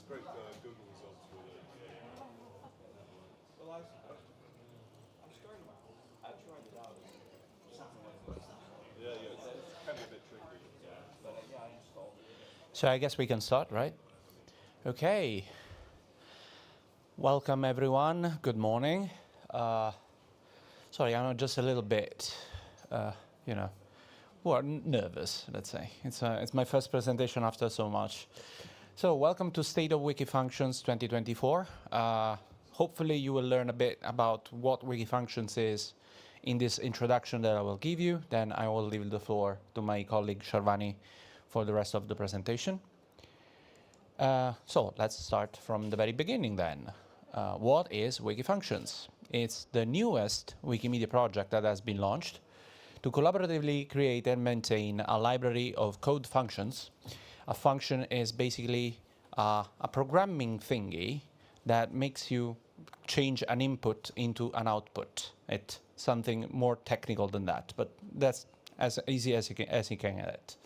scrape Google results with it. Well, I'm starting. I tried it out. Yeah, it's kind of a bit tricky. But yeah, I installed it. So I guess we can start, right? Okay. Welcome, everyone. Good morning. Sorry, I'm just a little bit, nervous, let's say. It's my first presentation after so much. So welcome to State of Wikifunctions 2024. Hopefully you will learn a bit about what Wikifunctions is in this introduction that I will give you. Then I will leave the floor to my colleague Sharvani for the rest of the presentation. So let's start from the very beginning then. What is Wikifunctions? It's the newest Wikimedia project that has been launched to collaboratively create and maintain a library of code functions. A function is basically a programming thingy that makes you change an input into an output. It's something more technical than that, but that's as easy as you can get it.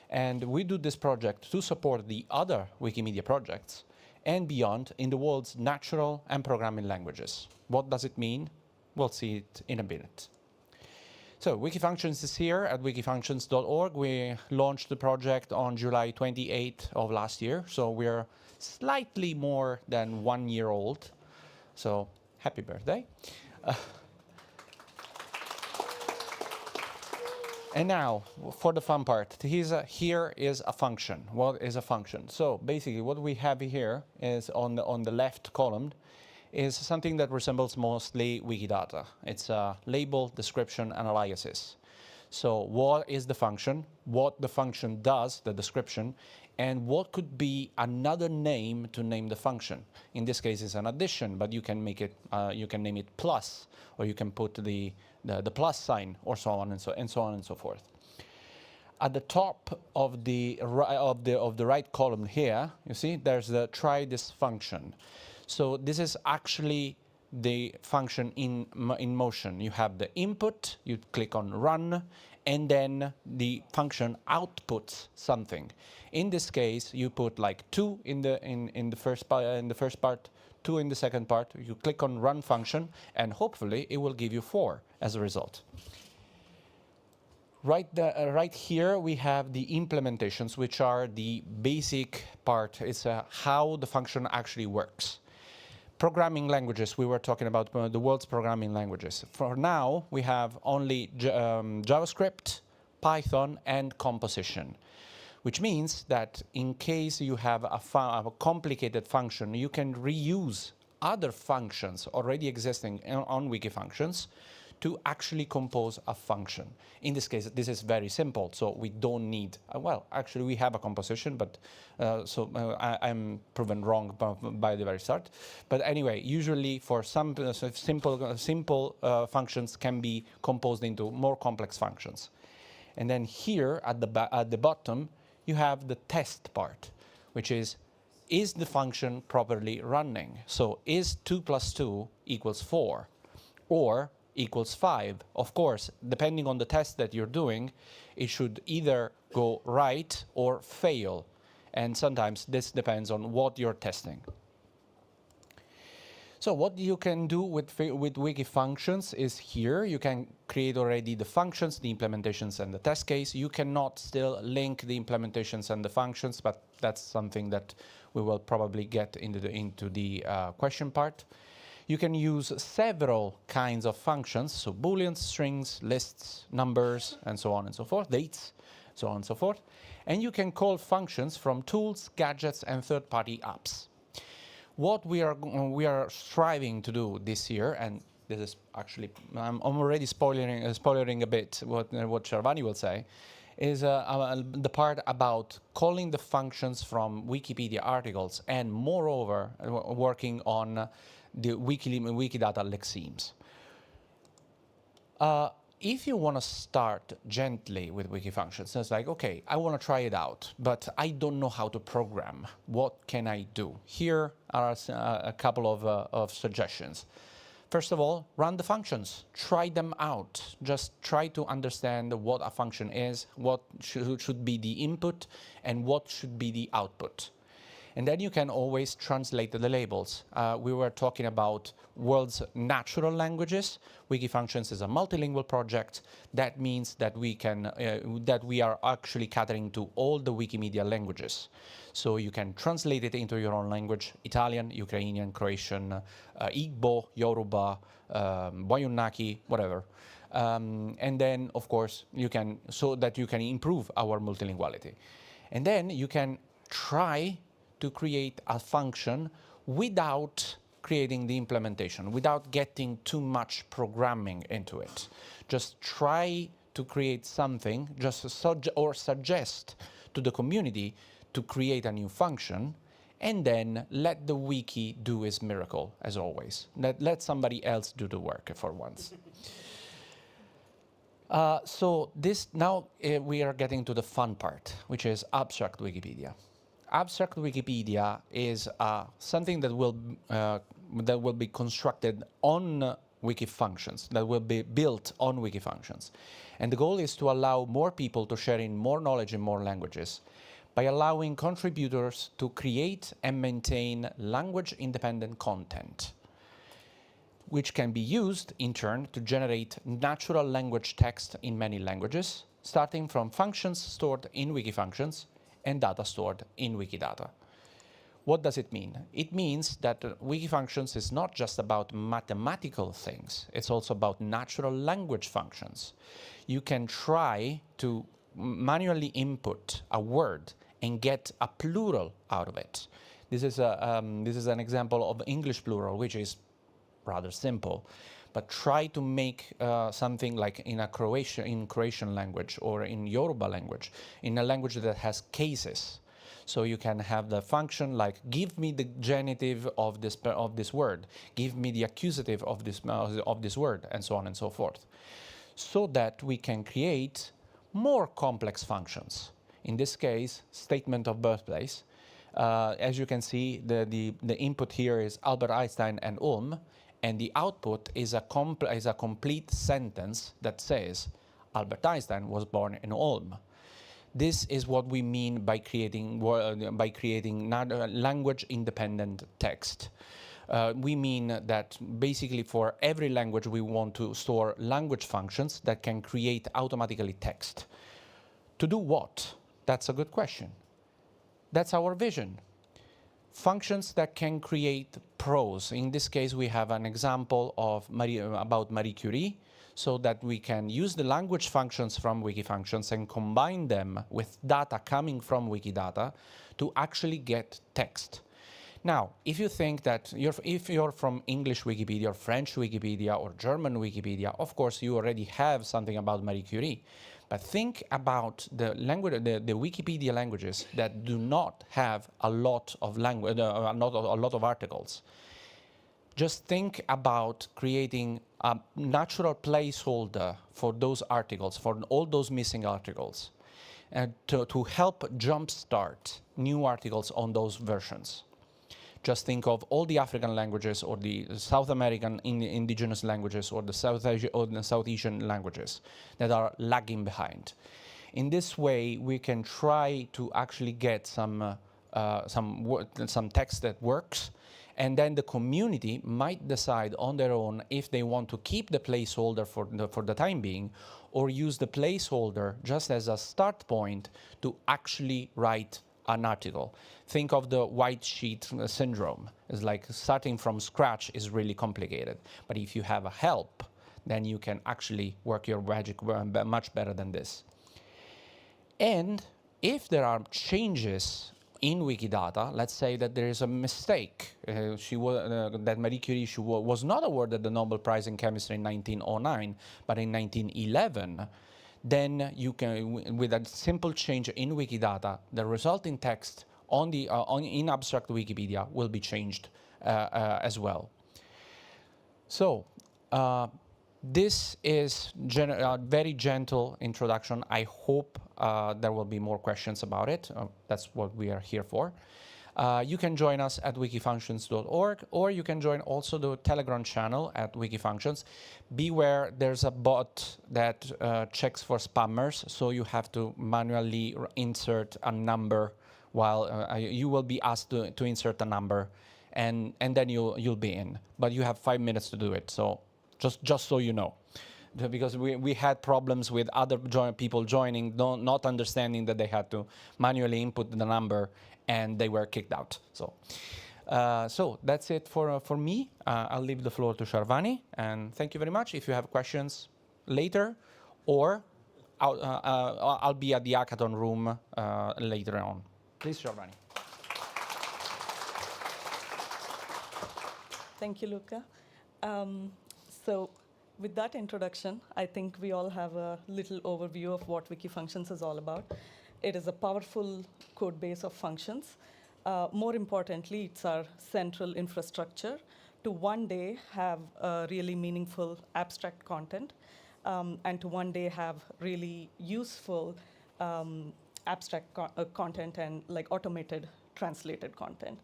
And we do this project to support the other Wikimedia projects and beyond in the world's natural and programming languages. What does it mean? We'll see it in a minute. So Wikifunctions is here at wikifunctions.org. We launched the project on July 28th of last year, so we're slightly more than 1 year old. So happy birthday. And now, for the fun part, here is a function. What is a function? So basically, what we have here is on the left column is something that resembles mostly Wikidata. It's a label, description, and aliases. So what is the function? What the function does, the description, and what could be another name to name the function. In this case, it's an addition, but you can make it, you can name it plus, or you can put the plus sign, or so on and so forth. At the top of the right column here, you see, there's the try this function. So this is actually the function in motion. You have the input, you click on run, and then the function outputs something. In this case, you put like 2 in the first part, 2 in the second part. You click on run function, and hopefully it will give you 4 as a result. Right here we have the implementations, which are the basic part. It's how the function actually works. Programming languages, we were talking about the world's programming languages. For now, we have only JavaScript, Python, and composition, which means that in case you have a complicated function, you can reuse other functions already existing on Wikifunctions to actually compose a function. In this case, this is very simple, so we don't need, well, actually we have a composition, but I'm proven wrong by the very start. But anyway, usually for some simple functions can be composed into more complex functions. And then here at the bottom, you have the test part, which is the function properly running? So is 2 plus 2 equals 4? Or equals 5. Of course, depending on the test that you're doing, it should either go right or fail. And sometimes this depends on what you're testing. So what you can do with Wikifunctions is here. You can create already the functions, the implementations, and the test case. You cannot still link the implementations and the functions, but that's something that we will probably get into the question part. You can use several kinds of functions, so booleans, strings, lists, numbers, and so on and so forth, dates, so on and so forth. And you can call functions from tools, gadgets, and third-party apps. What we are striving to do this year, and this is actually, I'm already spoiling a bit what Sharvani will say, is the part about calling the functions from Wikipedia articles, and moreover, working on the Wikidata lexemes. If you want to start gently with Wikifunctions, it's like, okay, I want to try it out, but I don't know how to program. What can I do? Here are a couple of suggestions. First of all, run the functions. Try them out. Just try to understand what a function is, what should be the input, and what should be the output. And then you can always translate the labels. We were talking about world's natural languages. Wikifunctions is a multilingual project. That means that we are actually catering to all the Wikimedia languages. So you can translate it into your own language: Italian, Ukrainian, Croatian, Igbo, Yoruba, Wayunaki, whatever. And then, of course, so that you can improve our multilinguality. And then you can try to create a function without creating the implementation, without getting too much programming into it. Just try to create something, or suggest to the community to create a new function, and then let the wiki do its miracle, as always. Let somebody else do the work for once. So now we are getting to the fun part, which is abstract Wikipedia. Abstract Wikipedia is something that will be constructed on Wikifunctions, that will be built on Wikifunctions. And the goal is to allow more people to share in more knowledge in more languages by allowing contributors to create and maintain language-independent content, which can be used, in turn, to generate natural language text in many languages, starting from functions stored in Wikifunctions and data stored in Wikidata. What does it mean? It means that Wikifunctions is not just about mathematical things, it's also about natural language functions. You can try to manually input a word and get a plural out of it. This is an example of English plural, which is rather simple. But try to make something like in Croatian language, or in Yoruba language, in a language that has cases. So you can have the function like, give me the genitive of this word, give me the accusative of this word, and so on and so forth, so that we can create more complex functions. In this case, statement of birthplace. As you can see, the input here is Albert Einstein and Ulm, and the output is a complete sentence that says Albert Einstein was born in Ulm. This is what we mean by creating language-independent text. We mean that basically for every language we want to store language functions that can create automatically text. To do what? That's a good question. That's our vision. Functions that can create prose. In this case, we have an example of about Marie Curie, so that we can use the language functions from Wikifunctions and combine them with data coming from Wikidata to actually get text. Now, if you think that if you're from English Wikipedia, or French Wikipedia, or German Wikipedia, of course you already have something about Marie Curie. But think about the Wikipedia languages that do not have a lot of articles. Just think about creating a natural placeholder for those articles, for all those missing articles, and to help jumpstart new articles on those versions. Just think of all the African languages, or the South American indigenous languages, or the South Asian languages that are lagging behind. In this way, we can try to actually get some text that works, and then the community might decide on their own if they want to keep the placeholder for the time being, or use the placeholder just as a start point to actually write an article. Think of the white sheet syndrome. It's like starting from scratch is really complicated. But if you have a help, then you can actually work your magic much better than this. And if there are changes in Wikidata, let's say that there is a mistake. That Marie Curie was not awarded the Nobel Prize in Chemistry in 1909, but in 1911. Then you can, with a simple change in Wikidata, the resulting text in abstract Wikipedia will be changed as well. So this is a very gentle introduction. I hope there will be more questions about it. That's what we are here for. You can join us at wikifunctions.org, or you can join also the Telegram channel at Wikifunctions. Beware, there's a bot that checks for spammers, so you have to manually insert a number while you will be asked to insert a number, and then you'll be in. But you have 5 minutes to do it. So just so you know. Because we had problems with other people joining, not understanding that they had to manually input the number, and they were kicked out. So that's it for me. I'll leave the floor to Sharvani, and thank you very much. If you have questions later, or I'll be at the hackathon room later on. Please, Sharvani. Thank you, Luca. So with that introduction, I think we all have a little overview of what Wikifunctions is all about. It is a powerful code base of functions. More importantly, it's our central infrastructure to one day have really meaningful abstract content, and to one day have really useful abstract content and like automated translated content.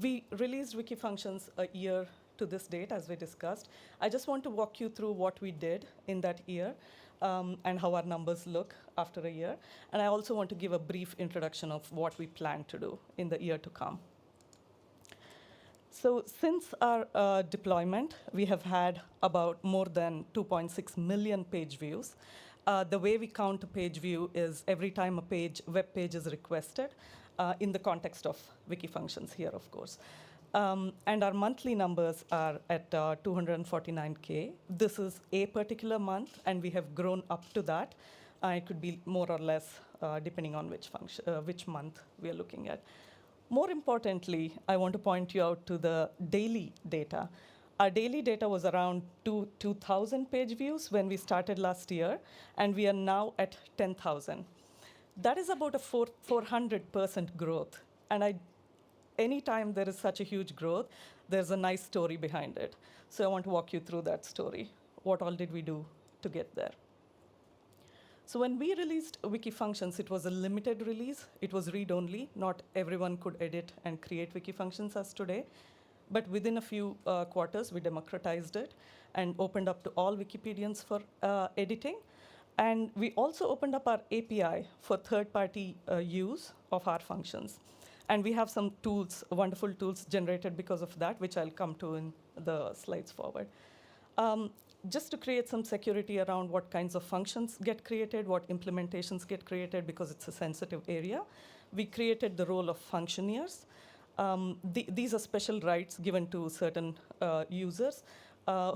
We released Wikifunctions a year to this date, as we discussed. I just want to walk you through what we did in that year and how our numbers look after a year. And I also want to give a brief introduction of what we plan to do in the year to come. So since our deployment, we have had about more than 2.6 million page views. The way we count a page view is every time a web page is requested in the context of Wikifunctions here, of course. And our monthly numbers are at 249K. This is a particular month, and we have grown up to that. It could be more or less, depending on which month we are looking at. More importantly, I want to point you out to the daily data. Our daily data was around 2,000 page views when we started last year, and we are now at 10,000. That is about a 400% growth. And anytime there is such a huge growth, there's a nice story behind it. So I want to walk you through that story. What all did we do to get there? So when we released Wikifunctions, it was a limited release. It was read-only. Not everyone could edit and create Wikifunctions as today. But within a few quarters, we democratized it and opened up to all Wikipedians for editing. And we also opened up our API for third-party use of our functions. And we have some tools, wonderful tools generated because of that, which I'll come to in the slides forward. Just to create some security around what kinds of functions get created, what implementations get created, because it's a sensitive area, we created the role of functioneers. These are special rights given to certain users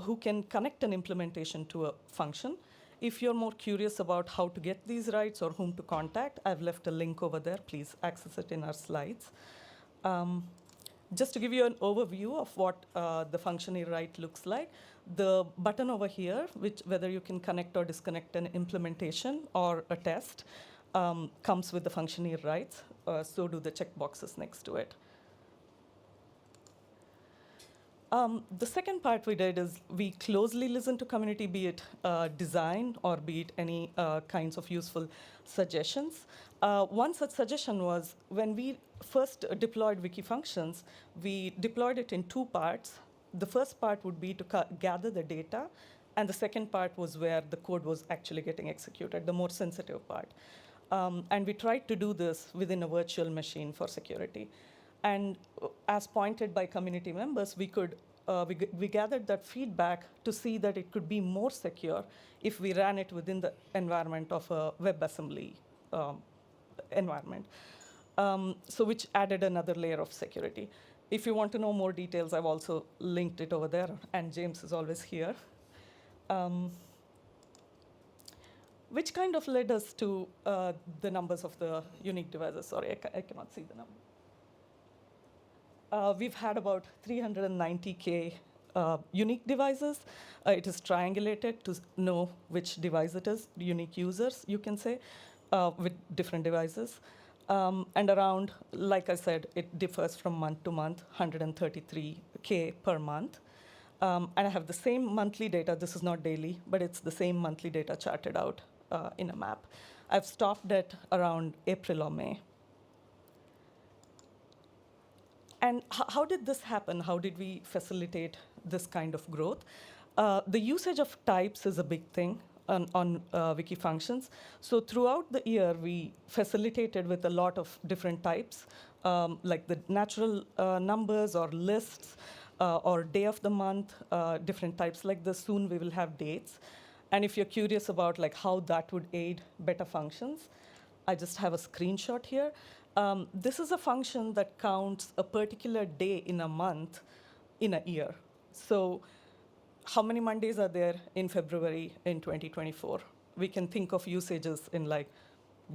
who can connect an implementation to a function. If you're more curious about how to get these rights or whom to contact, I've left a link over there. Please access it in our slides. Just to give you an overview of what the functioneer right looks like, the button over here, whether you can connect or disconnect an implementation or a test, comes with the functioneer rights. So do the checkboxes next to it. The second part we did is we closely listened to community, be it design or be it any kinds of useful suggestions. One such suggestion was when we first deployed Wikifunctions, we deployed it in two parts. The first part would be to gather the data, and the second part was where the code was actually getting executed, the more sensitive part. And we tried to do this within a virtual machine for security. And as pointed by community members, we gathered that feedback to see that it could be more secure if we ran it within the environment of a WebAssembly environment, so which added another layer of security. If you want to know more details, I've also linked it over there, and James is always here. Which kind of led us to the numbers of the unique devices. Sorry, I cannot see the number. We've had about 390K unique devices. It is triangulated to know which device it is, unique users, you can say, with different devices. And around, like I said, it differs from month to month, 133K per month. And I have the same monthly data. This is not daily, but it's the same monthly data charted out in a map. I've stopped at around April or May. And how did this happen? How did we facilitate this kind of growth? The usage of types is a big thing. on Wikifunctions. So throughout the year, we facilitated with a lot of different types, like the natural numbers or lists or day of the month, different types like this. Soon we will have dates. And if you're curious about like how that would aid better functions, I just have a screenshot here. This is a function that counts a particular day in a month in a year. So how many Mondays are there in February in 2024? We can think of usages in like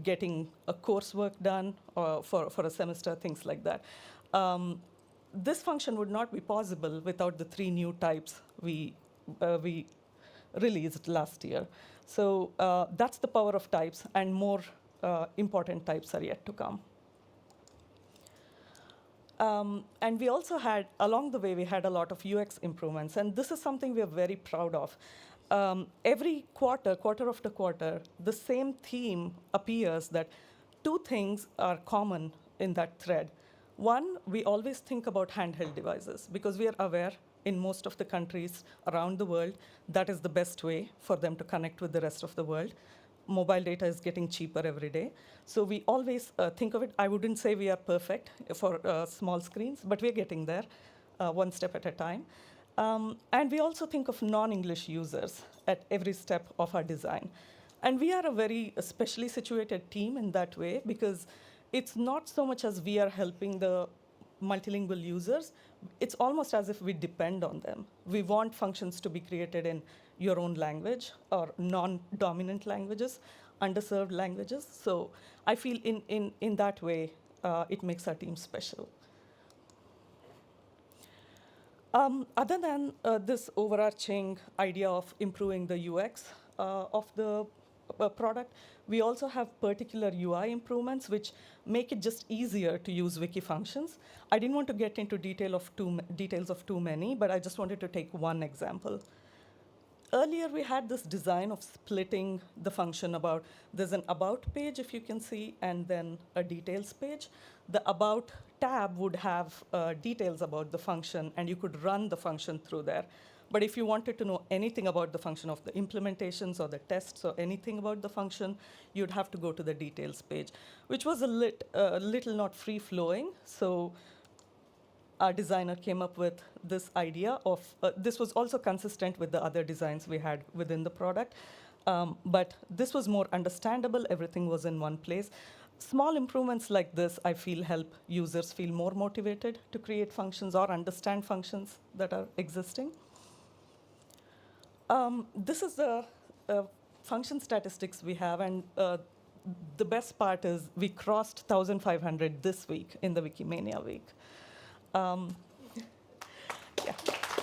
getting a coursework done or for a semester, things like that. This function would not be possible without the 3 new types we released last year. So that's the power of types, and more important types are yet to come. And we also had, along the way, we had a lot of UX improvements. And this is something we are very proud of. Every quarter after quarter, the same theme appears that 2 things are common in that thread. One, we always think about handheld devices, because we are aware in most of the countries around the world, that is the best way for them to connect with the rest of the world. Mobile data is getting cheaper every day. So we always think of it. I wouldn't say we are perfect for small screens, but we're getting there one step at a time. And we also think of non-English users at every step of our design. And we are a very specially situated team in that way, because it's not so much as we are helping the multilingual users. It's almost as if we depend on them. We want functions to be created in your own language or non-dominant languages, underserved languages. So I feel in that way, it makes our team special. Other than this overarching idea of improving the UX of the product, we also have particular UI improvements which make it just easier to use Wikifunctions. I didn't want to get into details of too many, but I just wanted to take one example. Earlier, we had this design of splitting the function about, there's an about page, if you can see, and then a details page. The about tab would have details about the function, and you could run the function through there. But if you wanted to know anything about the function of the implementations or the tests or anything about the function, you'd have to go to the details page, which was a little not free-flowing. So our designer came up with this idea of, this was also consistent with the other designs we had within the product. But this was more understandable. Everything was in one place. Small improvements like this, I feel, help users feel more motivated to create functions or understand functions that are existing. This is the function statistics we have, and the best part is we crossed 1,500 this week in the Wikimania week. Yeah,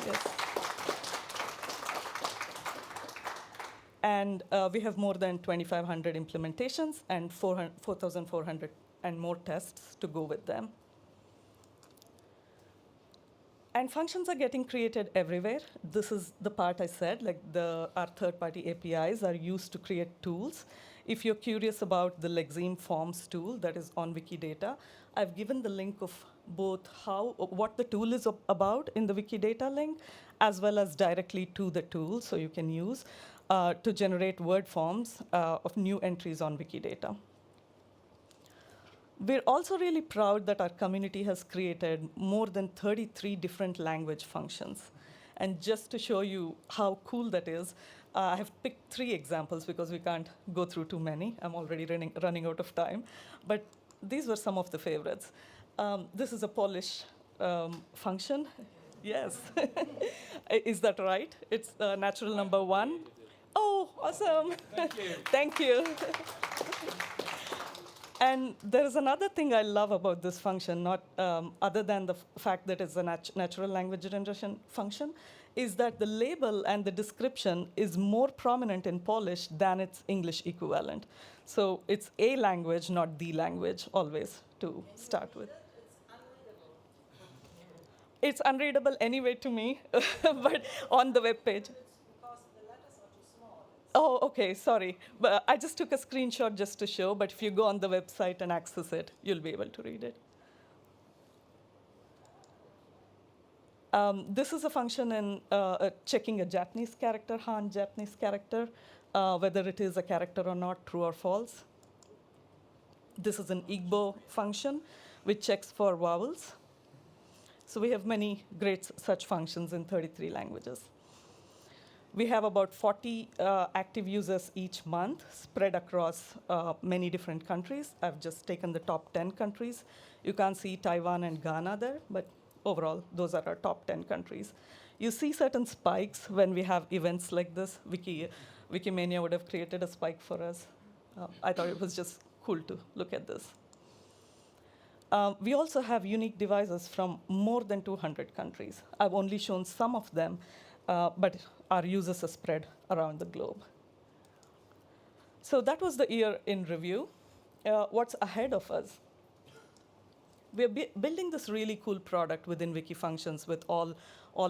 yes. And we have more than 2,500 implementations and 4,400 and more tests to go with them. And functions are getting created everywhere. This is the part I said, like our third-party APIs are used to create tools. If you're curious about the Lexeme Forms tool that is on Wikidata, I've given the link of both what the tool is about in the Wikidata link, as well as directly to the tool, so you can use to generate word forms of new entries on Wikidata. We're also really proud that our community has created more than 33 different language functions. And just to show you how cool that is, I have picked 3 examples because we can't go through too many. I'm already running out of time. But these were some of the favorites. This is a Polish function. Yes. Is that right? It's natural number 1. Oh, awesome. Thank you. Thank you. And there is another thing I love about this function, not other than the fact that it's a natural language generation function, is that the label and the description is more prominent in Polish than its English equivalent. So it's a language, not the language, always to start with. It's unreadable anyway to me, but on the web page. Oh, OK, sorry. But I just took a screenshot just to show, but if you go on the website and access it, you'll be able to read it. This is a function in checking a Japanese character, Han Japanese character, whether it is a character or not, true or false. This is an Igbo function, which checks for vowels. So we have many great such functions in 33 languages. We have about 40 active users each month, spread across many different countries. I've just taken the top 10 countries. You can't see Taiwan and Ghana there, but overall, those are our top 10 countries. You see certain spikes when we have events like this. Wikimania would have created a spike for us. I thought it was just cool to look at this. We also have unique devices from more than 200 countries. I've only shown some of them, but our users are spread around the globe. So that was the year in review. What's ahead of us? We're building this really cool product within Wikifunctions with all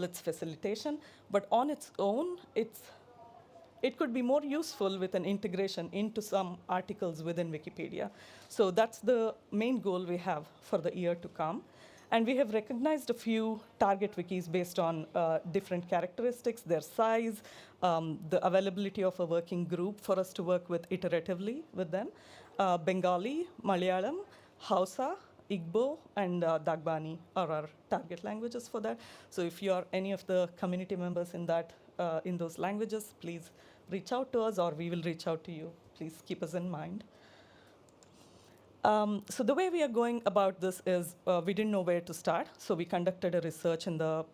its facilitation, but on its own, it could be more useful with an integration into some articles within Wikipedia. So that's the main goal we have for the year to come. And we have recognized a few target wikis based on different characteristics, their size, the availability of a working group for us to work with iteratively with them. Bengali, Malayalam, Hausa, Igbo, and Dagbani are our target languages for that. So if you are any of the community members in those languages, please reach out to us, or we will reach out to you. Please keep us in mind. So the way we are going about this is we didn't know where to start, so we conducted a research in the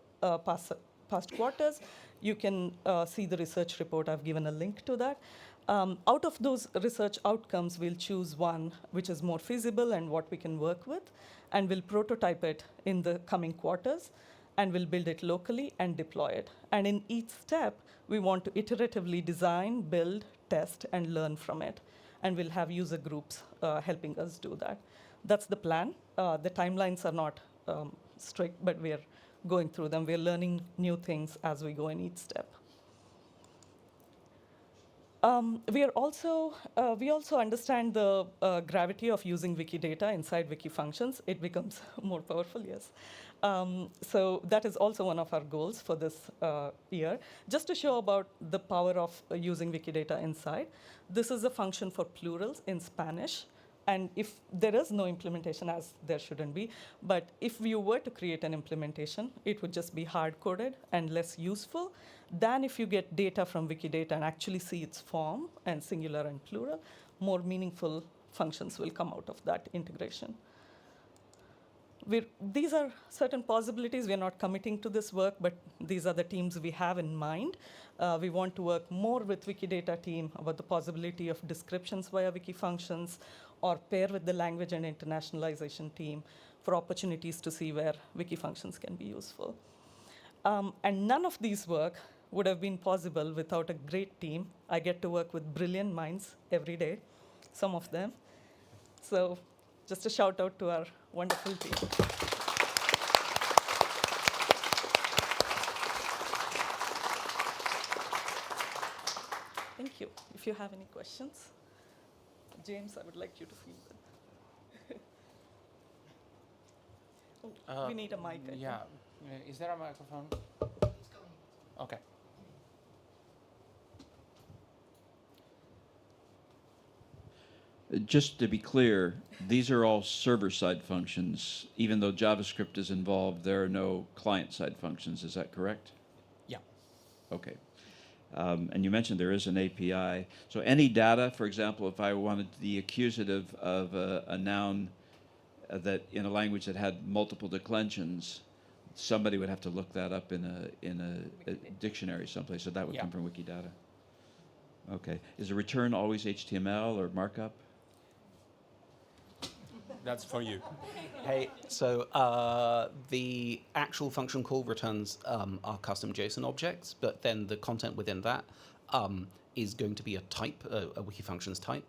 past quarters. You can see the research report. I've given a link to that. Out of those research outcomes, we'll choose one which is more feasible and what we can work with, and we'll prototype it in the coming quarters, and we'll build it locally and deploy it. And in each step, we want to iteratively design, build, test, and learn from it. And we'll have user groups helping us do that. That's the plan. The timelines are not strict, but we're going through them. We're learning new things as we go in each step. We also understand the gravity of using Wikidata inside Wikifunctions. It becomes more powerful, yes. So that is also one of our goals for this year. Just to show about the power of using Wikidata inside, this is a function for plurals in Spanish. And if there is no implementation, as there shouldn't be, but if you were to create an implementation, it would just be hard-coded and less useful than if you get data from Wikidata and actually see its form and singular and plural. More meaningful functions will come out of that integration. These are certain possibilities. We're not committing to this work, but these are the teams we have in mind. We want to work more with Wikidata team about the possibility of descriptions via Wikifunctions, or pair with the language and internationalization team for opportunities to see where Wikifunctions can be useful. And none of these work would have been possible without a great team. I get to work with brilliant minds every day, some of them. So just a shout out to our wonderful team. Thank you. If you have any questions, James, I would like you to field them. We need a mic. Yeah. Is there a microphone? Okay. Just to be clear, these are all server-side functions. Even though JavaScript is involved, there are no client-side functions. Is that correct? Yeah. Okay. And you mentioned there is an API. So any data, for example, if I wanted the accusative of a noun that in a language that had multiple declensions, somebody would have to look that up in a dictionary someplace. So that would come from Wikidata. Okay. Is the return always HTML or markup? That's for you. Hey, so the actual function call returns are custom JSON objects, but then the content within that is going to be a type, a Wikifunctions type.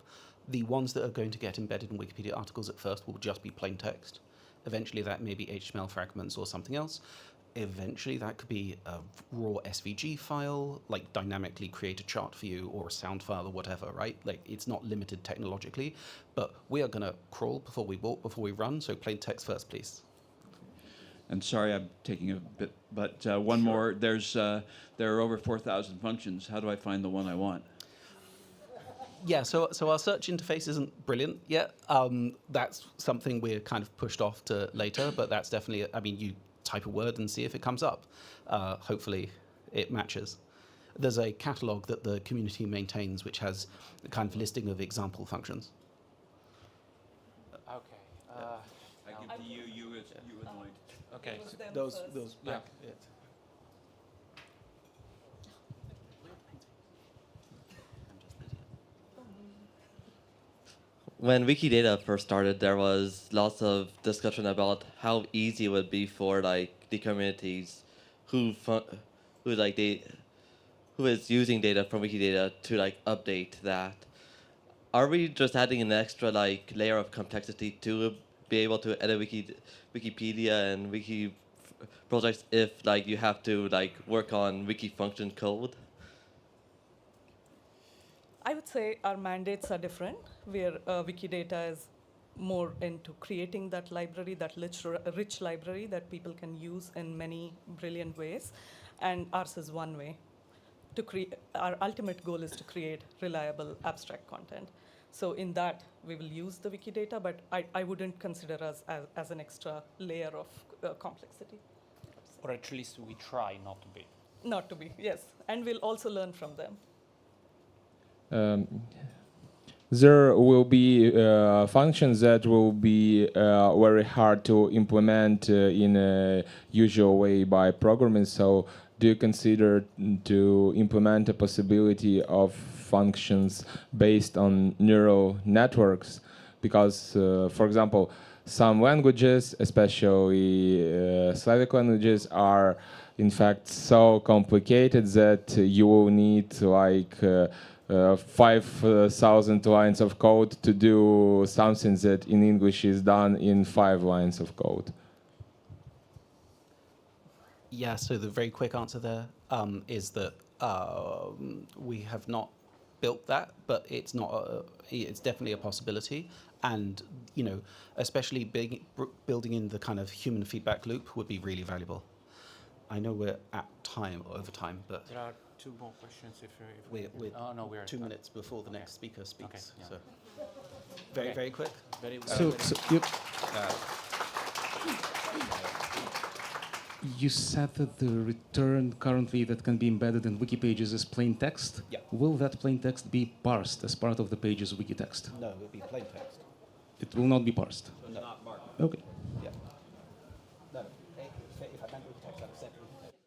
The ones that are going to get embedded in Wikipedia articles at first will just be plain text. Eventually that may be HTML fragments or something else. Eventually that could be a raw SVG file, like dynamically create a chart for you, or a sound file or whatever, right? Like it's not limited technologically, but we are gonna crawl before we walk, before we run, so plain text first, please. And sorry, I'm taking a bit, but one more. There are over 4,000 functions. How do I find the one I want? Yeah, so our search interface isn't brilliant yet. That's something we're kind of pushed off to later, but that's definitely, I mean, you type a word and see if it comes up. Hopefully it matches. There's a catalog that the community maintains which has a kind of listing of example functions. Okay. I give to you, you anoint. Okay. Those, yeah. When Wikidata first started, there was lots of discussion about how easy it would be for like the communities who who is using data from Wikidata to like update that. Are we just adding an extra like layer of complexity to be able to edit Wikipedia and Wiki projects if like you have to like work on Wikifunction code? I would say our mandates are different, where Wikidata is more into creating that library, that rich library that people can use in many brilliant ways, and ours is one way. Our ultimate goal is to create reliable abstract content. So in that, we will use the Wikidata, but I wouldn't consider us as an extra layer of complexity. Or at least we try not to be. Not to be, yes. And we'll also learn from them. There will be functions that will be very hard to implement in a usual way by programming. So do you consider to implement a possibility of functions based on neural networks? Because, for example, some languages, especially Slavic languages, are in fact so complicated that you will need like 5,000 lines of code to do something that in English is done in 5 lines of code. Yeah, so the very quick answer there is that we have not built that, but it's not. It's definitely a possibility, and you know, especially building in the kind of human feedback loop would be really valuable. I know we're at time, over time, but There are 2 more questions if we're oh, no, we're 2 minutes before the next speaker speaks. Okay, yeah. So very, very quick. So yep. You said that the return currently that can be embedded in wiki pages is plain text. Yeah. Will that plain text be parsed as part of the page's wiki text? No, it would be plain text. It will not be parsed. No. Okay. Yeah. No. If I meant wiki text, I'd have said wiki text.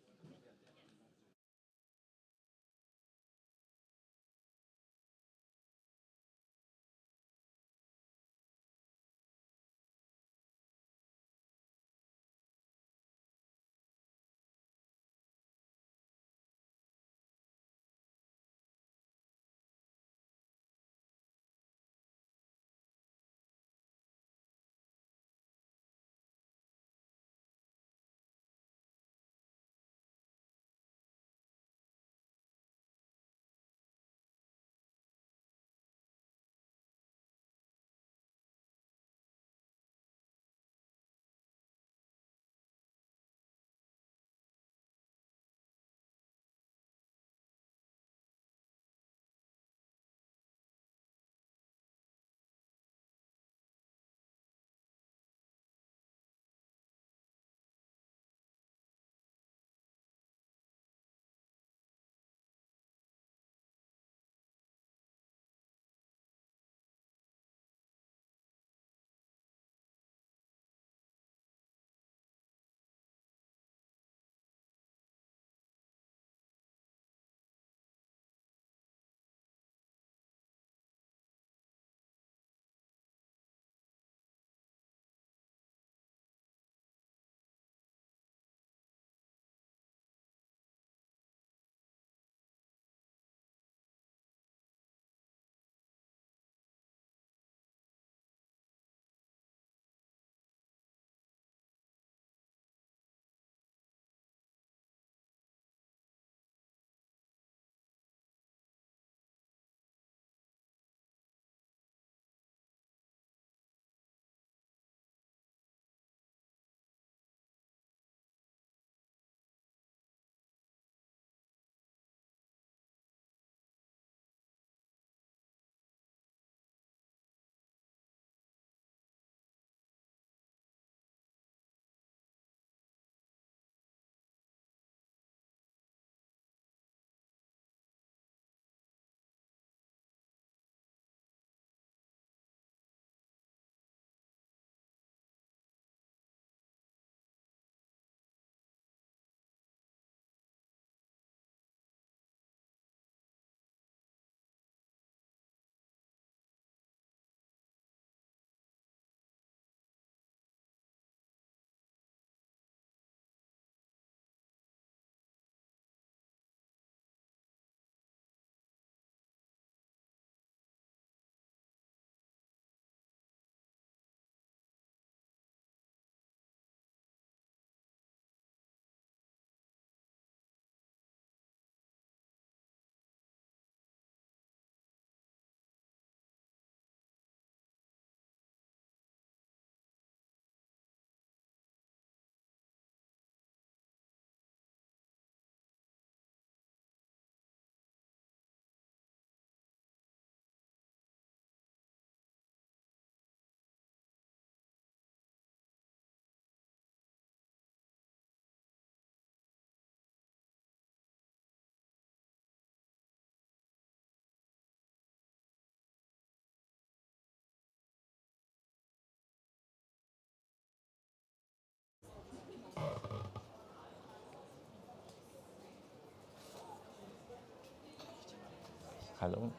Hello.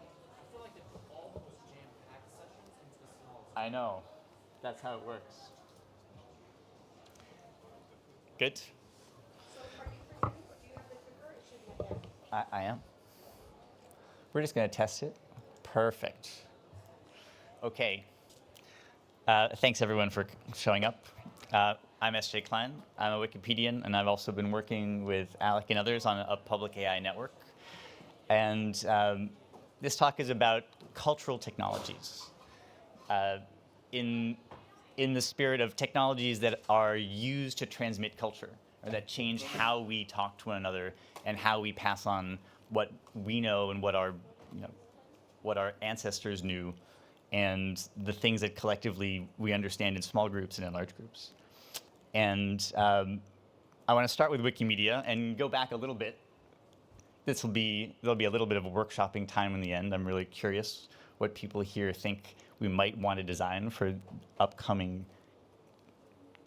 I know. That's how it works. Good. I am. We're just going to test it. Perfect. Okay. Thanks everyone for showing up. I'm S.J. Klein. I'm a Wikipedian, and I've also been working with Alec and others on a public AI network. And this talk is about cultural technologies. In the spirit of technologies that are used to transmit culture, or that change how we talk to one another and how we pass on what we know and what our ancestors knew, and the things that collectively we understand in small groups and in large groups. And I want to start with Wikimedia and go back a little bit. There'll be a little bit of a workshopping time in the end. I'm really curious what people here think we might want to design for upcoming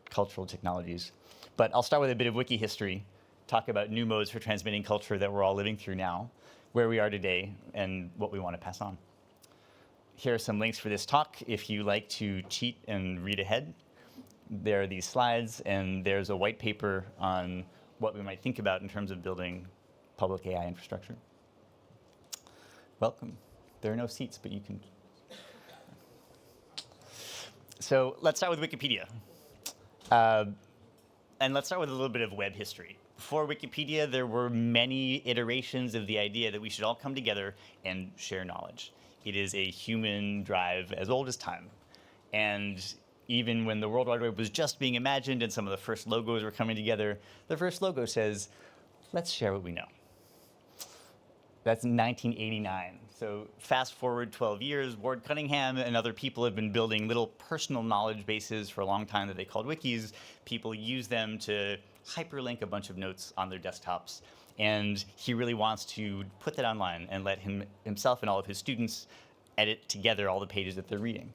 cultural technologies. But I'll start with a bit of wiki history, talk about new modes for transmitting culture that we're all living through now, where we are today, and what we want to pass on. Here are some links for this talk if you like to cheat and read ahead. There are these slides, and there's a white paper on what we might think about in terms of building public AI infrastructure. Welcome. There are no seats, but you can. So let's start with Wikipedia. And let's start with a little bit of web history. Before Wikipedia, there were many iterations of the idea that we should all come together and share knowledge. It is a human drive as old as time. And even when the World Wide Web was just being imagined and some of the first logos were coming together, the first logo says, let's share what we know. That's 1989. So fast forward 12 years, Ward Cunningham and other people have been building little personal knowledge bases for a long time that they called wikis. People use them to hyperlink a bunch of notes on their desktops. And he really wants to put that online and let himself and all of his students edit together all the pages that they're reading.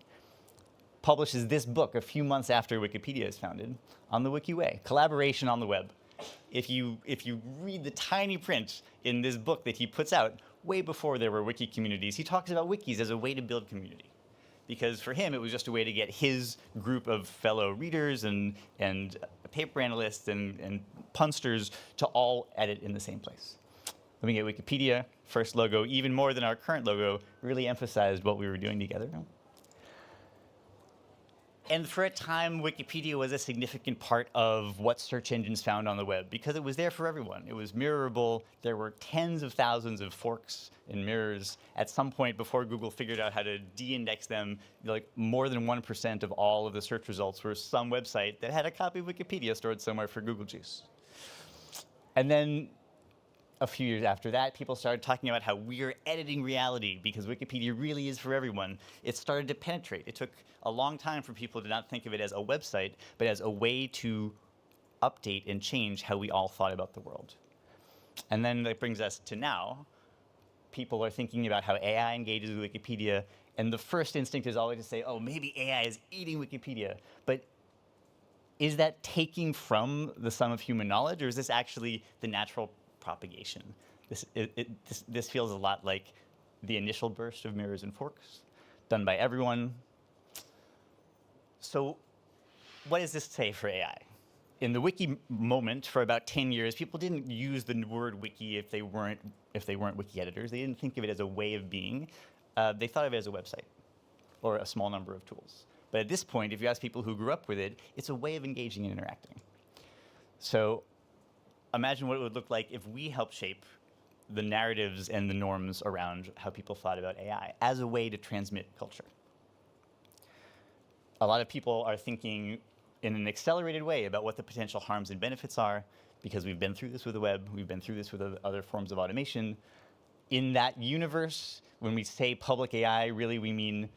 Publishes this book a few months after Wikipedia is founded on the Wiki Way, collaboration on the web. If you read the tiny print in this book that he puts out, way before there were wiki communities, he talks about wikis as a way to build community. Because for him, it was just a way to get his group of fellow readers and paper analysts and punsters to all edit in the same place. Looking at Wikipedia, first logo, even more than our current logo, really emphasized what we were doing together. And for a time, Wikipedia was a significant part of what search engines found on the web because it was there for everyone. It was mirrorable. There were tens of thousands of forks and mirrors. At some point before Google figured out how to de-index them, like more than 1% of all of the search results were some website that had a copy of Wikipedia stored somewhere for Google Juice. And then a few years after that, people started talking about how we're editing reality because Wikipedia really is for everyone. It started to penetrate. It took a long time for people to not think of it as a website, but as a way to update and change how we all thought about the world. And then that brings us to now. People are thinking about how AI engages with Wikipedia, and the first instinct is always to say, oh, maybe AI is eating Wikipedia. But is that taking from the sum of human knowledge, or is this actually the natural propagation? This feels a lot like the initial burst of mirrors and forks, done by everyone. So what does this say for AI? In the wiki moment, for about 10 years, people didn't use the word wiki if they weren't wiki editors. They didn't think of it as a way of being. They thought of it as a website or a small number of tools. But at this point, if you ask people who grew up with it, it's a way of engaging and interacting. So imagine what it would look like if we helped shape the narratives and the norms around how people thought about AI as a way to transmit culture. A lot of people are thinking in an accelerated way about what the potential harms and benefits are because we've been through this with the web, we've been through this with other forms of automation. In that universe, when we say public AI, really we mean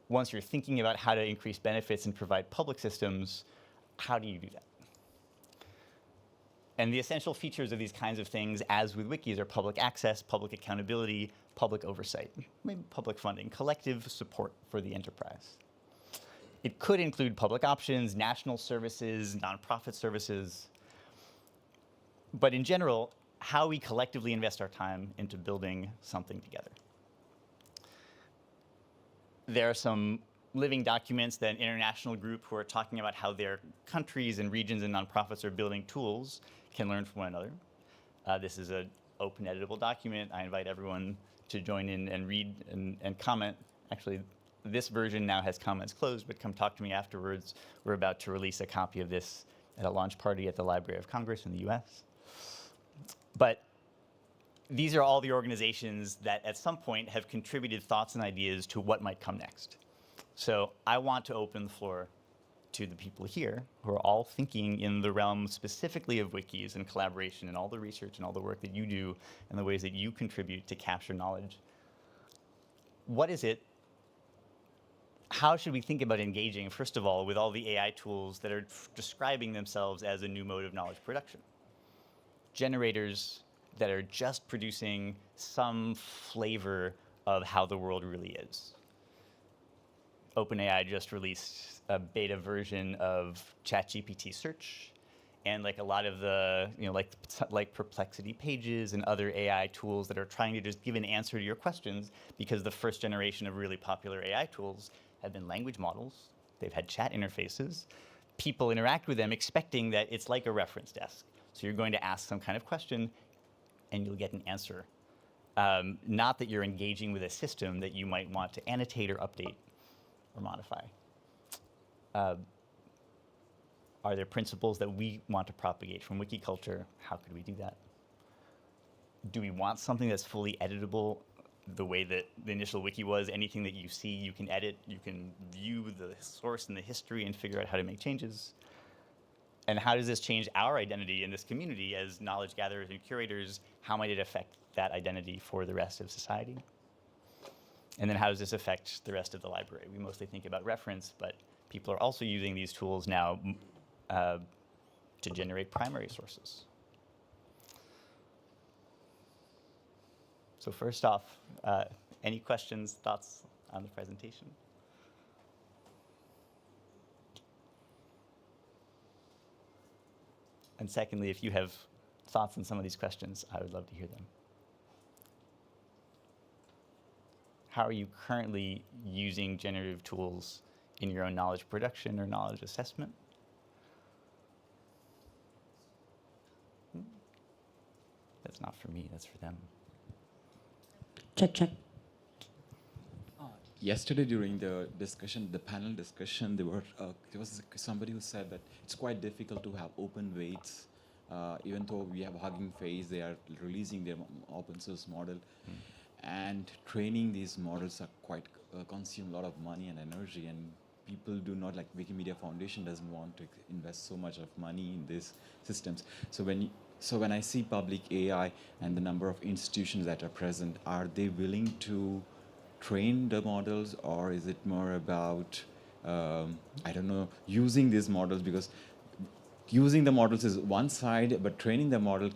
once you're thinking about how to increase benefits and provide public systems, how do you do that? And the essential features of these kinds of things, as with wikis, are public access, public accountability, public oversight, maybe public funding, collective support for the enterprise. It could include public options, national services, nonprofit services. But in general, how we collectively invest our time into building something together. there are some living documents that an international group who are talking about how their countries and regions and nonprofits are building tools can learn from one another. This is an open editable document. I invite everyone to join in and read and comment. Actually, this version now has comments closed, but come talk to me afterwards. We're about to release a copy of this at a launch party at the Library of Congress in the US. But these are all the organizations that at some point have contributed thoughts and ideas to what might come next. So I want to open the floor to the people here who are all thinking in the realm specifically of wikis and collaboration and all the research and all the work that you do and the ways that you contribute to capture knowledge. What is it? How should we think about engaging, first of all, with all the AI tools that are describing themselves as a new mode of knowledge production? Generators that are just producing some flavor of how the world really is. OpenAI just released a beta version of ChatGPT Search, and like a lot of the, like Perplexity Pages and other AI tools that are trying to just give an answer to your questions, because the first generation of really popular AI tools have been language models. They've had chat interfaces. People interact with them expecting that it's like a reference desk. So you're going to ask some kind of question, and you'll get an answer. Not that you're engaging with a system that you might want to annotate or update or modify. Are there principles that we want to propagate from wiki culture? How could we do that? Do we want something that's fully editable the way that the initial wiki was? Anything that you see, you can edit, you can view the source and the history and figure out how to make changes. And how does this change our identity in this community as knowledge gatherers and curators? How might it affect that identity for the rest of society? And then how does this affect the rest of the library? We mostly think about reference, but people are also using these tools now to generate primary sources. So first off, any questions, thoughts on the presentation? And secondly, if you have thoughts on some of these questions, I would love to hear them. How are you currently using generative tools in your own knowledge production or knowledge assessment? That's not for me, that's for them. Check, check. Yesterday during the discussion, the panel discussion, there was somebody who said that it's quite difficult to have open weights. Even though we have Hugging Face, they are releasing their open source model. And training these models are quite consume a lot of money and energy, and people do not, like Wikimedia Foundation doesn't want to invest so much of money in these systems. So when I see public AI and the number of institutions that are present, are they willing to train the models, or is it more about, I don't know, using these models? Because using the models is one side, but training the model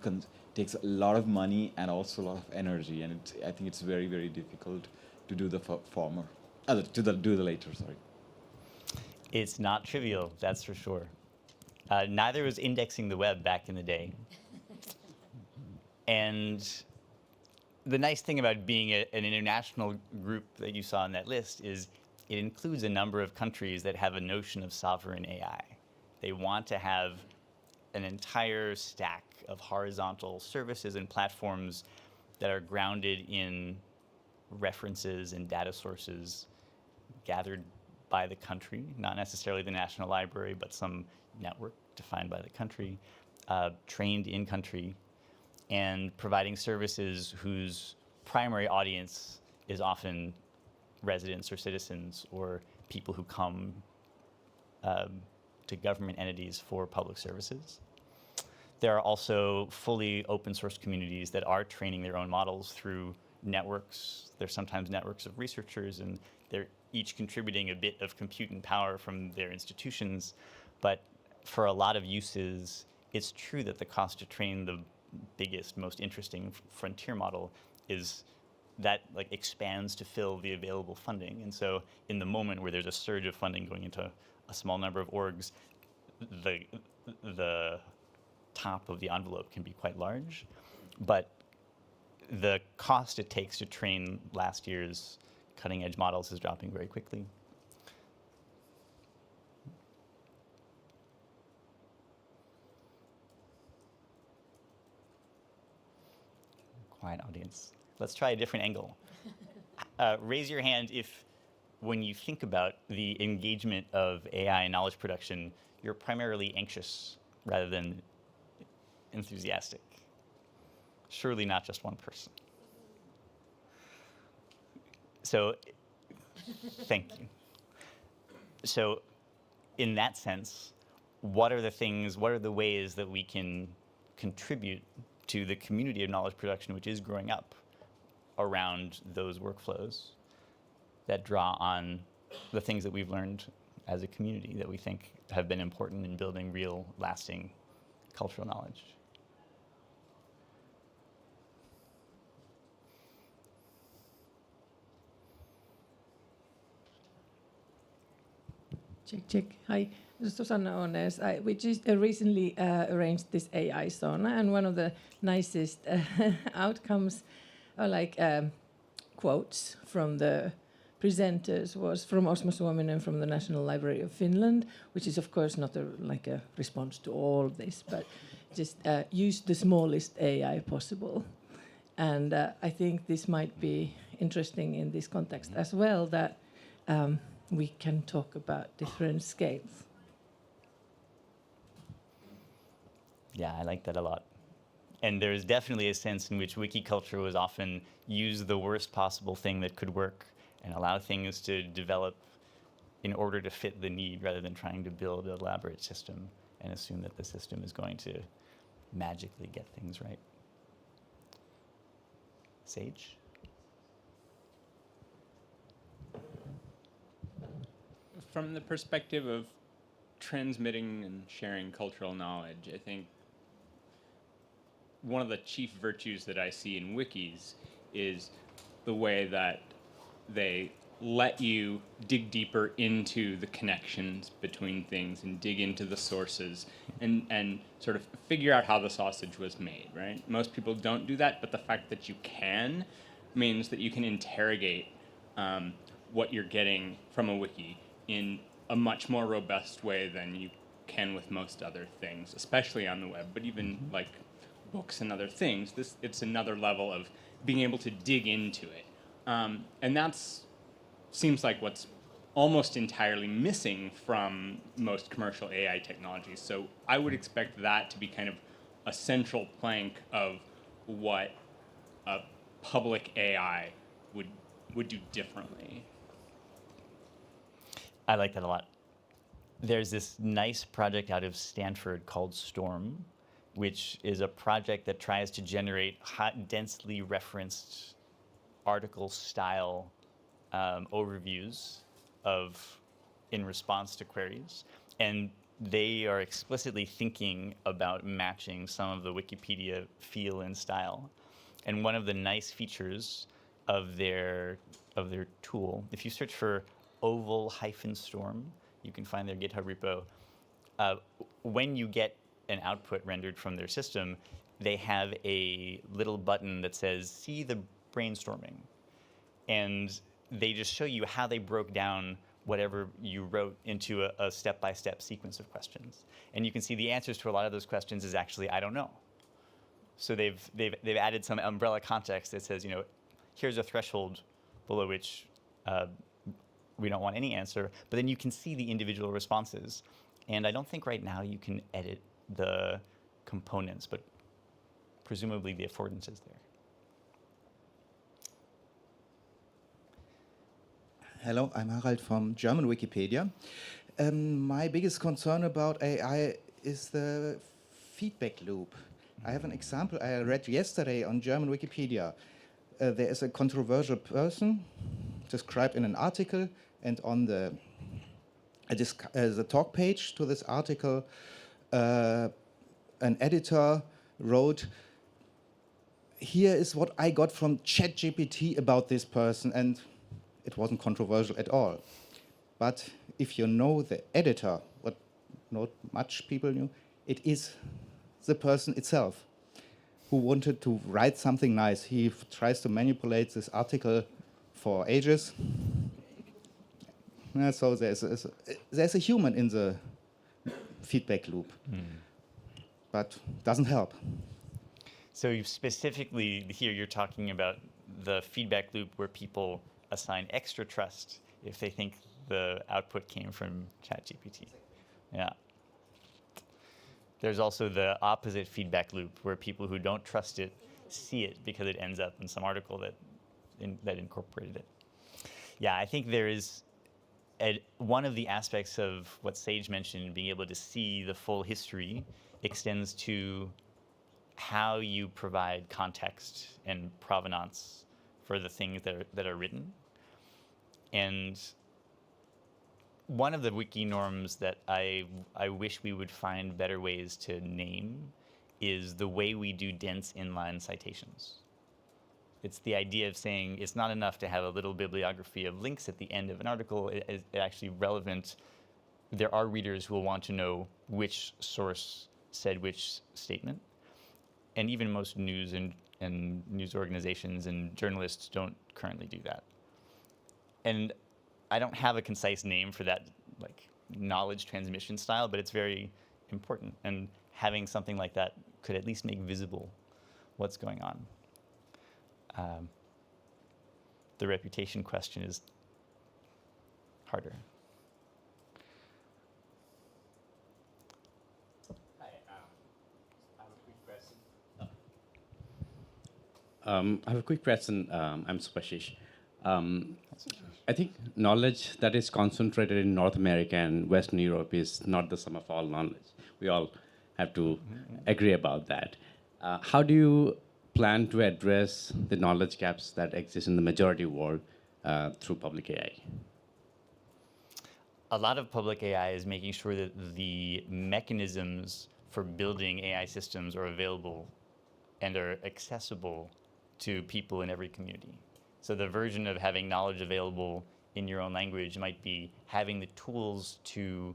takes a lot of money and also a lot of energy, and I think it's very, very difficult to do the former, do the later, sorry. It's not trivial, that's for sure. Neither was indexing the web back in the day. And the nice thing about being an international group that you saw on that list is it includes a number of countries that have a notion of sovereign AI. They want to have an entire stack of horizontal services and platforms that are grounded in references and data sources gathered by the country, not necessarily the National Library, but some network defined by the country, trained in country, and providing services whose primary audience is often residents or citizens or people who come to government entities for public services. There are also fully open source communities that are training their own models through networks. They're sometimes networks of researchers, and they're each contributing a bit of compute and power from their institutions. But for a lot of uses, it's true that the cost to train the biggest, most interesting frontier model is that expands to fill the available funding. And so in the moment where there's a surge of funding going into a small number of orgs, the top of the envelope can be quite large. But the cost it takes to train last year's cutting edge models is dropping very quickly. Quiet audience. Let's try a different angle. Raise your hand if, when you think about the engagement of AI in knowledge production, you're primarily anxious rather than enthusiastic. Surely not just one person. So, thank you. So, in that sense, what are the ways that we can contribute to the community of knowledge production, which is growing up around those workflows that draw on the things that we've learned as a community that we think have been important in building real, lasting cultural knowledge? Check. Hi, this is Susanna Ones. We just recently arranged this AI sauna, and one of the nicest outcomes, or like quotes from the presenters, was from Osmo Suominen from the National Library of Finland, which is of course not like a response to all this, but just use the smallest AI possible. And I think this might be interesting in this context as well, that we can talk about different scales. Yeah, I like that a lot. And there's definitely a sense in which Wikiculture was often use the worst possible thing that could work and allow things to develop in order to fit the need rather than trying to build an elaborate system and assume that the system is going to magically get things right. Sage? From the perspective of transmitting and sharing cultural knowledge, I think one of the chief virtues that I see in wikis is the way that they let you dig deeper into the connections between things and dig into the sources and sort of figure out how the sausage was made, right? Most people don't do that, but the fact that you can means that you can interrogate what you're getting from a wiki in a much more robust way than you can with most other things, especially on the web, but even like books and other things. It's another level of being able to dig into it. And that's seems like what's almost entirely missing from most commercial AI technologies. So I would expect that to be kind of a central plank of what a public AI would do differently. I like that a lot. There's this nice project out of Stanford called Storm, which is a project that tries to generate densely referenced article-style overviews in response to queries. And they are explicitly thinking about matching some of the Wikipedia feel and style. And one of the nice features of their tool, if you search for oval-storm, you can find their GitHub repo. When you get an output rendered from their system, they have a little button that says, see the brainstorming. And they just show you how they broke down whatever you wrote into a step-by-step sequence of questions. And you can see the answers to a lot of those questions is actually, I don't know. So they've added some umbrella context that says, here's a threshold below which we don't want any answer, but then you can see the individual responses. And I don't think right now you can edit the components, but presumably the affordance is there. Hello, I'm Harald from German Wikipedia. My biggest concern about AI is the feedback loop. I have an example I read yesterday on German Wikipedia. There is a controversial person described in an article, and on the talk page to this article, an editor wrote, here is what I got from ChatGPT about this person, and it wasn't controversial at all. But if you know the editor, what not much people knew, it is the person itself who wanted to write something nice. He tries to manipulate this article for ages. So there's a human in the feedback loop, but doesn't help. So you specifically here you're talking about the feedback loop where people assign extra trust if they think the output came from ChatGPT. Yeah. There's also the opposite feedback loop where people who don't trust it see it because it ends up in some article that incorporated it. Yeah, I think there is one of the aspects of what Sage mentioned, being able to see the full history, extends to how you provide context and provenance for the things that are written. And one of the wiki norms that I wish we would find better ways to name is the way we do dense inline citations. It's the idea of saying it's not enough to have a little bibliography of links at the end of an article. It's actually relevant. There are readers who will want to know which source said which statement. And even most news and news organizations and journalists don't currently do that. And I don't have a concise name for that like knowledge transmission style, but it's very important. And having something like that could at least make visible what's going on. The reputation question is harder. Hi, I have a quick question. I have a quick question. I'm Subhashish. I think knowledge that is concentrated in North America and Western Europe is not the sum of all knowledge. We all have to agree about that. How do you plan to address the knowledge gaps that exist in the majority world through public AI? A lot of public AI is making sure that the mechanisms for building AI systems are available and are accessible to people in every community. So the version of having knowledge available in your own language might be having the tools to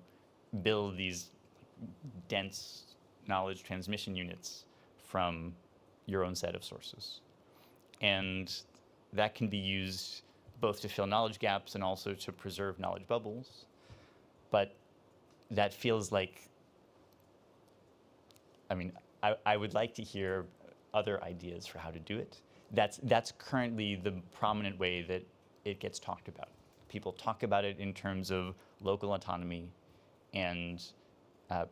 build these dense knowledge transmission units from your own set of sources. And that can be used both to fill knowledge gaps and also to preserve knowledge bubbles. But that feels like, I mean, I would like to hear other ideas for how to do it. That's currently the prominent way that it gets talked about. People talk about it in terms of local autonomy and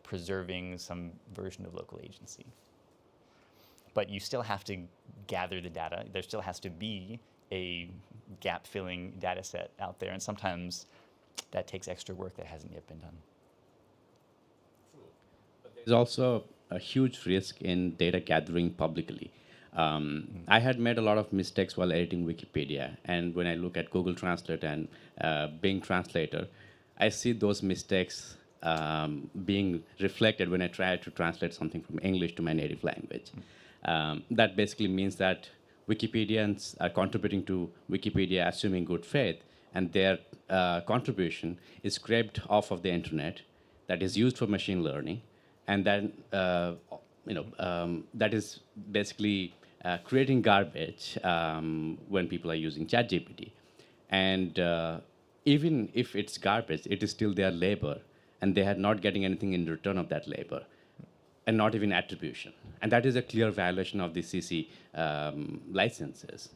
preserving some version of local agency. But you still have to gather the data. There still has to be a gap-filling data set out there, and sometimes that takes extra work that hasn't yet been done. There's also a huge risk in data gathering publicly. I had made a lot of mistakes while editing Wikipedia, and when I look at Google Translate and Bing Translator, I see those mistakes being reflected when I try to translate something from English to my native language. That basically means that Wikipedians are contributing to Wikipedia assuming good faith, and their contribution is scraped off of the internet that is used for machine learning, and then that is basically creating garbage when people are using ChatGPT. And even if it's garbage, it is still their labor, and they are not getting anything in return of that labor, and not even attribution. And that is a clear violation of the CC licenses.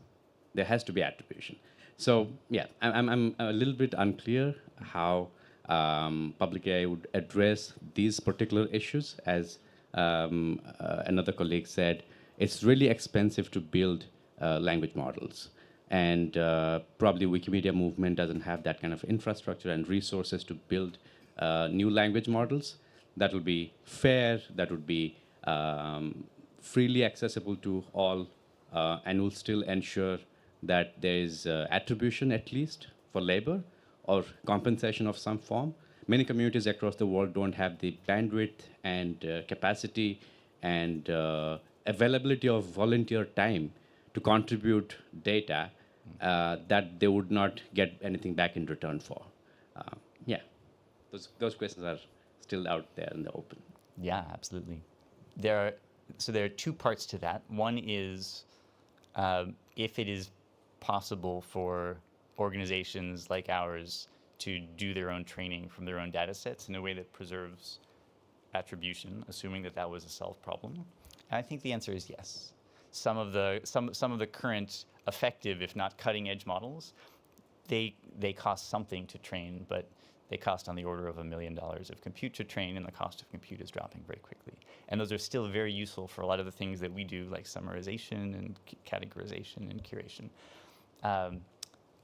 There has to be attribution. So yeah, I'm a little bit unclear how public AI would address these particular issues. As another colleague said, it's really expensive to build language models. And probably Wikimedia movement doesn't have that kind of infrastructure and resources to build new language models that will be fair, that would be freely accessible to all, and will still ensure that there is attribution at least for labor or compensation of some form. Many communities across the world don't have the bandwidth and capacity and availability of volunteer time to contribute data that they would not get anything back in return for. Yeah, those questions are still out there in the open. Yeah, absolutely. There are two parts to that. One is if it is possible for organizations like ours to do their own training from their own data sets in a way that preserves attribution, assuming that that was a solved problem? And I think the answer is yes. Some of the current effective, if not cutting edge models, they cost something to train, but they cost on the order of $1 million of compute to train, and the cost of compute is dropping very quickly. And those are still very useful for a lot of the things that we do, like summarization and categorization and curation.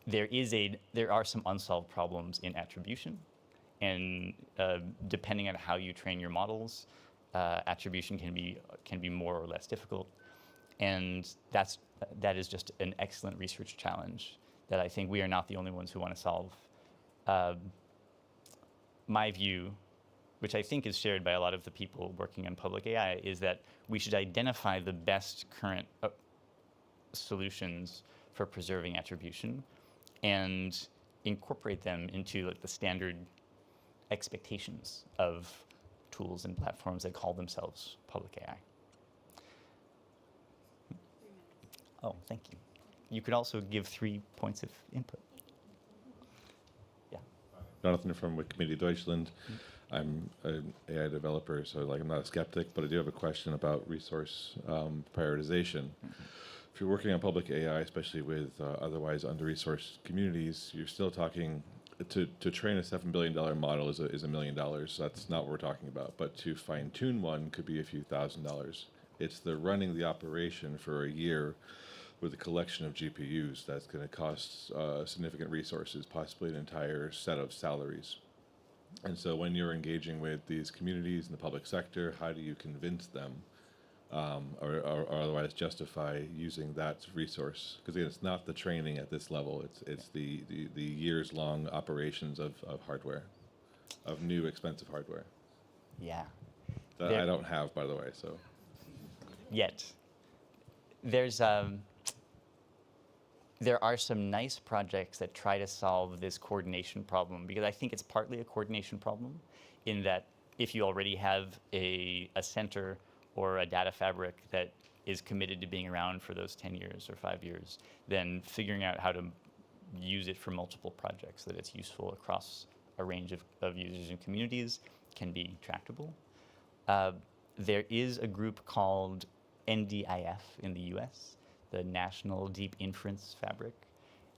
There are some unsolved problems in attribution, and depending on how you train your models, attribution can be more or less difficult, and that is just an excellent research challenge that I think we are not the only ones who want to solve. My view, which I think is shared by a lot of the people working on public AI, is that we should identify the best current solutions for preserving attribution and incorporate them into like the standard expectations of tools and platforms that call themselves public AI. Oh, thank you. You could also give 3 points of input. Yeah. Jonathan from Wikimedia Deutschland. I'm an AI developer, so I'm not a skeptic, but I do have a question about resource prioritization. If you're working on public AI, especially with otherwise under-resourced communities, you're still talking, to train a $7 billion model is $1 million. That's not what we're talking about. But to fine-tune one could be a few $1,000s. It's the running the operation for a year with a collection of GPUs that's going to cost significant resources, possibly an entire set of salaries. And so when you're engaging with these communities in the public sector, how do you convince them or otherwise justify using that resource? Because again, it's not the training at this level, it's the years-long operations of hardware, of new expensive hardware. Yeah. That I don't have, by the way, so. Yet. There are some nice projects that try to solve this coordination problem, because I think it's partly a coordination problem in that if you already have a center or a data fabric that is committed to being around for those 10 years or 5 years, then figuring out how to use it for multiple projects so that it's useful across a range of users and communities can be tractable. There is a group called NDIF in the US, the National Deep Inference Fabric,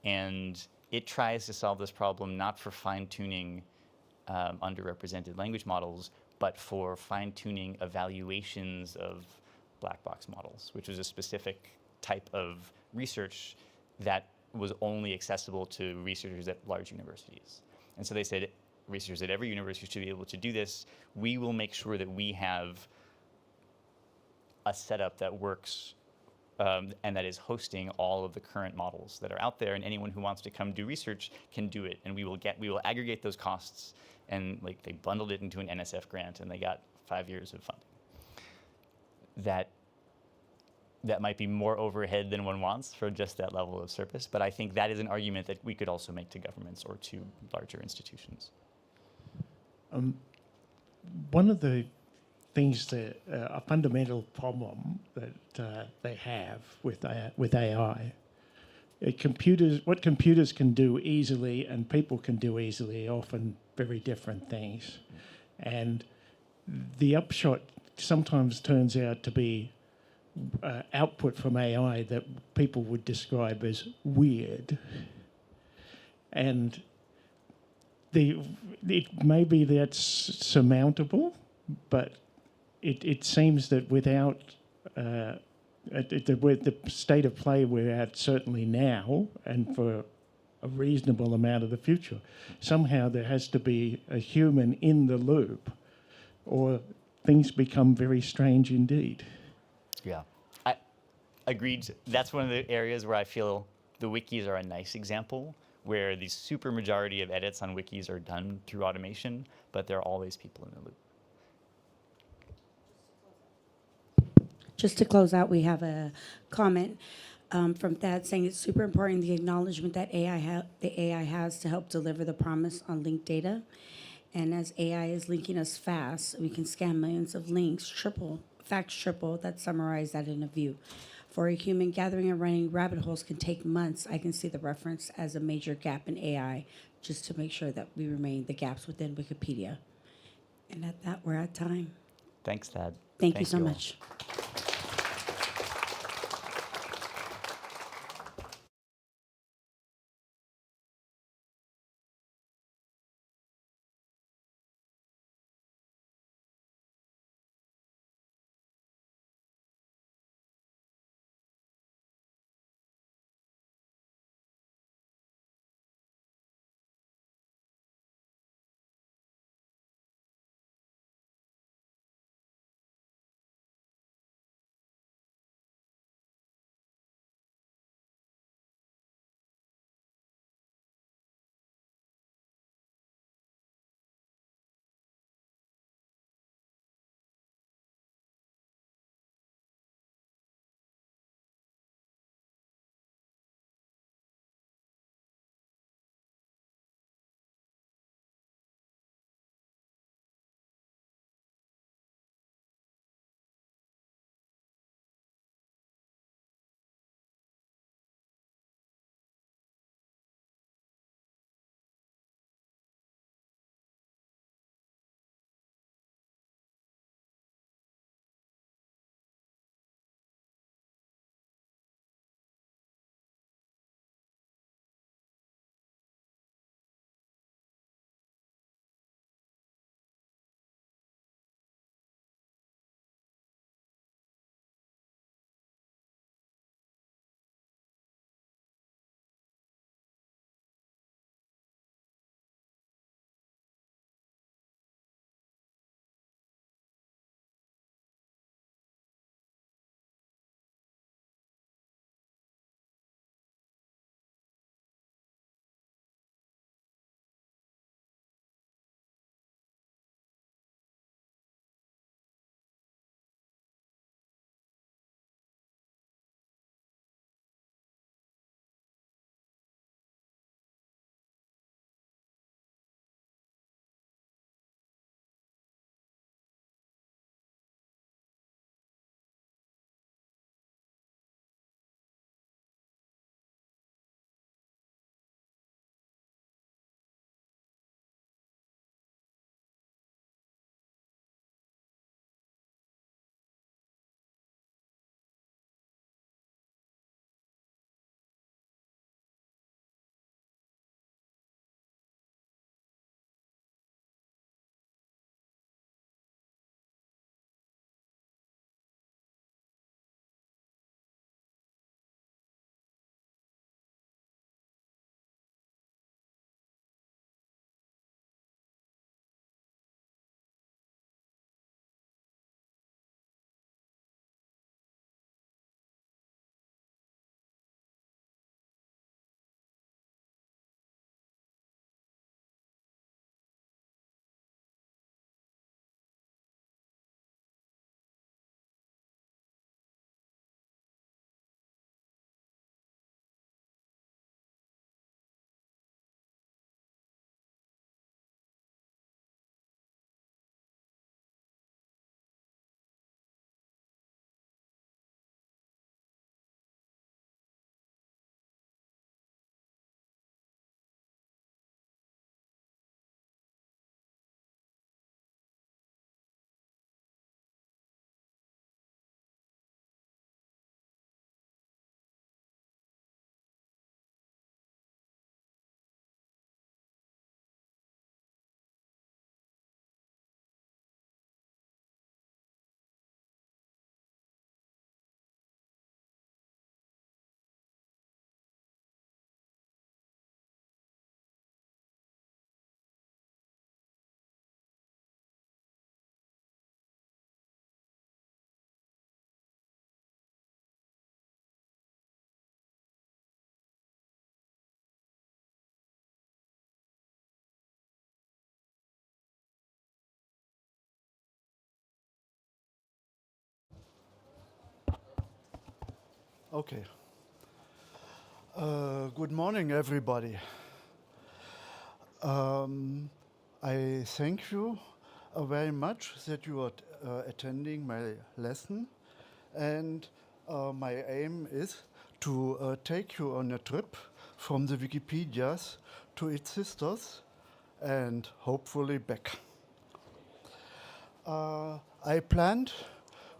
and it tries to solve this problem not for fine-tuning underrepresented language models, but for fine-tuning evaluations of black box models, which was a specific type of research that was only accessible to researchers at large universities. And so they said, researchers at every university should be able to do this. We will make sure that we have a setup that works and that is hosting all of the current models that are out there, and anyone who wants to come do research can do it. And we will aggregate those costs, and they bundled it into an NSF grant, and they got 5 years of funding. That might be more overhead than one wants for just that level of service, but I think that is an argument that we could also make to governments or to larger institutions. One of the things that a fundamental problem that they have with AI, what computers can do easily and people can do easily are often very different things, and the upshot sometimes turns out to be output from AI that people would describe as weird, and maybe that's surmountable, but it seems that without the state of play we're at certainly now and for a reasonable amount of the future, somehow there has to be a human in the loop or things become very strange indeed. Yeah, I agreed. That's one of the areas where I feel the wikis are a nice example, where the super majority of edits on wikis are done through automation, but there are always people in the loop. Just to close out, we have a comment from Thad saying it's super important, the acknowledgement that the AI has to help deliver the promise on linked data. And as AI is linking us fast, we can scan millions of links, facts triple, that summarize that in a view. For a human, gathering and running rabbit holes can take months. I can see the reference as a major gap in AI, just to make sure that we remain the gaps within Wikipedia. And at that, we're at time. Thanks, Thad. Thank you so much. Okay. Good morning, everybody. I thank you very much that you are attending my lesson. And My aim is to take you on a trip from the Wikipedias to its sisters and hopefully back. I planned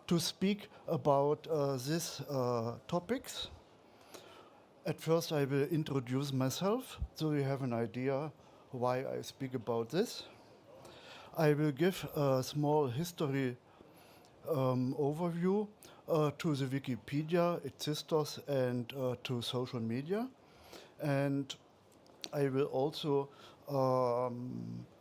to speak about these topics. At first I will introduce myself so you have an idea why I speak about this. I will give a small history overview to the Wikipedia, its sisters, and to social media. And I will also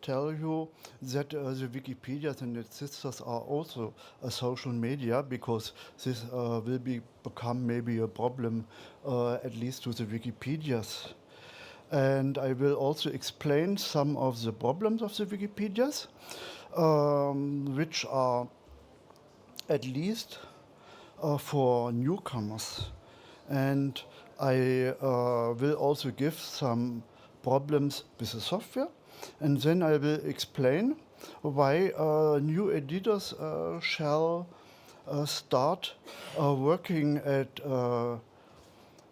tell you that the Wikipedias and its sisters are also a social media, because this will become maybe a problem, at least to the Wikipedias. And I will also explain some of the problems of the Wikipedias, which are at least for newcomers. And I will also give some problems with the software, and then I will explain why new editors shall start working at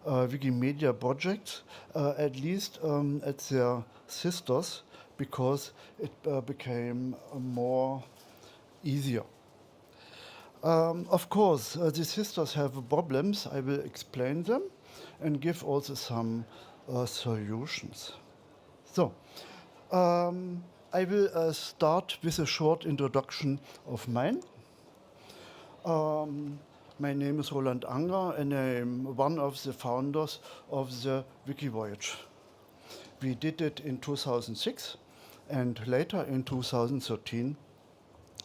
Wikimedia projects, at least at their sisters, because it became more easier. Of course, the sisters have problems. I will explain them and give also some solutions. So, I will start with a short introduction of mine. My name is Roland Anger, and I'm one of the founders of the Wiki Voyage. We did it in 2006, and later in 2013,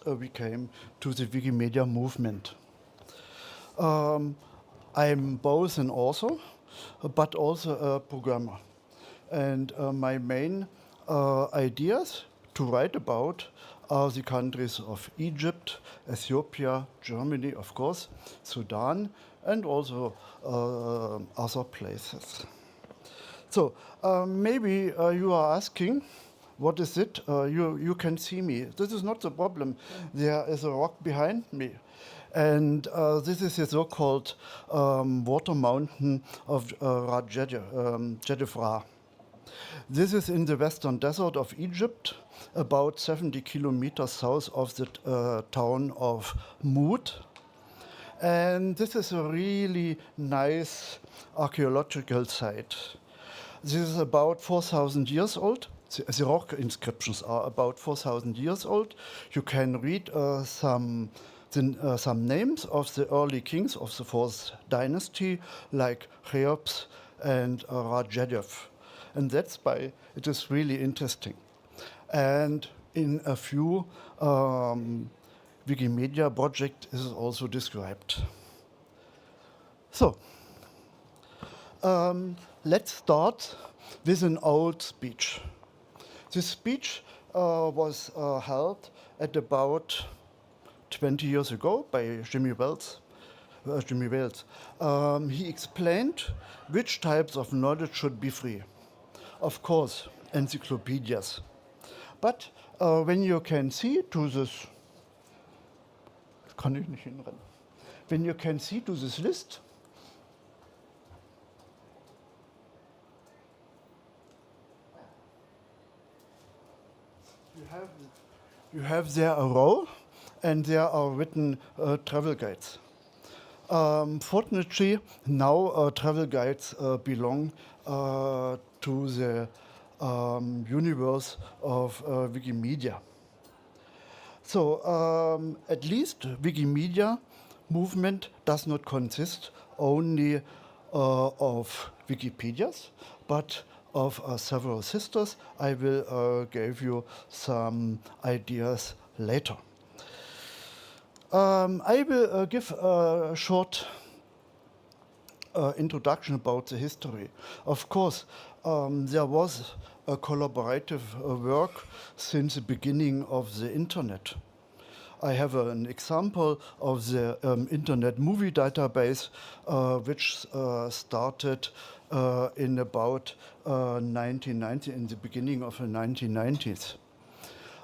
we came to the Wikimedia movement. I'm both an author, but also a programmer. And my main ideas to write about are the countries of Egypt, Ethiopia, Germany, of course, Sudan, and also other places. So maybe you are asking, what is it? You can see me. This is not the problem. There is a rock behind me. And this is the so-called water mountain of Jedefra. This is in the western desert of Egypt, about 70 kilometers south of the town of Moot. And this is a really nice archaeological site. This is about 4,000 years old. The rock inscriptions are about 4,000 years old. You can read some names of the early kings of the fourth dynasty, like Cheops and Rajedev. And that's why it is really interesting. And in a few Wikimedia projects is also described. So, let's start with an old speech. This speech was held at about 20 years ago by Jimmy Wales. He explained which types of knowledge should be free. Of course, encyclopedias. But when you can see to this, kann ich nicht hinrennen. When you can see to this list, you have there a row, and there are written travel guides. Fortunately, now travel guides belong to the universe of Wikimedia. So at least Wikimedia movement does not consist only of Wikipedias, but of several sisters. I will give you some ideas later. I will give a short introduction about the history. Of course, there was a collaborative work since the beginning of the internet. I have an example of the Internet Movie Database, which started in about 1990, in the beginning of the 1990s.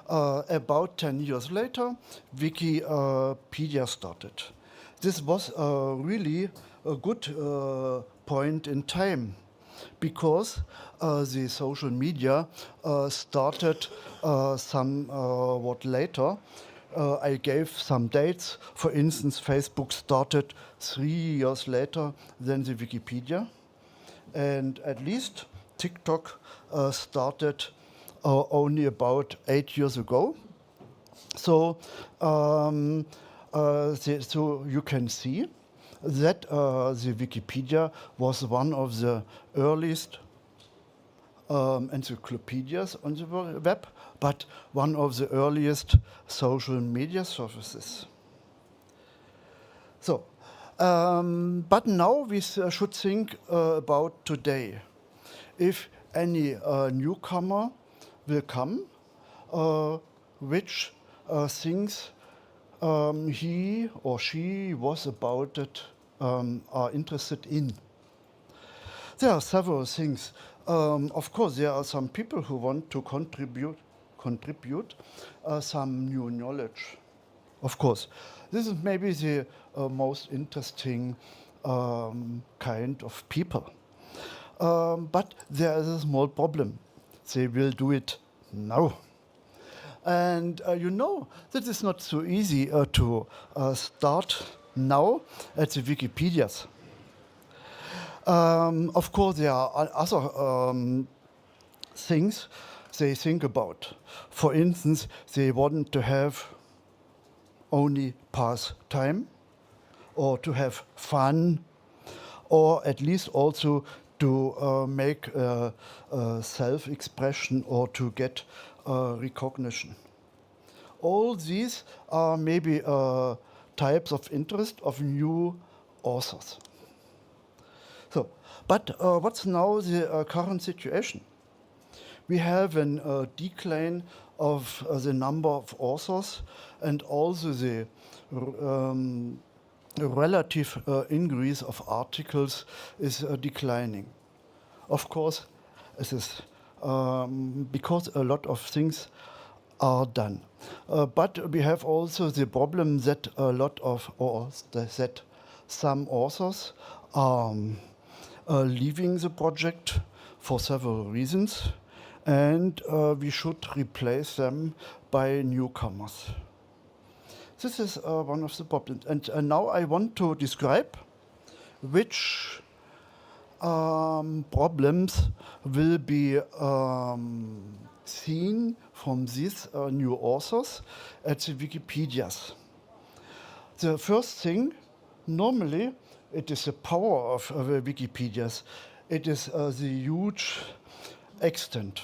About 10 years later, Wikipedia started. this was really a good point in time, because the social media started somewhat later. I gave some dates. For instance, Facebook started 3 years later than the Wikipedia. And at least TikTok started only about 8 years ago. So, so you can see that the Wikipedia was one of the earliest encyclopedias on the web, but one of the earliest social media services. So, but now we should think about today. If any newcomer will come, which things he or she was about it are interested in. There are several things. Of course, there are some people who want to contribute some new knowledge. Of course, this is maybe the most interesting kind of people. But there is a small problem. They will do it now. And you know that it's not so easy to start now at the Wikipedias. Of course, there are other things they think about. For instance, they want to have only pass time, or to have fun, or at least also to make self-expression or to get recognition. All these are maybe types of interest of new authors. So, but what's now the current situation? We have a decline of the number of authors, and also the relative increase of articles is declining. Of course, it is because a lot of things are done. But we have also the problem that a lot of, or that some authors are leaving the project for several reasons, and we should replace them by newcomers. This is one of the problems. And now I want to describe which problems will be seen from these new authors at the Wikipedias. The first thing, normally, it is the power of Wikipedias. It is the huge extent.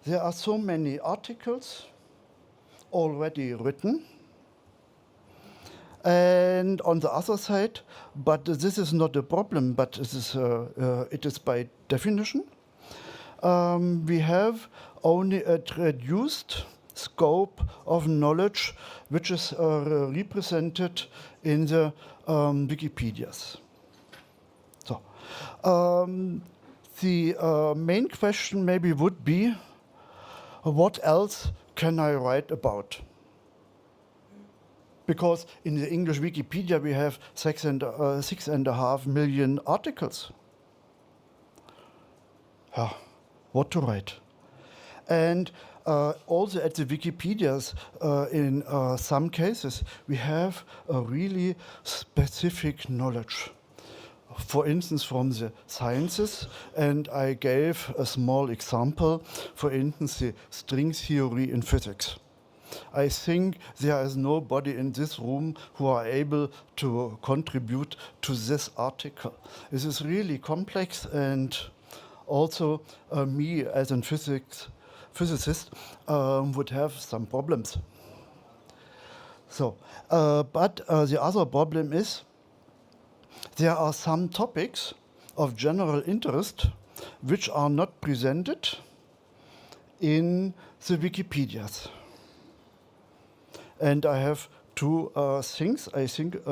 There are so many articles already written. And on the other side, but this is not a problem, but this is, it is by definition. We have only a reduced scope of knowledge which is represented in the Wikipedias. So, the main question maybe would be, what else can I write about? Because in the English Wikipedia we have 6.5 million articles. Yeah, what to write? And also at the Wikipedias, in some cases, we have a really specific knowledge. For instance, from the sciences, and I gave a small example, for instance, the string theory in physics. I think there is nobody in this room who are able to contribute to this article. This is really complex, and also me as a physicist would have some problems. So, but the other problem is there are some topics of general interest which are not presented in the Wikipedias. And I have two things, I think,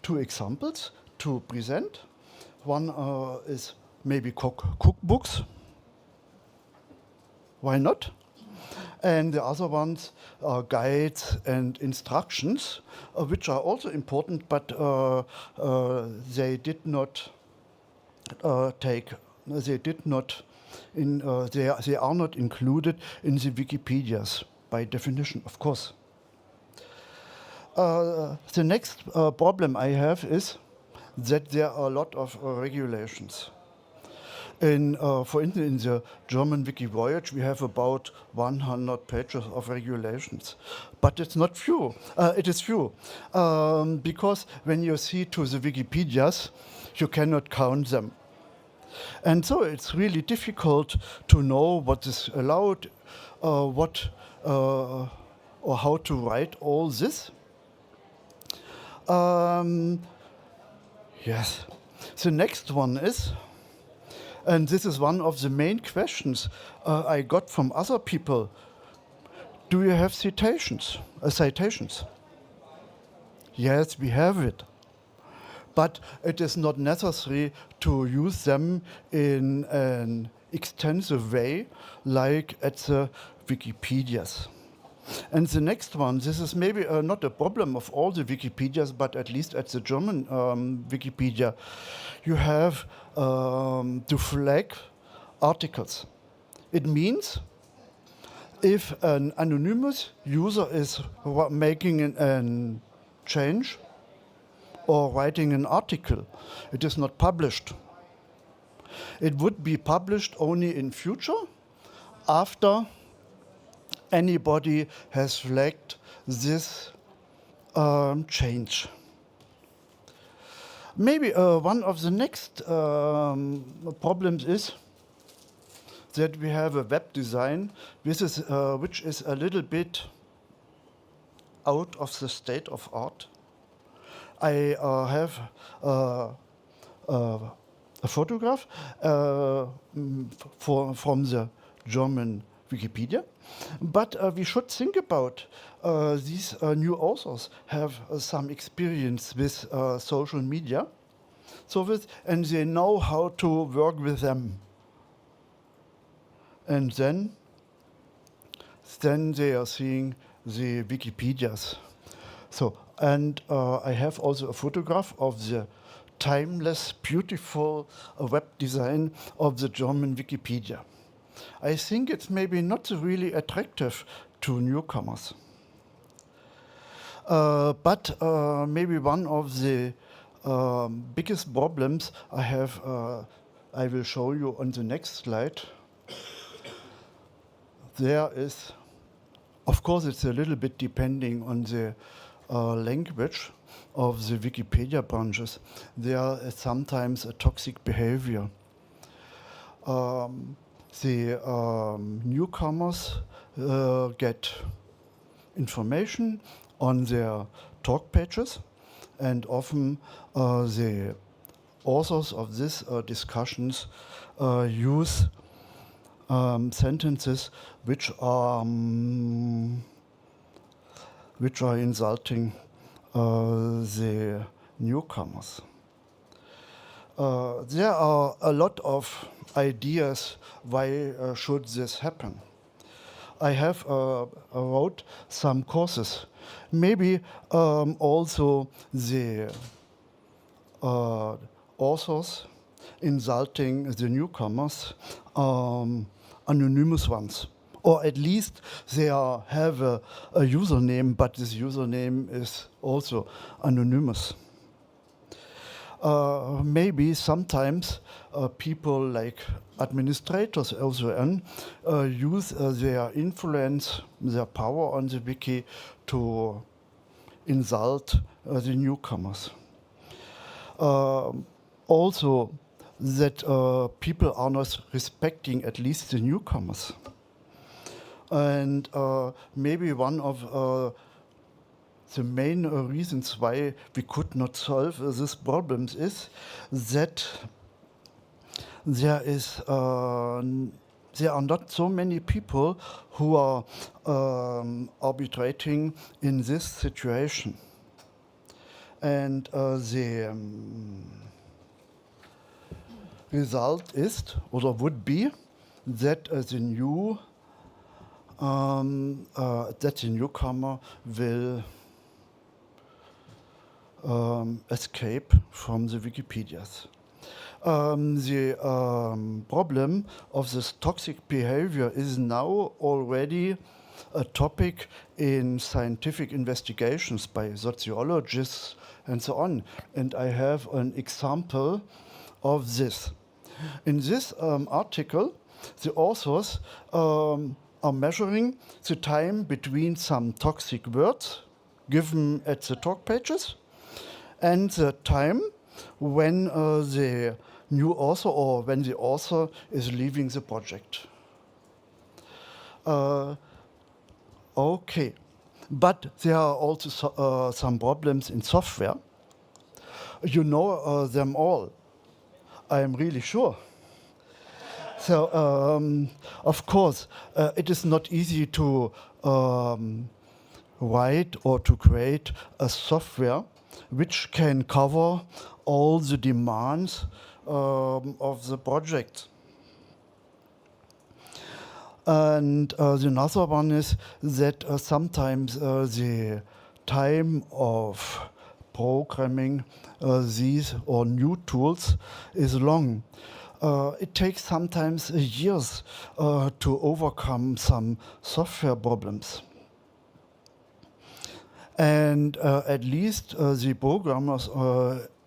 two examples to present. One is maybe cookbooks. Why not? And the other ones are guides and instructions, which are also important, but they did not they are not included in the Wikipedias by definition, of course. The next problem I have is that there are a lot of regulations. For instance, in the German Wiki Voyage, we have about 100 pages of regulations. But it's not few. It is few. Because when you see to the Wikipedias, you cannot count them. And so it's really difficult to know what is allowed, or how to write all this. Yes. The next one is, and this is one of the main questions I got from other people. Do you have citations? Yes, we have it. But it is not necessary to use them in an extensive way, like at the Wikipedias. And the next one, this is maybe not a problem of all the Wikipedias, but at least at the German Wikipedia, you have to flag articles. It means if an anonymous user is making a change or writing an article, it is not published. It would be published only in future after anybody has flagged this change. Maybe one of the next problems is that we have a web design which is a little bit out of the state of art. I have a photograph from the German Wikipedia, but we should think about these new authors have some experience with social media, and they know how to work with them. And then they are seeing the Wikipedias. And I have also a photograph of the timeless, beautiful web design of the German Wikipedia. I think it's maybe not really attractive to newcomers. But maybe one of the biggest problems I have, I will show you on the next slide. There is, of course, it's a little bit depending on the language of the Wikipedia branches. There is sometimes a toxic behavior. The newcomers get information on their talk pages, and often the authors of these discussions use sentences which are insulting the newcomers. There are a lot of ideas why should this happen. I have wrote some courses. Maybe also the authors insulting the newcomers, anonymous ones. Or at least they have a username, but this username is also anonymous. Maybe sometimes people like administrators also use their influence, their power on the wiki to insult the newcomers. Also, that people are not respecting at least the newcomers. And maybe one of the main reasons why we could not solve these problems is that there are not so many people who are arbitrating in this situation. And the result is, or would be, that the new that the newcomer will escape from the Wikipedias. The problem of this toxic behavior is now already a topic in scientific investigations by sociologists and so on. And I have an example of this. In this article, the authors are measuring the time between some toxic words given at the talk pages and the time when the new author or when the author is leaving the project. Okay, but there are also some problems in software. You know them all, I am really sure. So, of course, it is not easy to write or to create a software which can cover all the demands of the project. And the another one is that sometimes the time of programming these or new tools is long. It takes sometimes years to overcome some software problems. And at least the programmers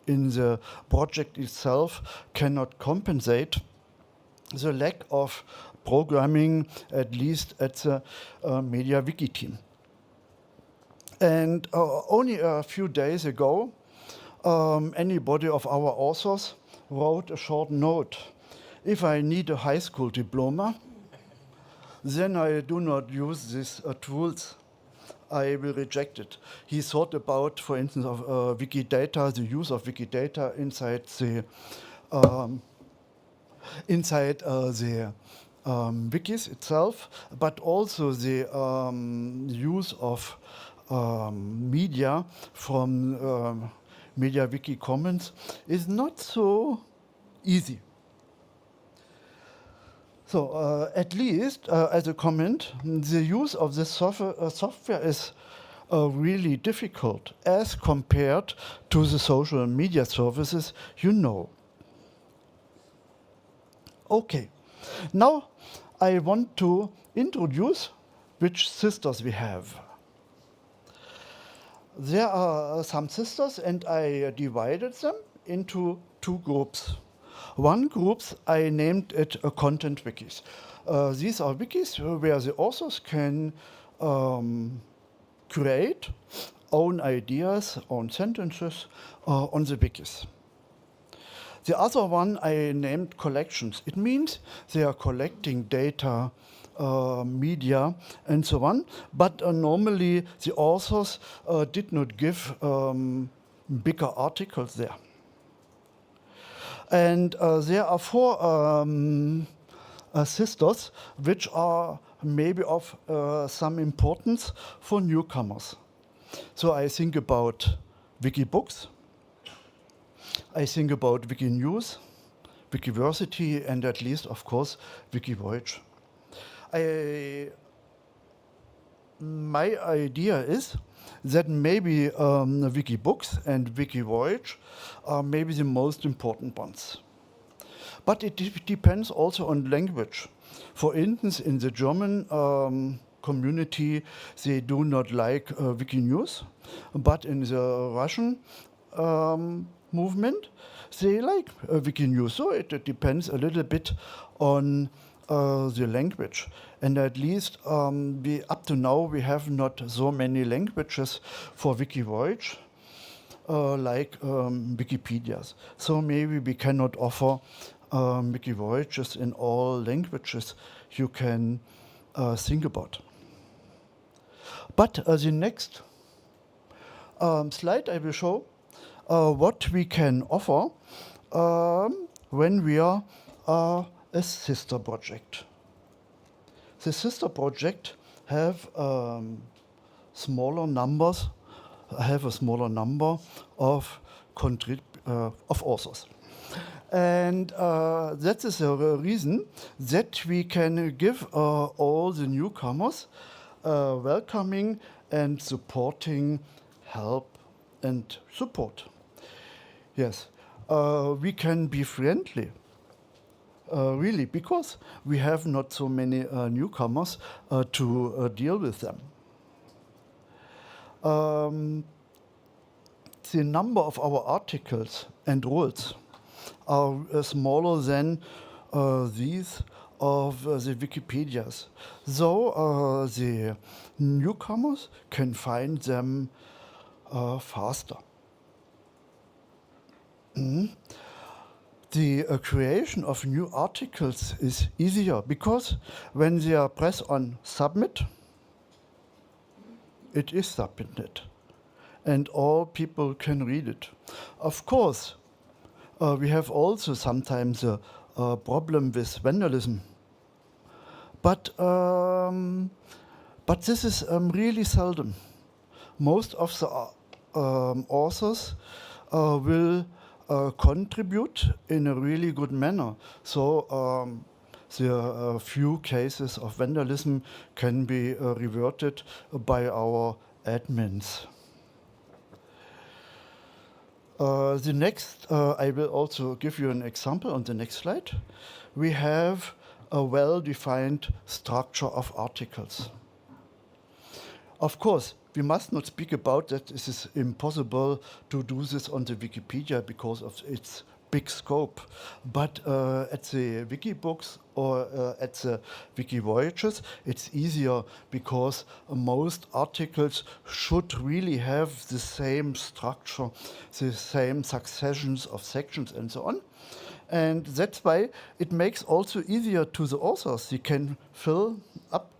in the project itself cannot compensate the lack of programming, at least at the MediaWiki team. And only a few days ago, anybody of our authors wrote a short note. If I need a high school diploma, then I do not use these tools. I will reject it. He thought about, for instance, of Wikidata, the use of Wikidata inside the wikis itself, but also the use of media from MediaWiki Commons is not so easy. So at least as a comment, the use of this software is really difficult as compared to the social media services you know. Okay, now I want to introduce which sisters we have. There are some sisters, and I divided them into two groups. One group, I named it content wikis. These are wikis where the authors can create own ideas, own sentences on the wikis. The other one I named collections. It means they are collecting data, media, and so on. But normally the authors did not give bigger articles there. And there are four sisters which are maybe of some importance for newcomers. So I think about Wikibooks. I think about Wikinews, Wikiversity, and at least, of course, Wikivoyage. My idea is that maybe Wikibooks and Wikivoyage are maybe the most important ones. But it depends also on language. For instance, in the German community, they do not like Wikinews, but in the Russian movement, they like Wikinews. So it depends a little bit on the language. And at least up to now, we have not so many languages for Wikivoyage like Wikipedias. So maybe we cannot offer Wikivoyages in all languages you can think about. But the next slide I will show what we can offer when we are a sister project. The sister project have smaller numbers, have a smaller number of authors. And that is the reason that we can give all the newcomers welcoming and supporting help and support. Yes, we can be friendly, really, because we have not so many newcomers to deal with them. The number of our articles and rules are smaller than these of the Wikipedias. So the newcomers can find them faster. The creation of new articles is easier because when they are pressed on submit, it is submitted and all people can read it. Of course, we have also sometimes a problem with vandalism. But this is really seldom. Most of the authors will contribute in a really good manner. So the few cases of vandalism can be reverted by our admins. The next, I will also give you an example on the next slide. We have a well-defined structure of articles. Of course, we must not speak about that. It is impossible to do this on the Wikipedia because of its big scope. But at the Wikibooks or at the Wiki Voyages, it's easier because most articles should really have the same structure, the same successions of sections and so on. And that's why it makes also easier to the authors. They can fill up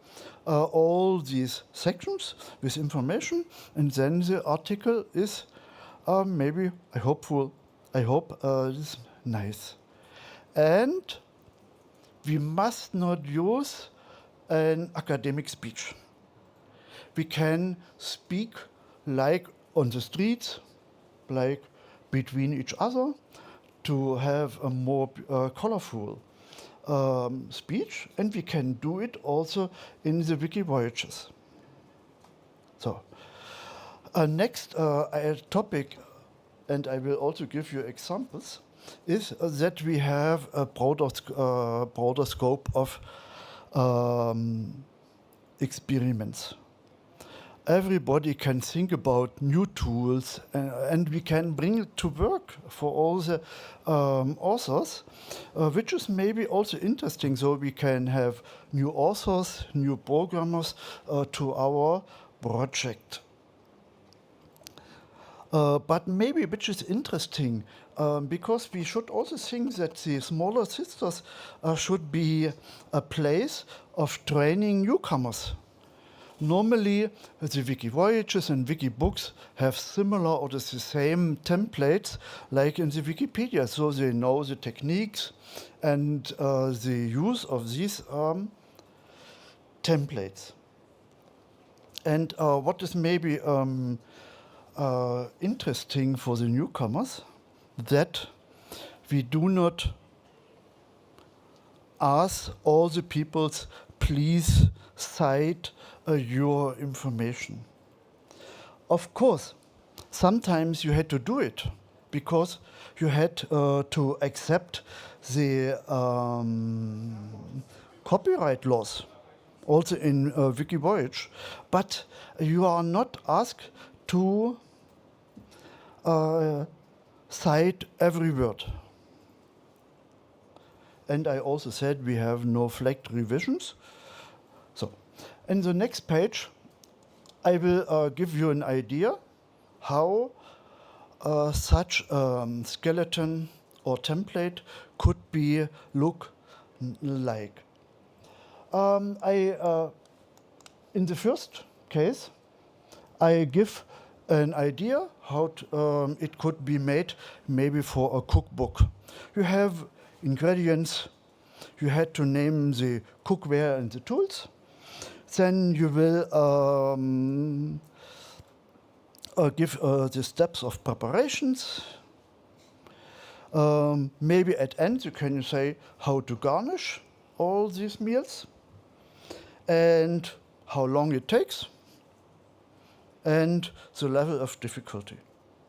all these sections with information, and then the article is maybe, I hope it's nice. And we must not use an academic speech. We can speak like on the streets, like between each other, to have a more colorful speech, and we can do it also in the Wiki Voyages. So, next topic, and I will also give you examples, is that we have a broader scope of experiments. Everybody can think about new tools, and we can bring it to work for all the authors, which is maybe also interesting. So we can have new authors, new programmers to our project. But maybe which is interesting, because we should also think that the smaller sisters should be a place of training newcomers. Normally, the Wiki Voyages and Wiki Books have similar or the same templates like in the Wikipedia, so they know the techniques and the use of these templates. And what is maybe interesting for the newcomers, that we do not ask all the peoples, please cite your information. Of course, sometimes you had to do it because you had to accept the copyright laws, also in Wiki Voyage, but you are not asked to cite every word. And I also said we have no flagged revisions. So, in the next page, I will give you an idea how such skeleton or template could be look like. In the first case, I give an idea how it could be made, maybe for a cookbook. You have ingredients, you had to name the cookware and the tools. Then you will give the steps of preparations. Maybe at end you can say how to garnish all these meals and how long it takes and the level of difficulty,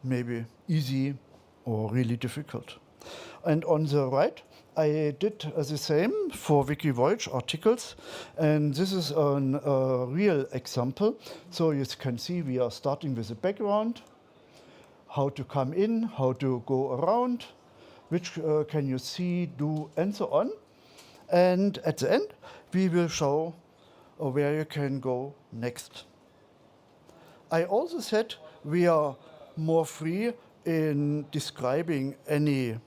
maybe easy or really difficult. And on the right, I did the same for WikiVoyage articles, and this is a real example. So you can see we are starting with the background, how to come in, how to go around, which can you see, do, and so on. And at the end, we will show where you can go next. I also said we are more free in describing any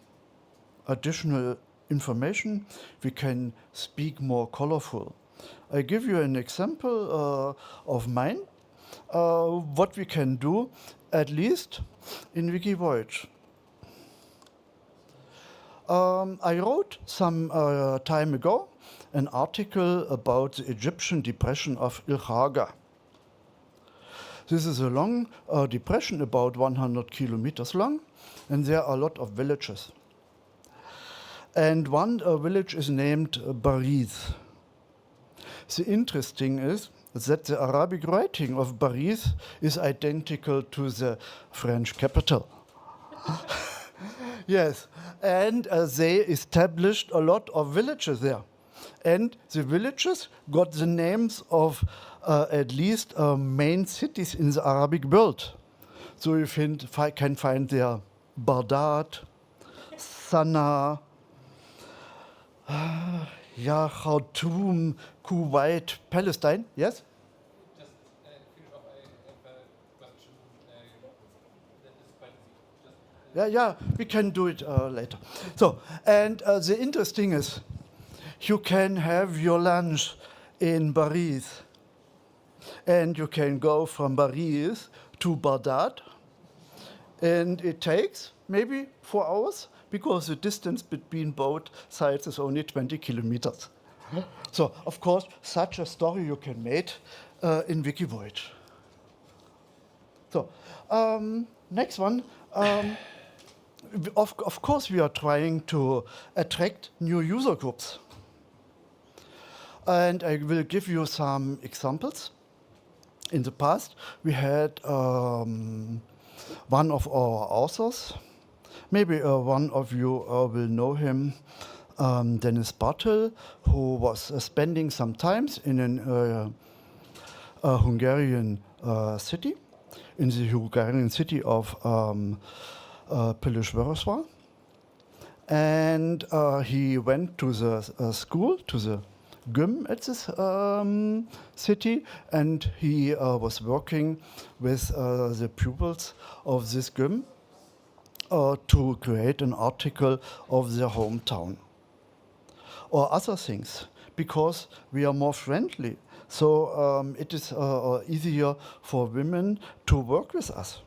additional information. We can speak more colorful. I give you an example of mine, what we can do, at least in WikiVoyage. I wrote some time ago an article about the Egyptian depression of Il-Khaga. This is a long depression, about 100 kilometers long, and there are a lot of villages. And one village is named Bariz. The interesting is that the Arabic writing of Bariz is identical to the French capital. Yes, and they established a lot of villages there. And the villages got the names of at least main cities in the Arabic world. So you can find there Baghdad, Sana'a, Khartoum, Kuwait, Palestine. Yes? Yeah, we can do it later. So, and the interesting is, you can have your lunch in Bariz, and you can go from Bariz to Baghdad, and it takes maybe 4 hours, because the distance between both sides is only 20 kilometers. So, of course, such a story you can make in WikiVoyage. So, next one. Of course, we are trying to attract new user groups. And I will give you some examples. In the past, we had one of our authors. Maybe one of you will know him, Dennis Bartel, who was spending some time in a Hungarian city, in the Hungarian city of Pilosvárosvár. And he went to the school, to the gym at this city, and he was working with the pupils of this gym to create an article of their hometown or other things, because we are more friendly. So it is easier for women to work with us.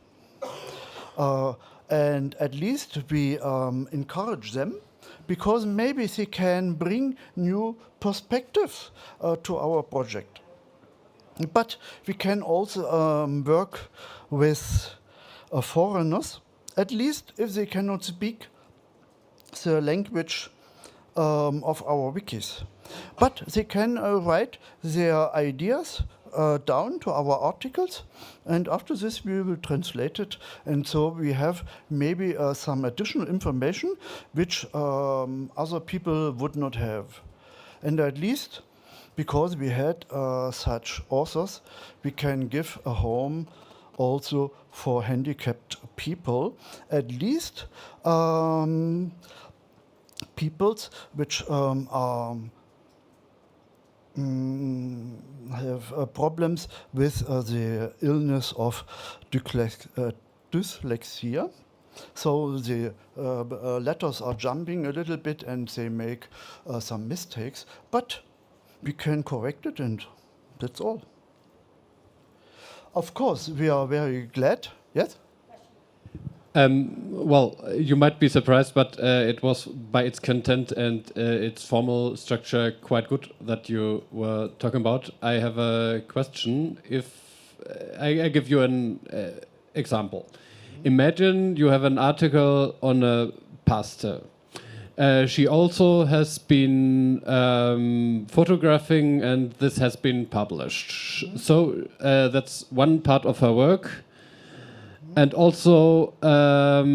And at least we encourage them, because maybe they can bring new perspectives to our project. But we can also work with foreigners, at least if they cannot speak the language of our wikis. But they can write their ideas down to our articles, and after this we will translate it, and so we have maybe some additional information which other people would not have. And at least, because we had such authors, we can give a home also for handicapped people, at least peoples which have problems with the illness of dyslexia. So the letters are jumping a little bit and they make some mistakes, but we can correct it, and that's all. Of course, we are very glad. Yes? Well, you might be surprised, but it was by its content and its formal structure quite good that you were talking about. I have a question. If I give you an example. Imagine you have an article on a past. She also has been photographing, and this has been published. So that's one part of her work. And also, the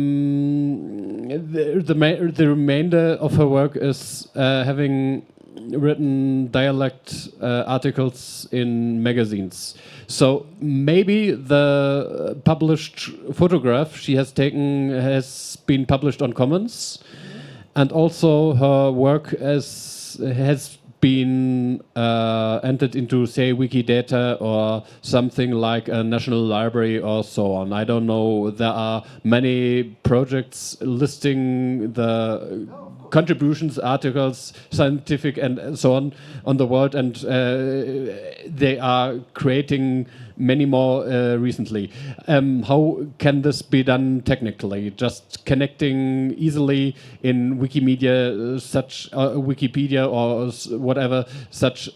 remainder of her work is having written dialect articles in magazines. So maybe the published photograph she has taken has been published on Commons, and also her work has been entered into, say, Wikidata or something like a national library or so on. I don't know. There are many projects listing the contributions, articles, scientific and so on the world, and they are creating many more recently. How can this be done technically? Just connecting easily in Wikimedia, such Wikipedia or whatever, such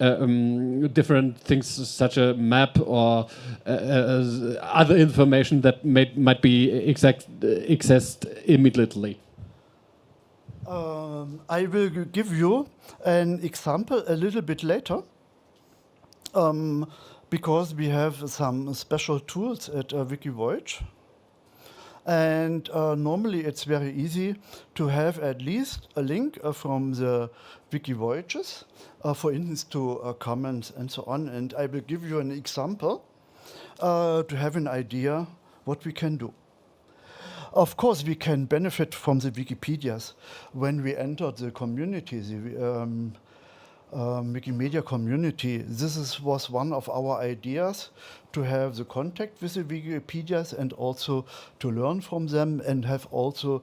different things, such a map or other information that might be accessed immediately. I will give you an example a little bit later, because we have some special tools at Wikivoyage. And normally it's very easy to have at least a link from the Wikivoyages, for instance, to comments and so on. And I will give you an example to have an idea what we can do. Of course, we can benefit from the Wikipedias when we enter the community, the Wikimedia community. This was one of our ideas, to have the contact with the Wikipedias and also to learn from them, and have also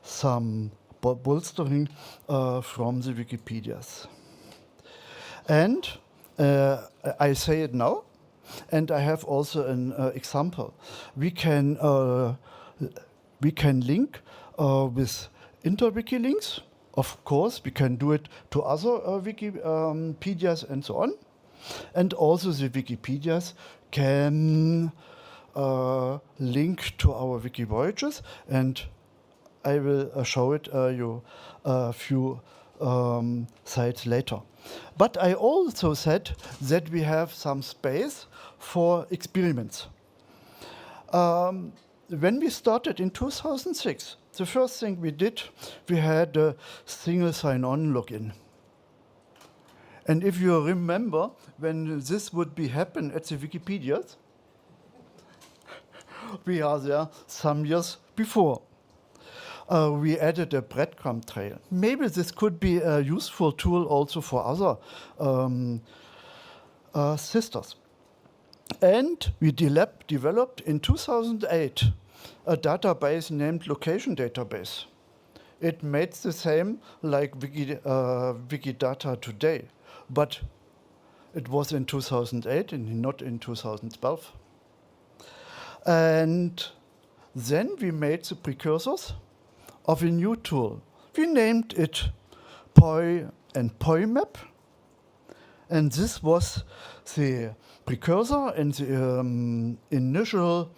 some bolstering from the Wikipedias. And I say it now. And I have also an example. We can link with interwiki links. Of course, we can do it to other Wikipedias and so on. And also the Wikipedias can link to our Wikivoyages. And I will show it you a few slides later. But I also said that we have some space for experiments. When we started in 2006, the first thing we did, we had a single sign-on login. And if you remember, when this would be happen at the Wikipedias, we are there some years before. We added a breadcrumb trail. Maybe this could be a useful tool also for other sisters. And we developed in 2008 a database named Location Database. It made the same like Wikidata today, but it was in 2008 and not in 2012. And then we made the precursors of a new tool. We named it POI and POIMAP. And this was the precursor and the initial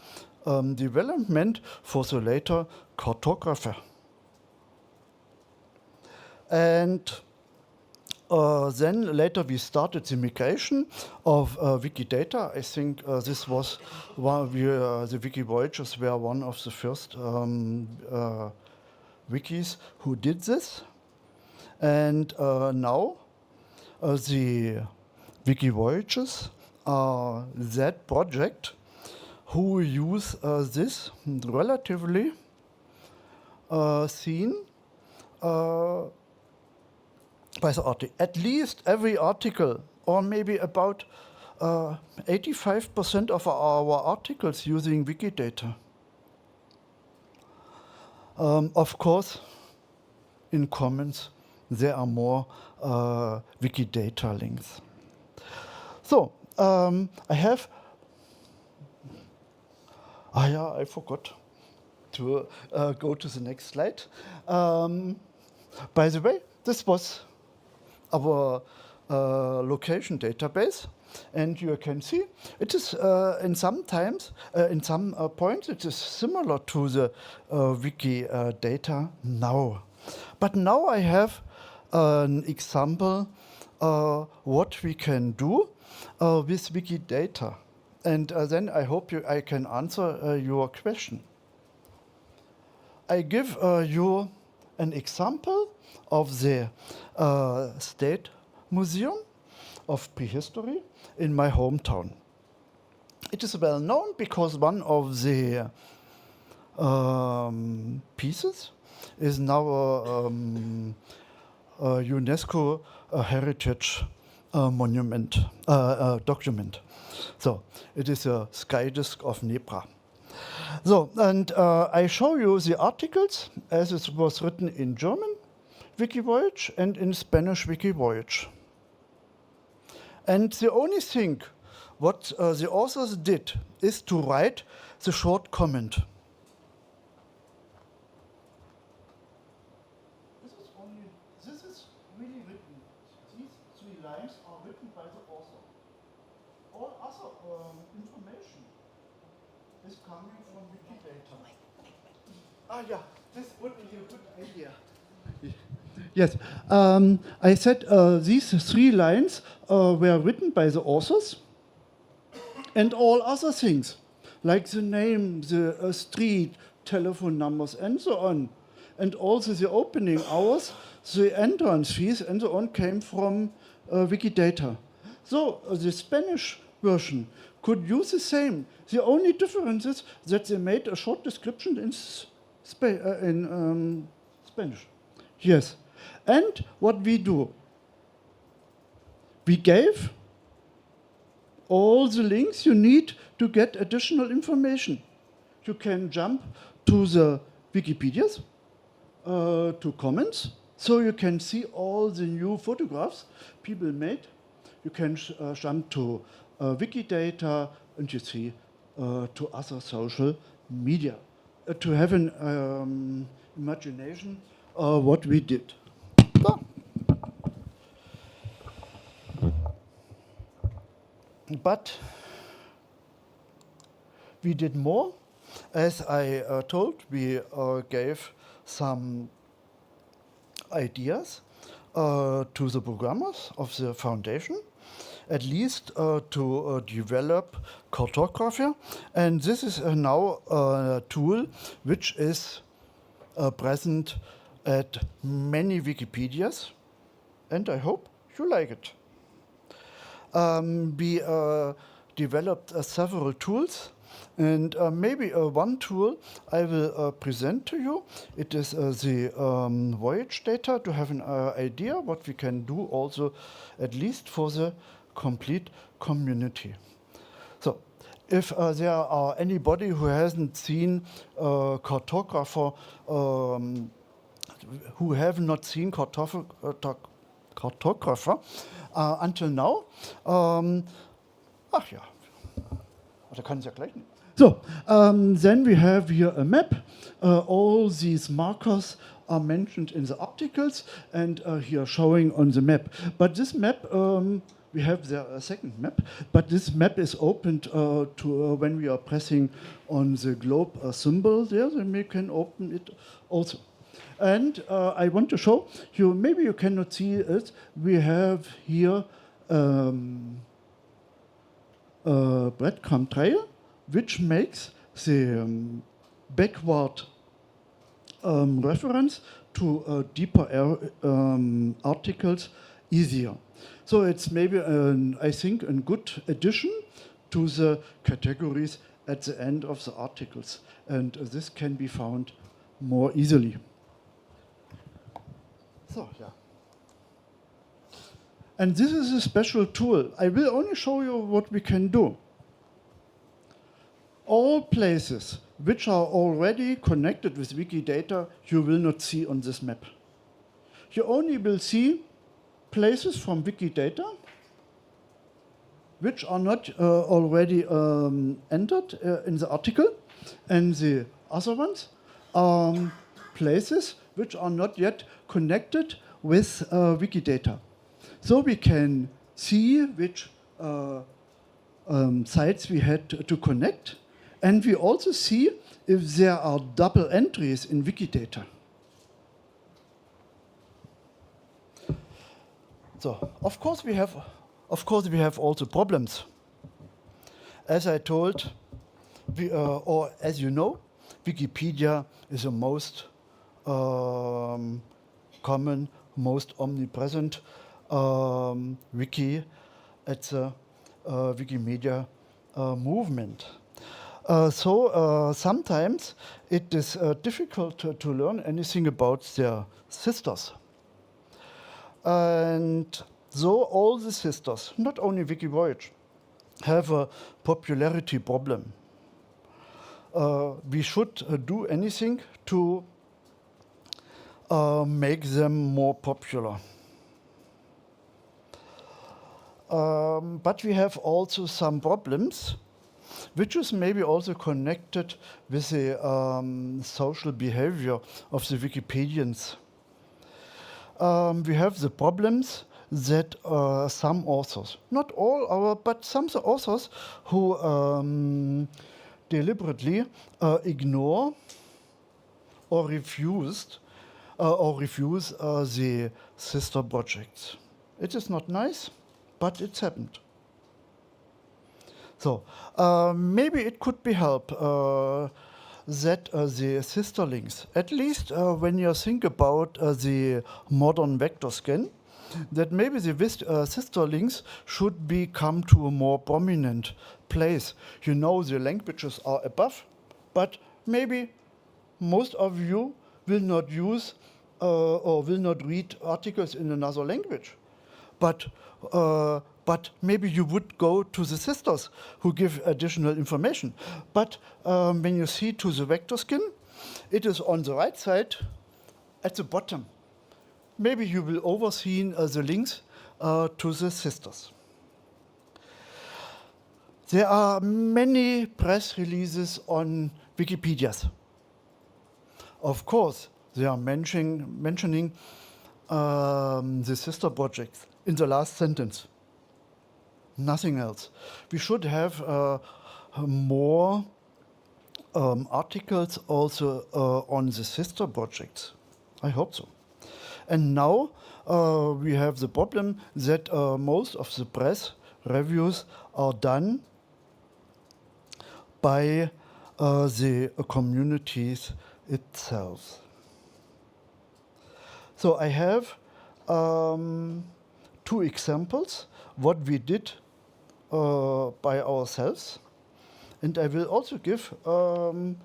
development for the later cartographer. And then later we started the migration of Wikidata. I think this was one the Wikivoyages were one of the first wikis who did this. And now the Wikivoyages are that project who use this relatively seen by the article. At least every article, or maybe about 85% of our articles using Wikidata. Of course, in Commons, there are more Wikidata links. So, I have, I forgot to go to the next slide. By the way, this was our location database. And you can see it is in some points it is similar to the Wikidata now. But now I have an example what we can do with Wikidata. And then I hope I can answer your question. I give you an example of the State Museum of Prehistory in my hometown. It is well known because one of the pieces is now a UNESCO heritage monument document. So it is a sky disk of Nebra. So, and I show you the articles as it was written in German Wikivoyage and in Spanish Wikivoyage. And the only thing what the authors did is to write the short comment. This is really written. These 3 lines are written by the author. All other information is coming from Wikidata. Ah, yeah, this would be a good idea. Yes, I said these 3 lines were written by the authors, and all other things, like the name, the street, telephone numbers, and so on, and also the opening hours, the entrance fees, and so on, came from Wikidata. So the Spanish version could use the same. The only difference is that they made a short description in Spanish. Yes. And what we do, we gave all the links you need to get additional information. You can jump to the Wikipedias, to comments, so you can see all the new photographs people made. You can jump to Wikidata, and you see to other social media, to have an imagination what we did. But we did more. As I told, we gave some ideas to the programmers of the foundation, at least to develop cartography. And this is now a tool which is present at many Wikipedias, and I hope you like it. We developed several tools, and maybe one tool I will present to you. It is the voyage data, to have an idea what we can do also, at least for the complete community. So if there are anybody who hasn't seen cartographer, who have not seen cartographer until now, ach ja, da kann es ja gleich nicht. So, then we have here a map. All these markers are mentioned in the articles and here showing on the map. But this map, we have there a second map, but this map is opened to when we are pressing on the globe symbol there, then we can open it also. And I want to show you, maybe you cannot see it, we have here a breadcrumb trail, which makes the backward reference to deeper articles easier. So it's maybe, I think, a good addition to the categories at the end of the articles. And this can be found more easily. So, yeah. And this is a special tool. I will only show you what we can do. All places which are already connected with Wikidata, you will not see on this map. You only will see places from Wikidata which are not already entered in the article, and the other ones are places which are not yet connected with Wikidata. So we can see which sites we had to connect, and we also see if there are double entries in Wikidata. So, of course we have also problems. As I told, or as you know, Wikipedia is the most common, most omnipresent wiki at the Wikimedia movement. So sometimes it is difficult to learn anything about their sisters. And so all the sisters, not only Wikivoyage, have a popularity problem. We should do anything to make them more popular. But we have also some problems, which is maybe also connected with the social behavior of the Wikipedians. We have the problems that some authors, not all but some authors who deliberately ignore or refuse the sister projects. It is not nice, but it's happened. So maybe it could be help that the sister links, at least when you think about the modern vector scan, that maybe the sister links should become to a more prominent place. You know, the languages are above, but maybe most of you will not use or will not read articles in another language. But maybe you would go to the sisters who give additional information. But when you see to the vector scan, it is on the right side at the bottom. Maybe you will oversee the links to the sisters. There are many press releases on Wikipedias. Of course, they are mentioning the sister projects in the last sentence. Nothing else. We should have more articles also on the sister projects. I hope so. And now we have the problem that most of the press reviews are done by the communities itself. So I have 2 examples what we did by ourselves, and I will also give the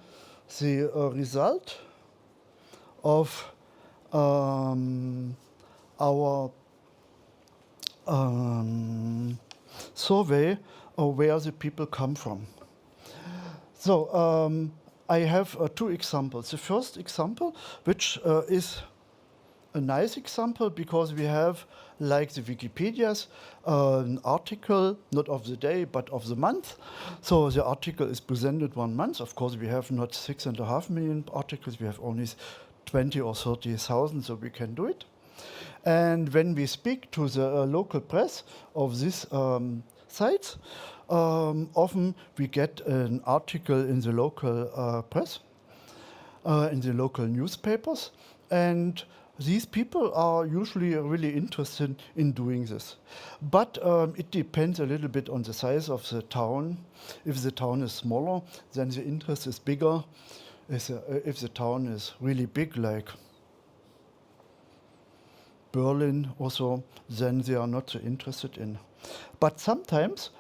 result of our survey of where the people come from. So I have 2 examples. The first example, which is a nice example because we have, like the Wikipedias, an article, not of the day, but of the month. So the article is presented 1 month. Of course, we have not 6.5 million articles. We have only 20 or 30,000, so we can do it. And when we speak to the local press of these sites, often we get an article in the local press, in the local newspapers, and these people are usually really interested in doing this. But it depends a little bit on the size of the town. If the town is smaller, then the interest is bigger. If the town is really big, like Berlin or so, then they are not so interested in. But sometimes,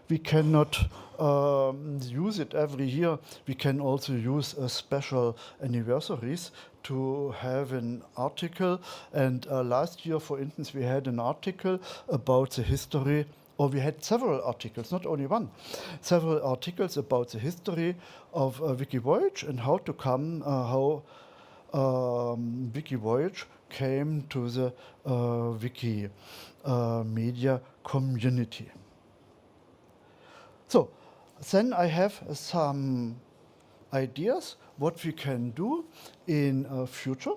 we cannot use it every year. We can also use special anniversaries to have an article. And last year, for instance, we had an article about the history, or we had several articles, not only one, several articles about the history of Wikivoyage and how Wikivoyage came to the Wikimedia community. So then I have some ideas what we can do in future.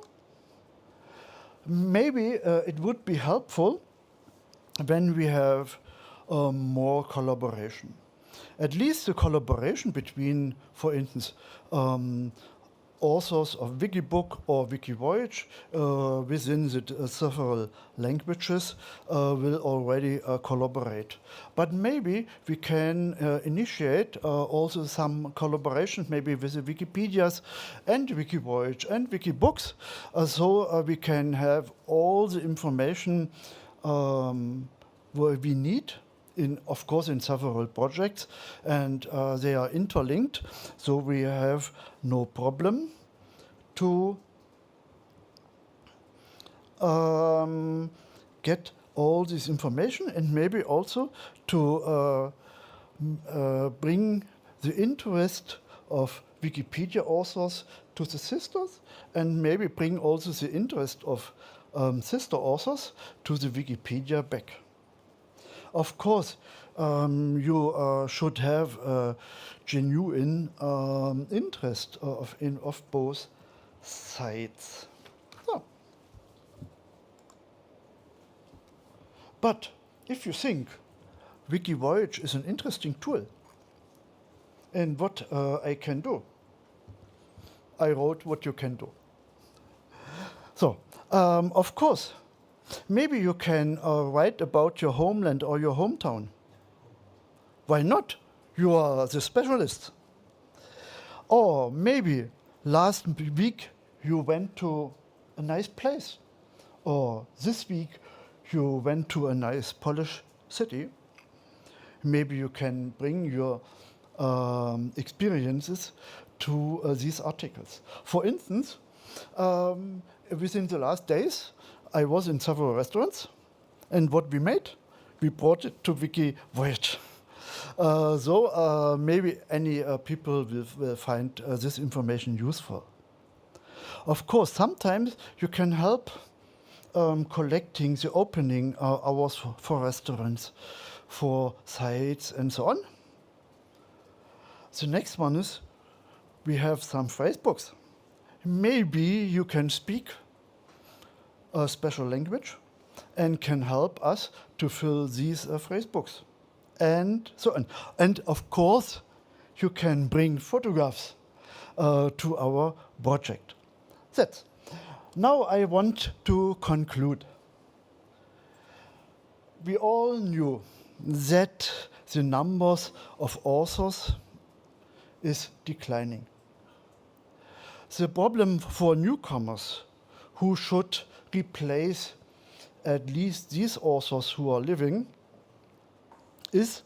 Maybe it would be helpful when we have more collaboration. At least the collaboration between, for instance, authors of Wikibook or Wikivoyage within the several languages will already collaborate. But maybe we can initiate also some collaboration, maybe with the Wikipedias and Wikivoyage and Wikibooks, so we can have all the information we need, of course, in several projects, and they are interlinked, so we have no problem to get all this information, and maybe also to bring the interest of Wikipedia authors to the sisters, and maybe bring also the interest of sister authors to the Wikipedia back. Of course, you should have a genuine interest of both sides. So. But if you think Wikivoyage is an interesting tool, and what I can do, I wrote what you can do. So, of course, maybe you can write about your homeland or your hometown. Why not? You are the specialist. Or maybe last week you went to a nice place. Or this week you went to a nice Polish city. Maybe you can bring your experiences to these articles. For instance, within the last days, I was in several restaurants, and what we made, we brought it to Wikivoyage. So maybe any people will find this information useful. Of course, sometimes you can help collecting the opening hours for restaurants, for sites, and so on. The next one is, we have some phrase books. Maybe you can speak a special language and can help us to fill these phrase books, and so on. And of course, you can bring photographs to our project. That's. Now I want to conclude. We all knew that the numbers of authors is declining. The problem for newcomers who should replace at least these authors who are living is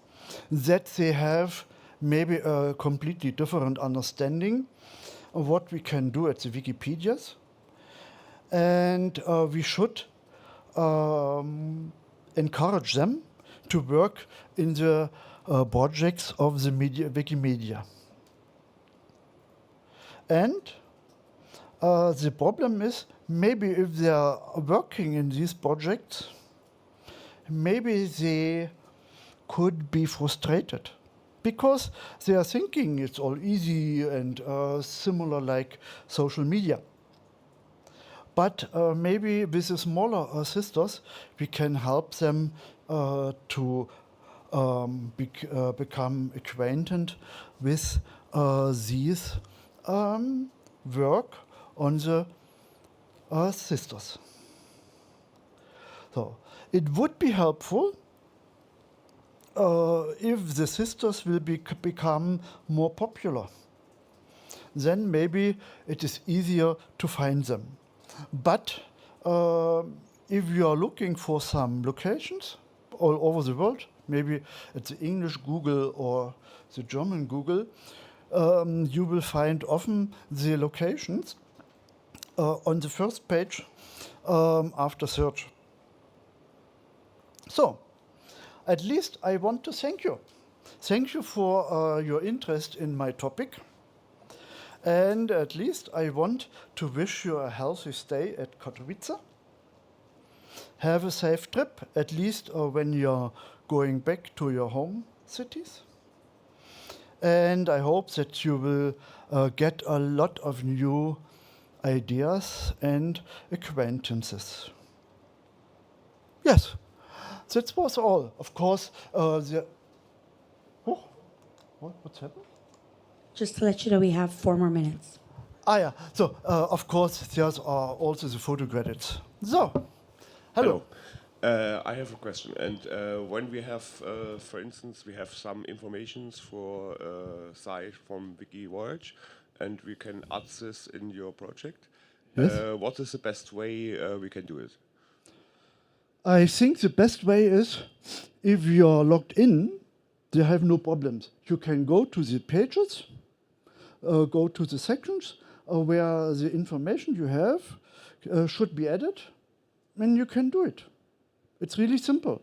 that they have maybe a completely different understanding of what we can do at the Wikipedias. And we should encourage them to work in the projects of the Wikimedia. And the problem is, maybe if they are working in these projects, maybe they could be frustrated because they are thinking it's all easy and similar like social media. But maybe with the smaller sisters, we can help them to become acquainted with these work on the sisters. So it would be helpful if the sisters will become more popular. Then maybe it is easier to find them. But if you are looking for some locations all over the world, maybe at the English Google or the German Google, you will find often the locations on the first page after search. So, at least I want to thank you. Thank you for your interest in my topic. And at least I want to wish you a healthy stay at Katowice. Have a safe trip, at least when you're going back to your home cities. And I hope that you will get a lot of new ideas and acquaintances. Yes, that was all. Of course, what's happened? Just to let you know, we have 4 more minutes. Ah, yeah. So, of course, there's also the photo credits. So, hello. I have a question. And when we have, for instance, we have some informations for site from Wikivoyage, and we can add this in your project. Yes. What is the best way we can do it? I think the best way is, if you're logged in, you have no problems. You can go to the pages, go to the sections where the information you have should be added, and you can do it. It's really simple.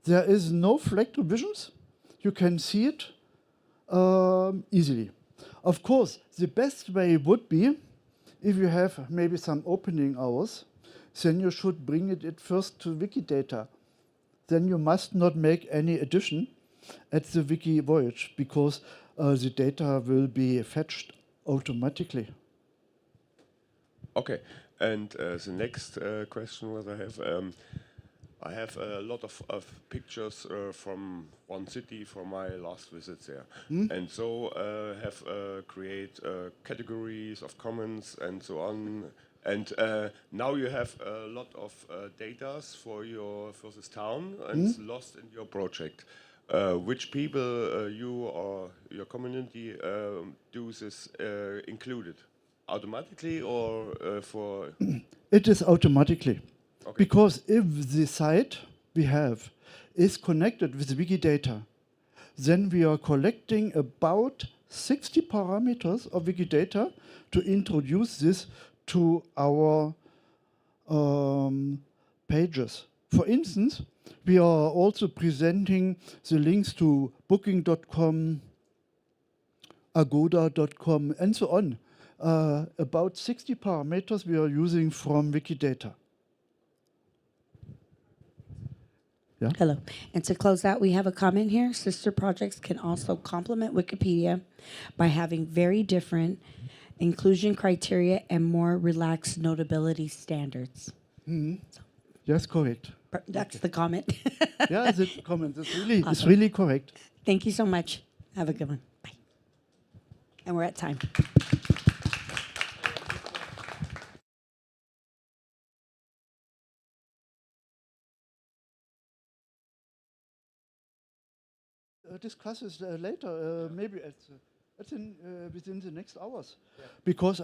There is no flag revisions. You can see it easily. Of course, the best way would be, if you have maybe some opening hours, then you should bring it first to Wikidata. Then you must not make any addition at the Wikivoyage, because the data will be fetched automatically. Okay. And the next question that I have a lot of pictures from one city from my last visit there. And so have create categories of comments and so on. And now you have a lot of data for this town and it's lost in your project. Which people you or your community do this included? Automatically or for? It is automatically. Okay. Because if the site we have is connected with Wikidata, then we are collecting about 60 parameters of Wikidata to introduce this to our pages. For instance, we are also presenting the links to booking.com, agoda.com, and so on. About 60 parameters we are using from Wikidata. Yeah. Hello. And to close out, we have a comment here. Sister projects can also complement Wikipedia by having very different inclusion criteria and more relaxed notability standards. Yes, correct. That's the comment. Yeah, the comment. It's really, Awesome. it's really correct. Thank you so much. Have a good one. Bye. And we're at time. Discuss this later, maybe within the next hours, because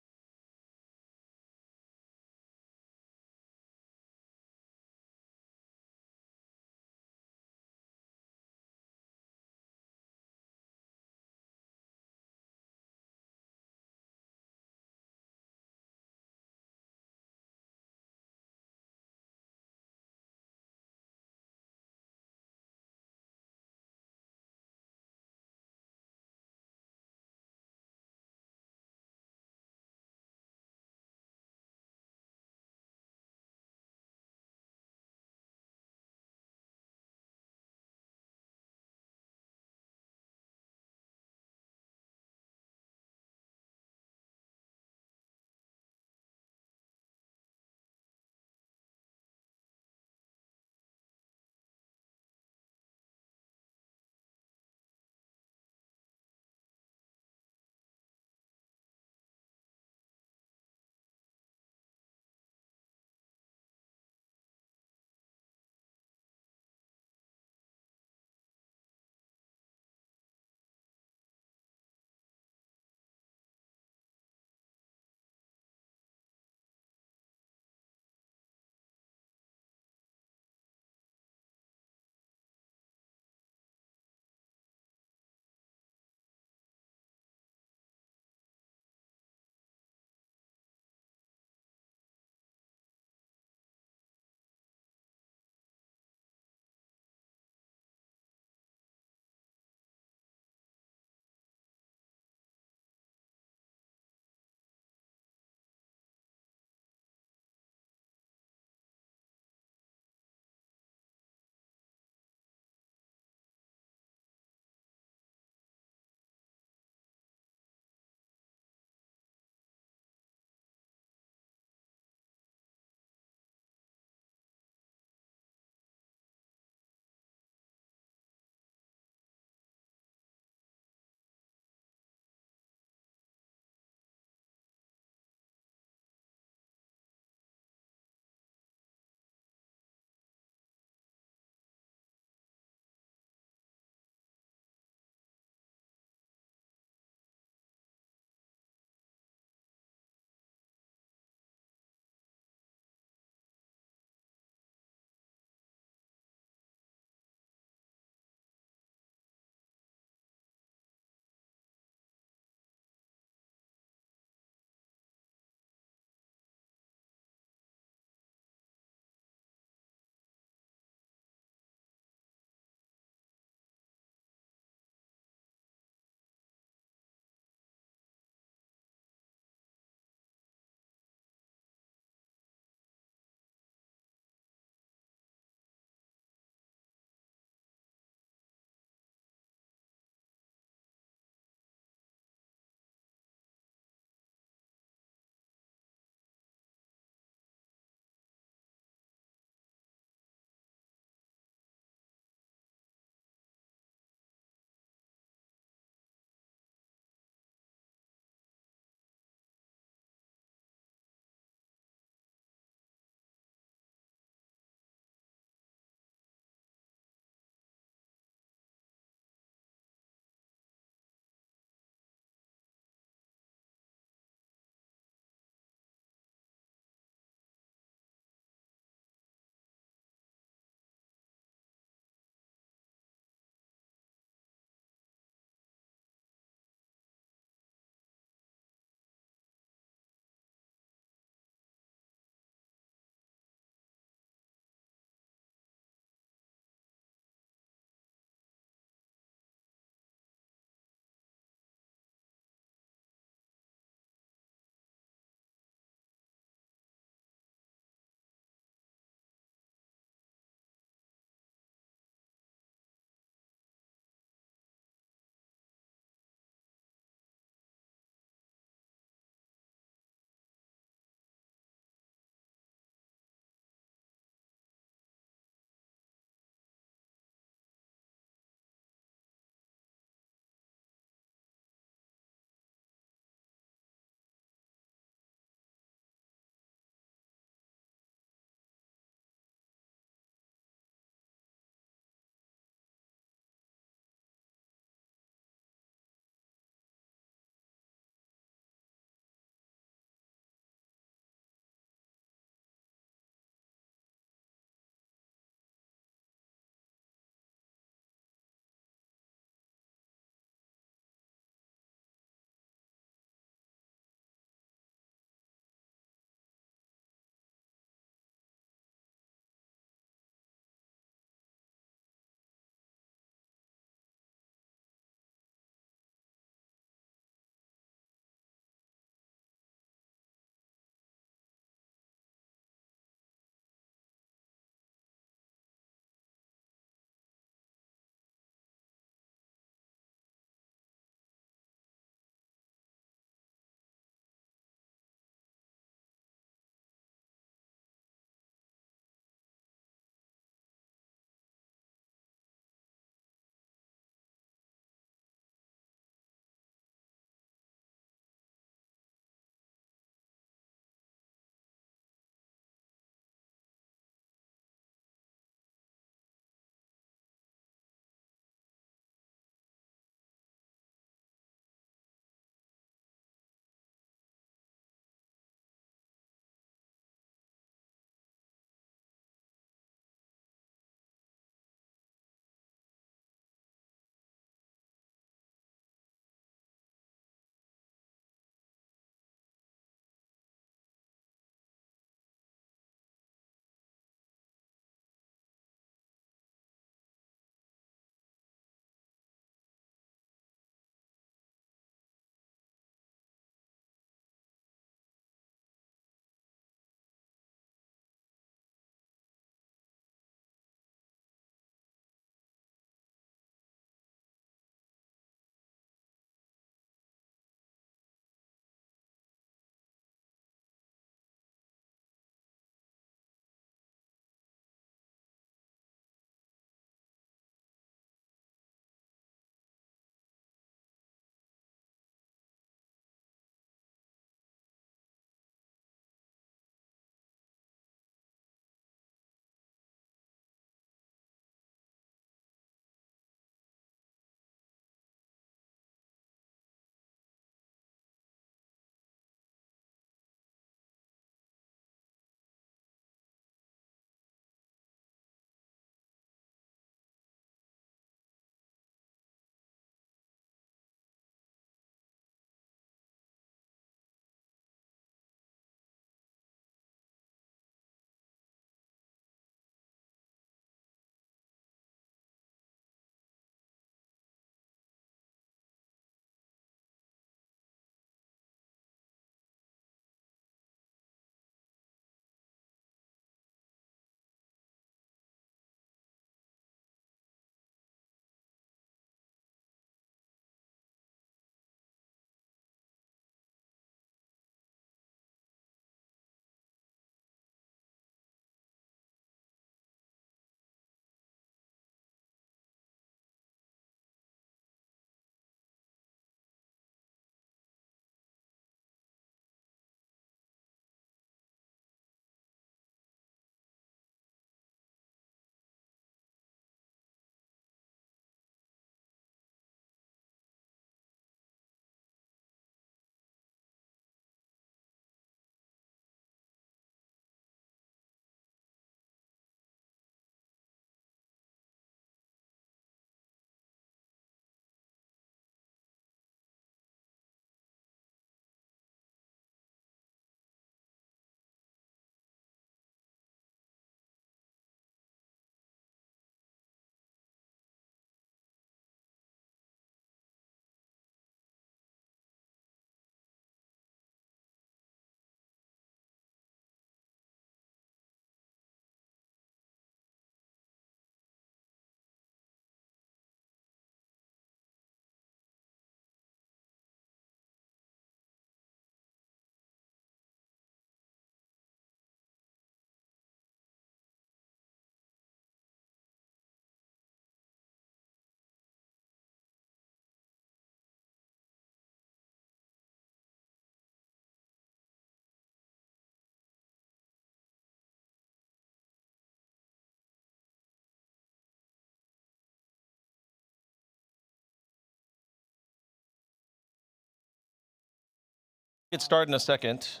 Get started in a second.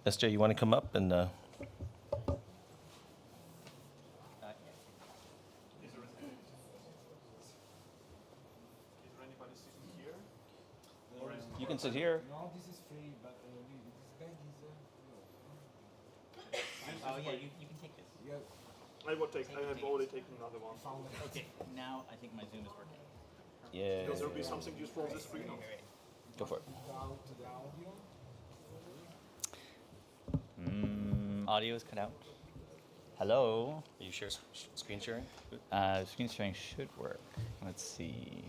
SJ, you want to come up and... You can sit here. No, this is free, but this bag is. Oh yeah, you can take this. Yeah. I will take. I have already taken another one. Okay, now I think my Zoom is working. Yeah. Because there will be something useful on this screen. Go for it. The audio. Audio is cut out. Hello. Are you screen sharing? Screen sharing should work. Let's see.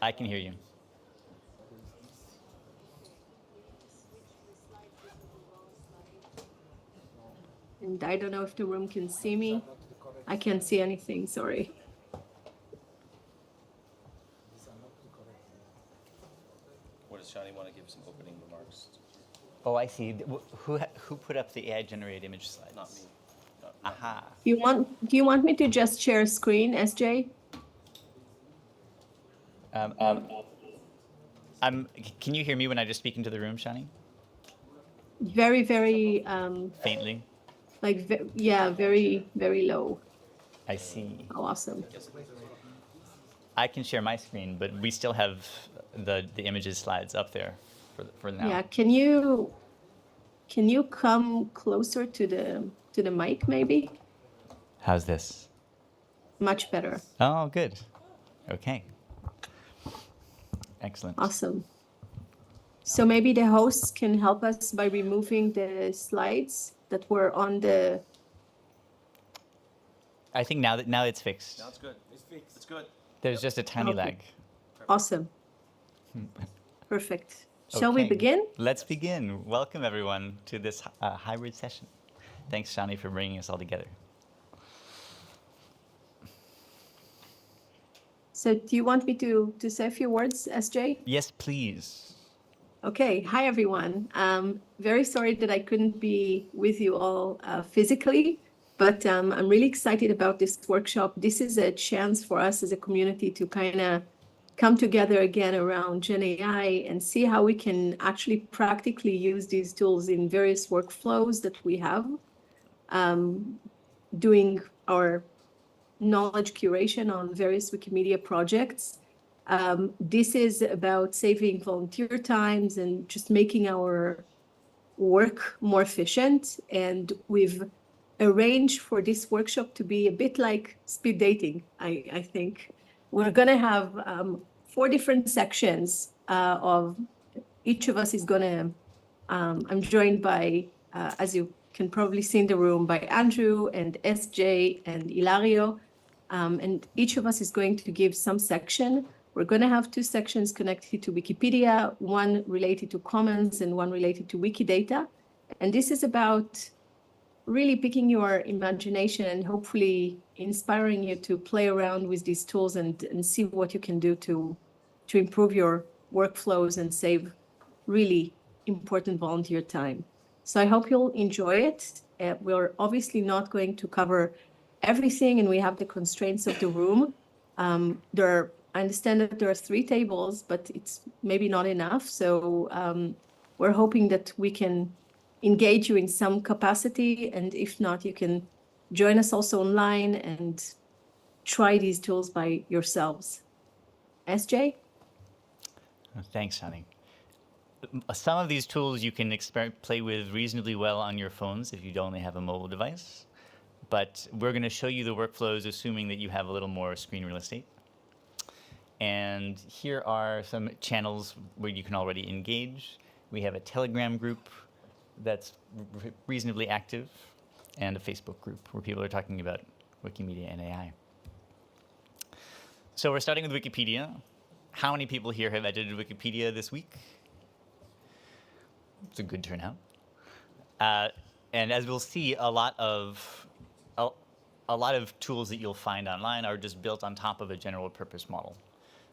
I can hear you. And I don't know if the room can see me. I can't see anything, sorry. What does Shani want to give some opening remarks? Oh, I see. Who put up the AI-generated image slides? Not me. Aha. Do you want me to just share screen, SJ? Can you hear me when I just speak into the room, Shani? Very, very Faintly. like yeah, very, very low. I see. Awesome. I can share my screen, but we still have the images slides up there for now. Yeah, can you come closer to the mic maybe? How's this? Much better. Oh, good. Okay. Excellent. Awesome. So maybe the hosts can help us by removing the slides that were on the. I think now it's fixed. Now it's good. It's fixed. It's good. There's just a tiny Okay. lag. Awesome. Perfect. Shall we Okay. begin? Let's begin. Welcome everyone to this hybrid session. Thanks, Shani, for bringing us all together. So do you want me to say a few words, SJ? Yes, please. Okay. Hi, everyone. Very sorry that I couldn't be with you all physically, but I'm really excited about this workshop. This is a chance for us as a community to kind of come together again around GenAI and see how we can actually practically use these tools in various workflows that we have, doing our knowledge curation on various Wikimedia projects. This is about saving volunteer times and just making our work more efficient. And we've arranged for this workshop to be a bit like speed dating, I think. We're going to have 4 different sections of each of us is going to, I'm joined by, as you can probably see in the room, by Andrew and SJ and Ilario. And each of us is going to give some section. We're going to have 2 sections connected to Wikipedia, one related to Commons and one related to Wikidata. And this is about really picking your imagination and hopefully inspiring you to play around with these tools and see what you can do to improve your workflows and save really important volunteer time. So I hope you'll enjoy it. We're obviously not going to cover everything, and we have the constraints of the room. I understand that there are 3 tables, but it's maybe not enough. So we're hoping that we can engage you in some capacity, and if not, you can join us also online and try these tools by yourselves. SJ? Thanks, Shani. Some of these tools you can play with reasonably well on your phones if you only have a mobile device. But we're going to show you the workflows assuming that you have a little more screen real estate. And here are some channels where you can already engage. We have a Telegram group that's reasonably active and a Facebook group where people are talking about Wikimedia and AI. So we're starting with Wikipedia. How many people here have edited Wikipedia this week? It's a good turnout. And as we'll see, a lot of tools that you'll find online are just built on top of a general purpose model.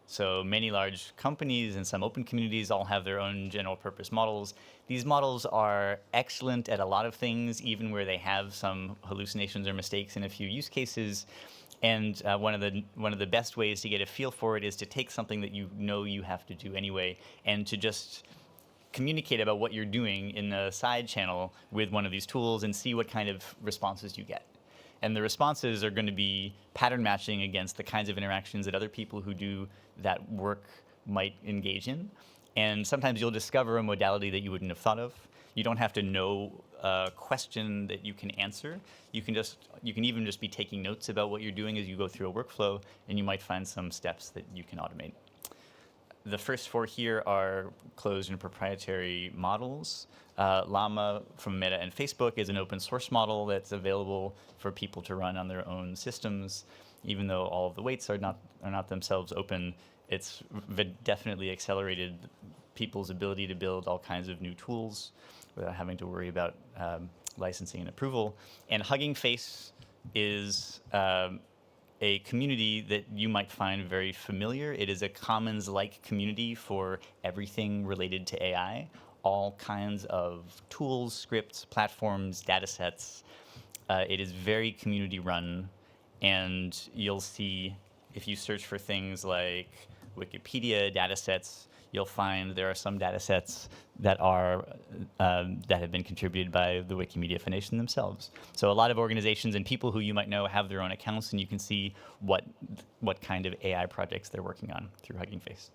So many large companies and some open communities all have their own general purpose models. These models are excellent at a lot of things, even where they have some hallucinations or mistakes in a few use cases. And one of the best ways to get a feel for it is to take something that you know you have to do anyway, and to just communicate about what you're doing in a side channel with one of these tools and see what kind of responses you get. And the responses are going to be pattern matching against the kinds of interactions that other people who do that work might engage in. And sometimes you'll discover a modality that you wouldn't have thought of. You don't have to know a question that you can answer. You can even just be taking notes about what you're doing as you go through a workflow, and you might find some steps that you can automate. The first four here are closed and proprietary models. Llama from Meta and Facebook is an open source model that's available for people to run on their own systems. Even though all of the weights are not themselves open, it's definitely accelerated people's ability to build all kinds of new tools without having to worry about licensing and approval. And Hugging Face is a community that you might find very familiar. It is a commons-like community for everything related to AI, all kinds of tools, scripts, platforms, data sets. It is very community-run, and you'll see, if you search for things like Wikipedia data sets, you'll find there are some data sets that are that have been contributed by the Wikimedia Foundation themselves. So a lot of organizations and people who you might know have their own accounts, and you can see what kind of AI projects they're working on through Hugging Face.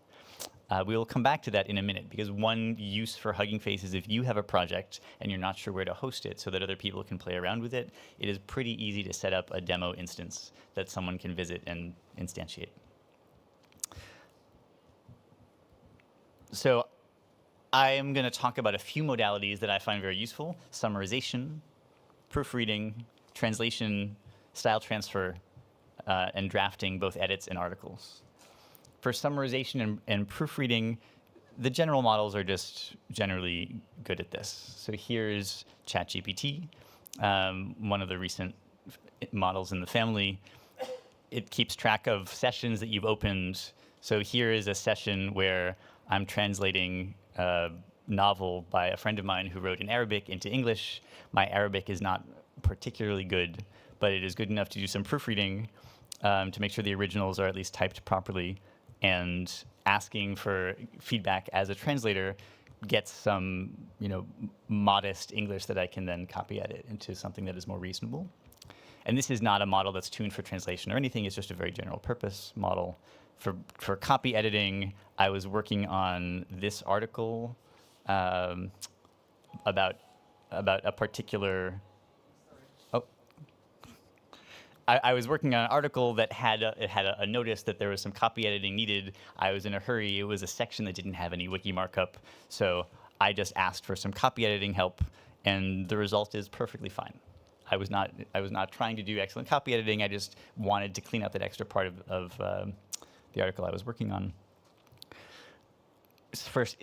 We will come back to that in a minute, because one use for Hugging Face is if you have a project and you're not sure where to host it so that other people can play around with it, it is pretty easy to set up a demo instance that someone can visit and instantiate. So I am going to talk about a few modalities that I find very useful: summarization, proofreading, translation, style transfer, and drafting both edits and articles. For summarization and proofreading, the general models are just generally good at this. So here's ChatGPT, one of the recent models in the family. It keeps track of sessions that you've opened. So here is a session where I'm translating a novel by a friend of mine who wrote in Arabic into English. My Arabic is not particularly good, but it is good enough to do some proofreading to make sure the originals are at least typed properly, and asking for feedback as a translator gets some, modest English that I can then copy edit into something that is more reasonable. And this is not a model that's tuned for translation or anything. It's just a very general purpose model. For copy editing, I was working on this article about a particular. I was working on an article that had a notice that there was some copy editing needed. I was in a hurry. It was a section that didn't have any wiki markup, so I just asked for some copy editing help, and the result is perfectly fine. I was not trying to do excellent copy editing. I just wanted to clean up that extra part of the article I was working on.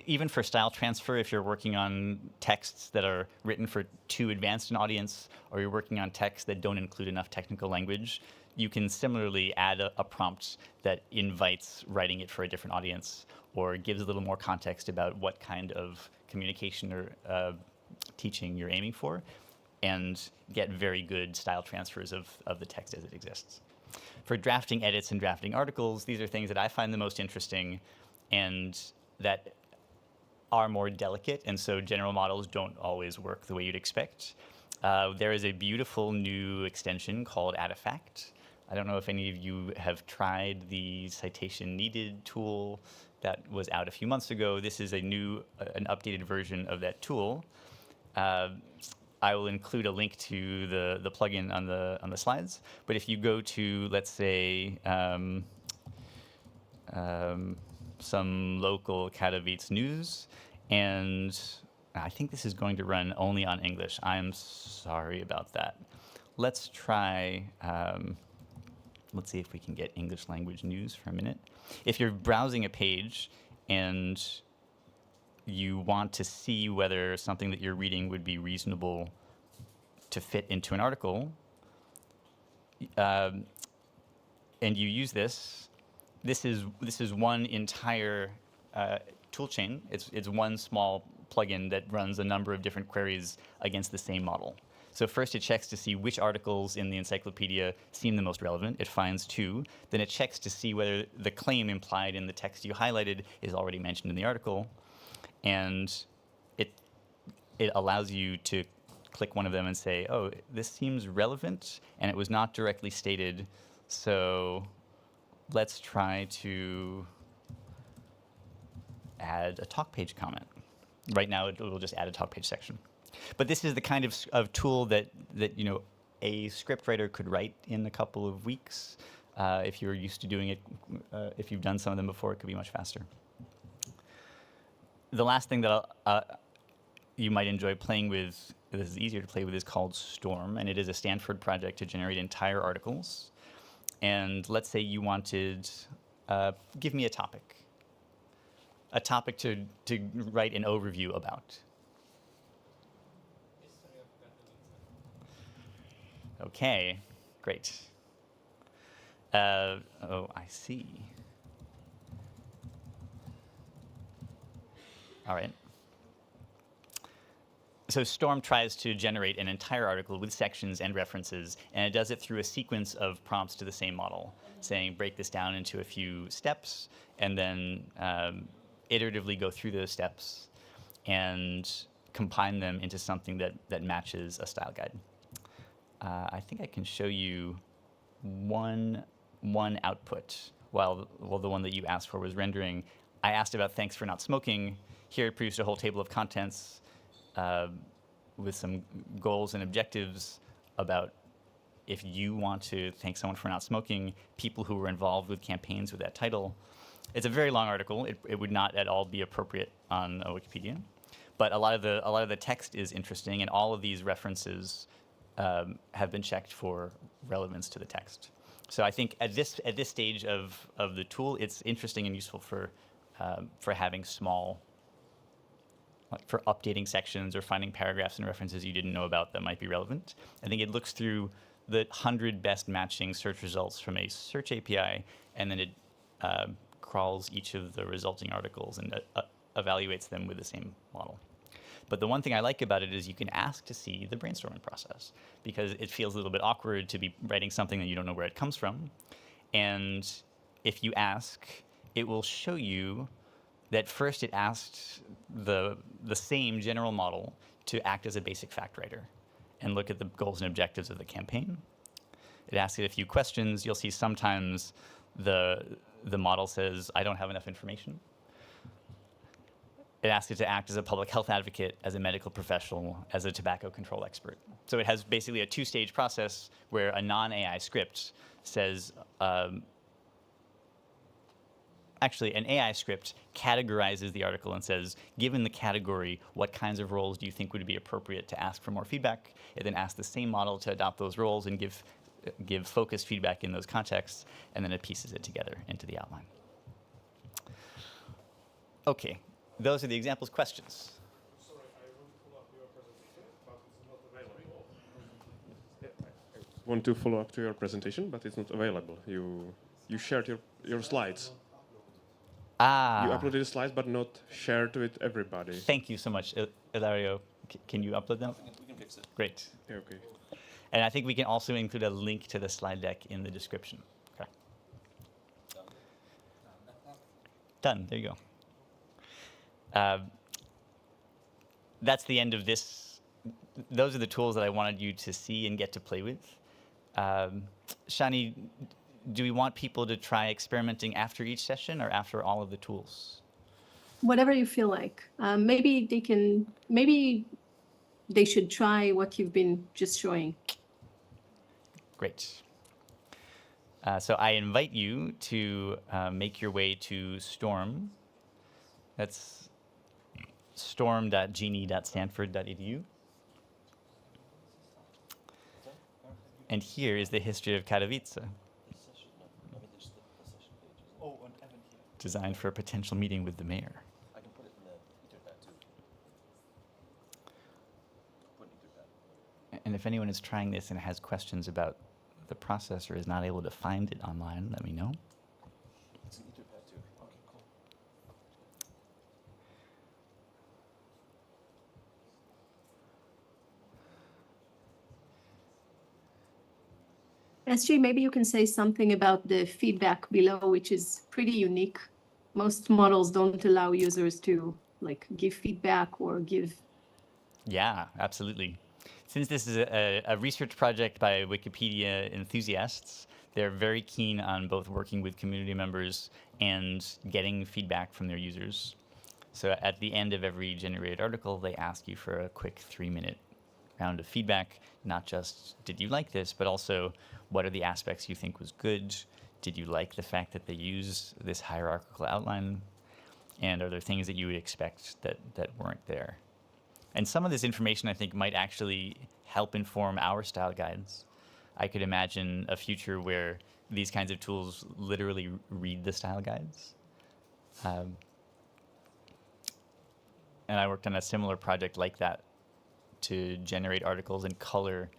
Even for style transfer, if you're working on texts that are written for too advanced an audience, or you're working on texts that don't include enough technical language, you can similarly add a prompt that invites writing it for a different audience, or gives a little more context about what kind of communication or teaching you're aiming for, and get very good style transfers of the text as it exists. For drafting edits and drafting articles, these are things that I find the most interesting and that are more delicate, and so general models don't always work the way you'd expect. There is a beautiful new extension called Artifact. I don't know if any of you have tried the citation needed tool that was out a few months ago. This is an updated version of that tool. I will include a link to the plugin on the slides. But if you go to, let's say, some local Katowice news, and I think this is going to run only on English. I'm sorry about that. Let's try, let's see if we can get English language news for a minute. If you're browsing a page and you want to see whether something that you're reading would be reasonable to fit into an article, and you use this, this is one entire toolchain. It's one small plugin that runs a number of different queries against the same model. So first it checks to see which articles in the encyclopedia seem the most relevant. It finds 2. Then it checks to see whether the claim implied in the text you highlighted is already mentioned in the article. And it allows you to click one of them and say, oh, this seems relevant, and it was not directly stated, so let's try to add a talk page comment. Right now, it will just add a talk page section. But this is the kind of tool that a scriptwriter could write in a couple of weeks. If you're used to doing it, if you've done some of them before, it could be much faster. The last thing that you might enjoy playing with, this is easier to play with, is called Storm, and it is a Stanford project to generate entire articles. And let's say you wanted, give me a topic to write an overview about. Okay, great. Oh, I see. All right. So Storm tries to generate an entire article with sections and references, and it does it through a sequence of prompts to the same model, saying break this down into a few steps, and then iteratively go through those steps and combine them into something that matches a style guide. I think I can show you one output while the one that you asked for was rendering. I asked about thanks for not smoking. Here it produced a whole table of contents with some goals and objectives about if you want to thank someone for not smoking, people who were involved with campaigns with that title. It's a very long article. It would not at all be appropriate on a Wikipedia, but a lot of the text is interesting, and all of these references have been checked for relevance to the text. So I think at this stage of the tool, it's interesting and useful for having small, like for updating sections or finding paragraphs and references you didn't know about that might be relevant. I think it looks through the 100 best matching search results from a search API, and then it crawls each of the resulting articles and evaluates them with the same model. But the one thing I like about it is you can ask to see the brainstorming process, because it feels a little bit awkward to be writing something that you don't know where it comes from. And if you ask, it will show you that first it asked the same general model to act as a basic fact writer and look at the goals and objectives of the campaign. It asks it a few questions. You'll see sometimes the model says, I don't have enough information. It asks it to act as a public health advocate, as a medical professional, as a tobacco control expert. So it has basically a 2-stage process where a non-AI script says, actually, an AI script categorizes the article and says, given the category, what kinds of roles do you think would be appropriate to ask for more feedback? It then asks the same model to adopt those roles and give focused feedback in those contexts, and then it pieces it together into the outline. Okay, those are the examples. Questions? Sorry, I want to follow up your presentation, but it's not available. I want to follow up to your presentation, but it's not available. You shared your slides. Ah. You uploaded the slides, but not shared with everybody. Thank you so much, Ilario. Can you upload them? We can fix it. Great. Yeah, okay. And I think we can also include a link to the slide deck in the description. Okay. Done. There you go. That's the end of this. Those are the tools that I wanted you to see and get to play with. Shani, do we want people to try experimenting after each session or after all of the tools? Whatever you feel like. Maybe they should try what you've been just showing. Great. So I invite you to make your way to Storm. That's storm.genie.stanford.edu. And here is the history of Katowice, designed for a potential meeting with the mayor. I can put it in the Etherpad too. Put Etherpad. And if anyone is trying this and has questions about the process or is not able to find it online, let me know. SJ, maybe you can say something about the feedback below, which is pretty unique. Most models don't allow users to like give feedback or give. Yeah, absolutely. Since this is a research project by Wikipedia enthusiasts, they're very keen on both working with community members and getting feedback from their users. So at the end of every generated article, they ask you for a quick 3-minute round of feedback, not just did you like this, but also what are the aspects you think was good? Did you like the fact that they use this hierarchical outline? And are there things that you would expect that weren't there? And some of this information, I think, might actually help inform our style guides. I could imagine a future where these kinds of tools literally read the style guides. And I worked on a similar project like that to generate articles and color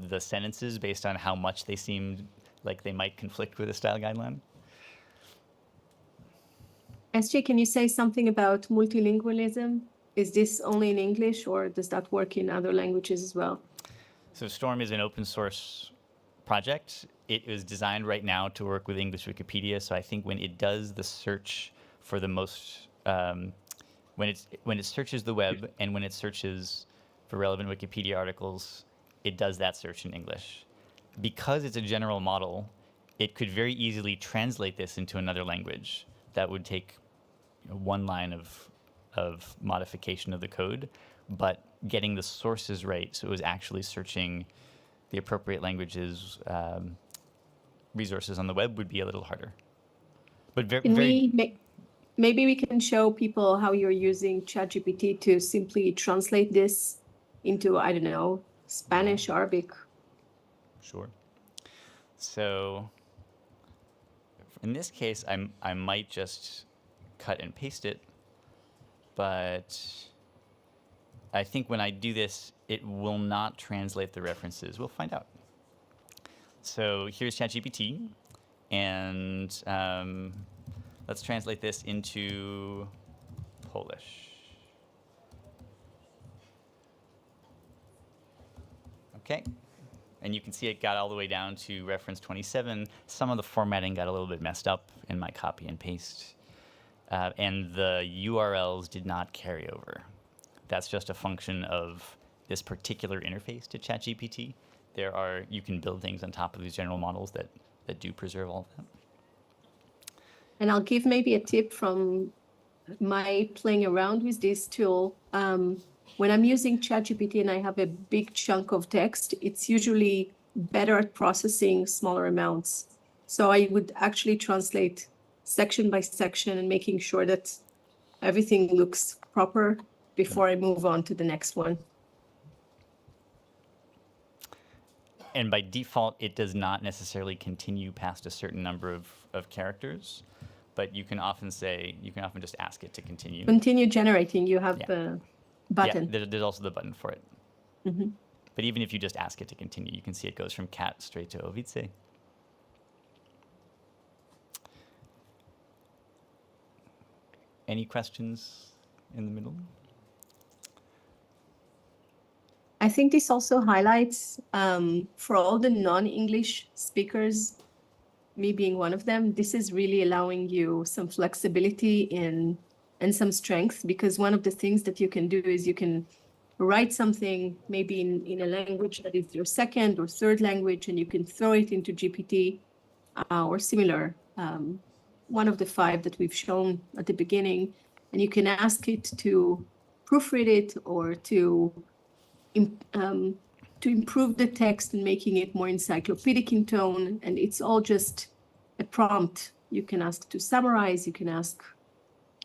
the sentences based on how much they seemed like they might conflict with a style guideline. SJ, can you say something about multilingualism? Is this only in English or does that work in other languages as well? So Storm is an open source project. It is designed right now to work with English Wikipedia. So I think when it does the search for the most, when it searches the web and when it searches for relevant Wikipedia articles, it does that search in English. Because it's a general model, it could very easily translate this into another language. That would take one line of modification of the code, but getting the sources right, so it was actually searching the appropriate languages, resources on the web would be a little harder. But Maybe we can show people how you're using ChatGPT to simply translate this into, I don't know, Spanish, Arabic. Sure. So in this case, I might just cut and paste it, but I think when I do this, it will not translate the references. We'll find out. So here's ChatGPT, and let's translate this into Polish. Okay. And you can see it got all the way down to reference 27. Some of the formatting got a little bit messed up in my copy and paste. And the URLs did not carry over. That's just a function of this particular interface to ChatGPT. You can build things on top of these general models that do preserve all of that. And I'll give maybe a tip from my playing around with this tool. When I'm using ChatGPT and I have a big chunk of text, it's usually better at processing smaller amounts. So I would actually translate section by section and making sure that everything looks proper before I move on to the next one. And by default, it does not necessarily continue past a certain number of characters, but you can often just ask it to continue. Continue generating, you have the button. Yeah, there's also the button for it. Mm-hmm. But even if you just ask it to continue, you can see it goes from cat straight to Ohrid. Any questions in the middle? I think this also highlights for all the non-English speakers, me being one of them, this is really allowing you some flexibility and some strength, because one of the things that you can do is you can write something maybe in a language that is your second or third language, and you can throw it into GPT or similar, one of the 5 that we've shown at the beginning, and you can ask it to proofread it or to improve the text and making it more encyclopedic in tone. And it's all just a prompt. You can ask to summarize, you can ask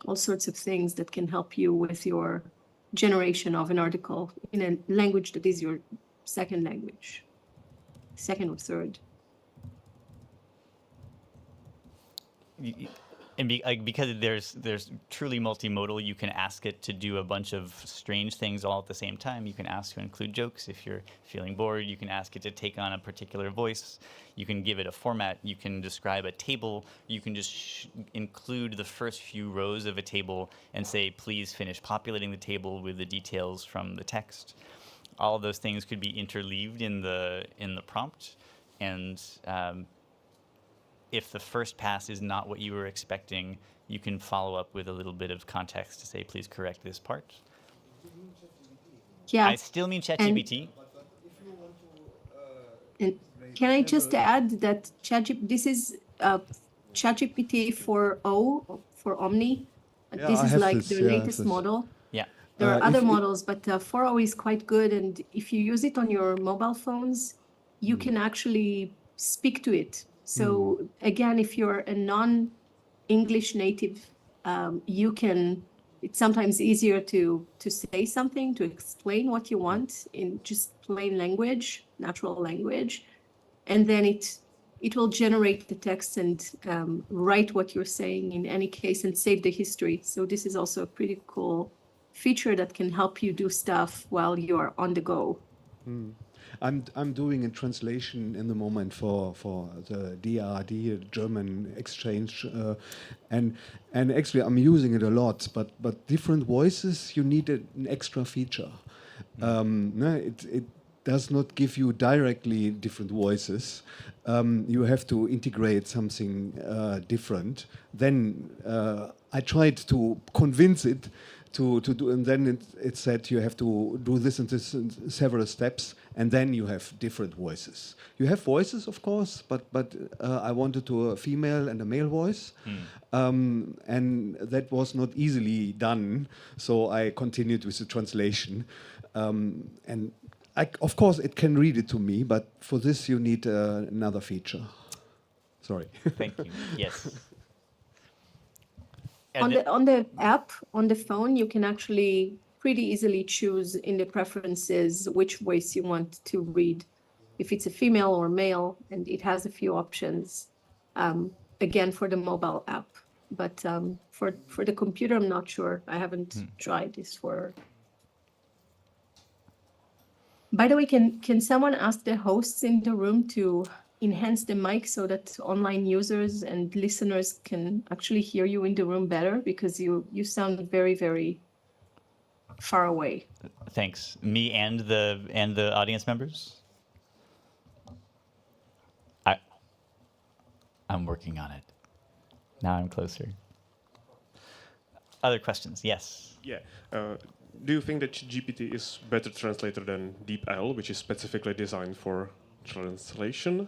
all sorts of things that can help you with your generation of an article in a language that is your second language, second or third. And because there's truly multimodal, you can ask it to do a bunch of strange things all at the same time. You can ask to include jokes if you're feeling bored. You can ask it to take on a particular voice. You can give it a format. You can describe a table. You can just include the first few rows of a table and say, please finish populating the table with the details from the text. All of those things could be interleaved in the prompt And if the first pass is not what you were expecting, you can follow up with a little bit of context to say, please correct this part. Yeah. I still mean ChatGPT. And can I just add that this is ChatGPT 4.0 for Omni. Yeah, This I is have like this, the yeah, I have latest this. model. Yeah. There are other if- models, but 4.0 is quite good. And if you use it on your mobile phones, you can actually speak to it. So again, if you're a non-English native, you can. It's sometimes easier to say something, to explain what you want in just plain language, natural language, and then it will generate the text and write what you're saying in any case and save the history. So this is also a pretty cool feature that can help you do stuff while you are on the go. I'm doing a translation in the moment for the DRD, German exchange, and actually I'm using it a lot. But different voices, you need an extra feature. No, it does not give you directly different voices. You have to integrate something different. Then I tried to convince it to do, and then it said you have to do this and this in several steps, and then you have different voices. You have voices, of course, but I wanted to a female and a male voice, and that was not easily done. So I continued with the translation, and of course it can read it to me, but for this you need another feature. Sorry. Thank you. Yes. On the app, on the phone, you can actually pretty easily choose in the preferences which voice you want to read, if it's a female or male, and it has a few options, again, for the mobile app. But for the computer, I'm not sure. I haven't tried this for... By the way, can someone ask the hosts in the room to enhance the mic so that online users and listeners can actually hear you in the room better, because you sound very, very far away. Thanks. Me and the audience members? I'm working on it. Now I'm closer. Other questions? Yes. Yeah. Do you think that GPT is better translator than DeepL, which is specifically designed for translation?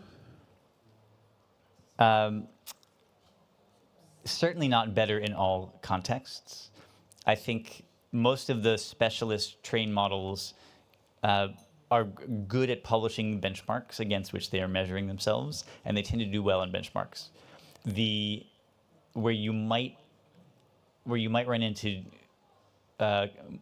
Certainly not better in all contexts. I think most of the specialist trained models are good at publishing benchmarks against which they are measuring themselves, and they tend to do well in benchmarks. Where you might run into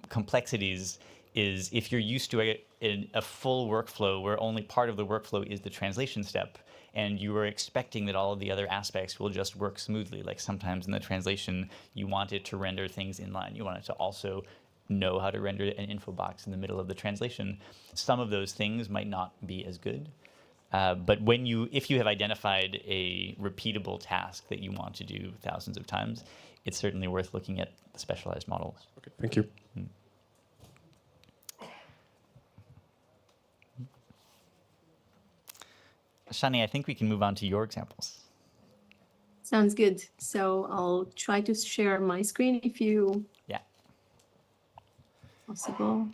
complexities is if you're used to a full workflow where only part of the workflow is the translation step, and you are expecting that all of the other aspects will just work smoothly. Like sometimes in the translation, you want it to render things inline. You want it to also know how to render an info box in the middle of the translation. Some of those things might not be as good. But if you have identified a repeatable task that you want to do thousands of times, it's certainly worth looking at the specialized models. Okay, thank you. Shani, I think we can move on to your examples. Sounds good. So I'll try to share my screen if you... Yeah. Possible.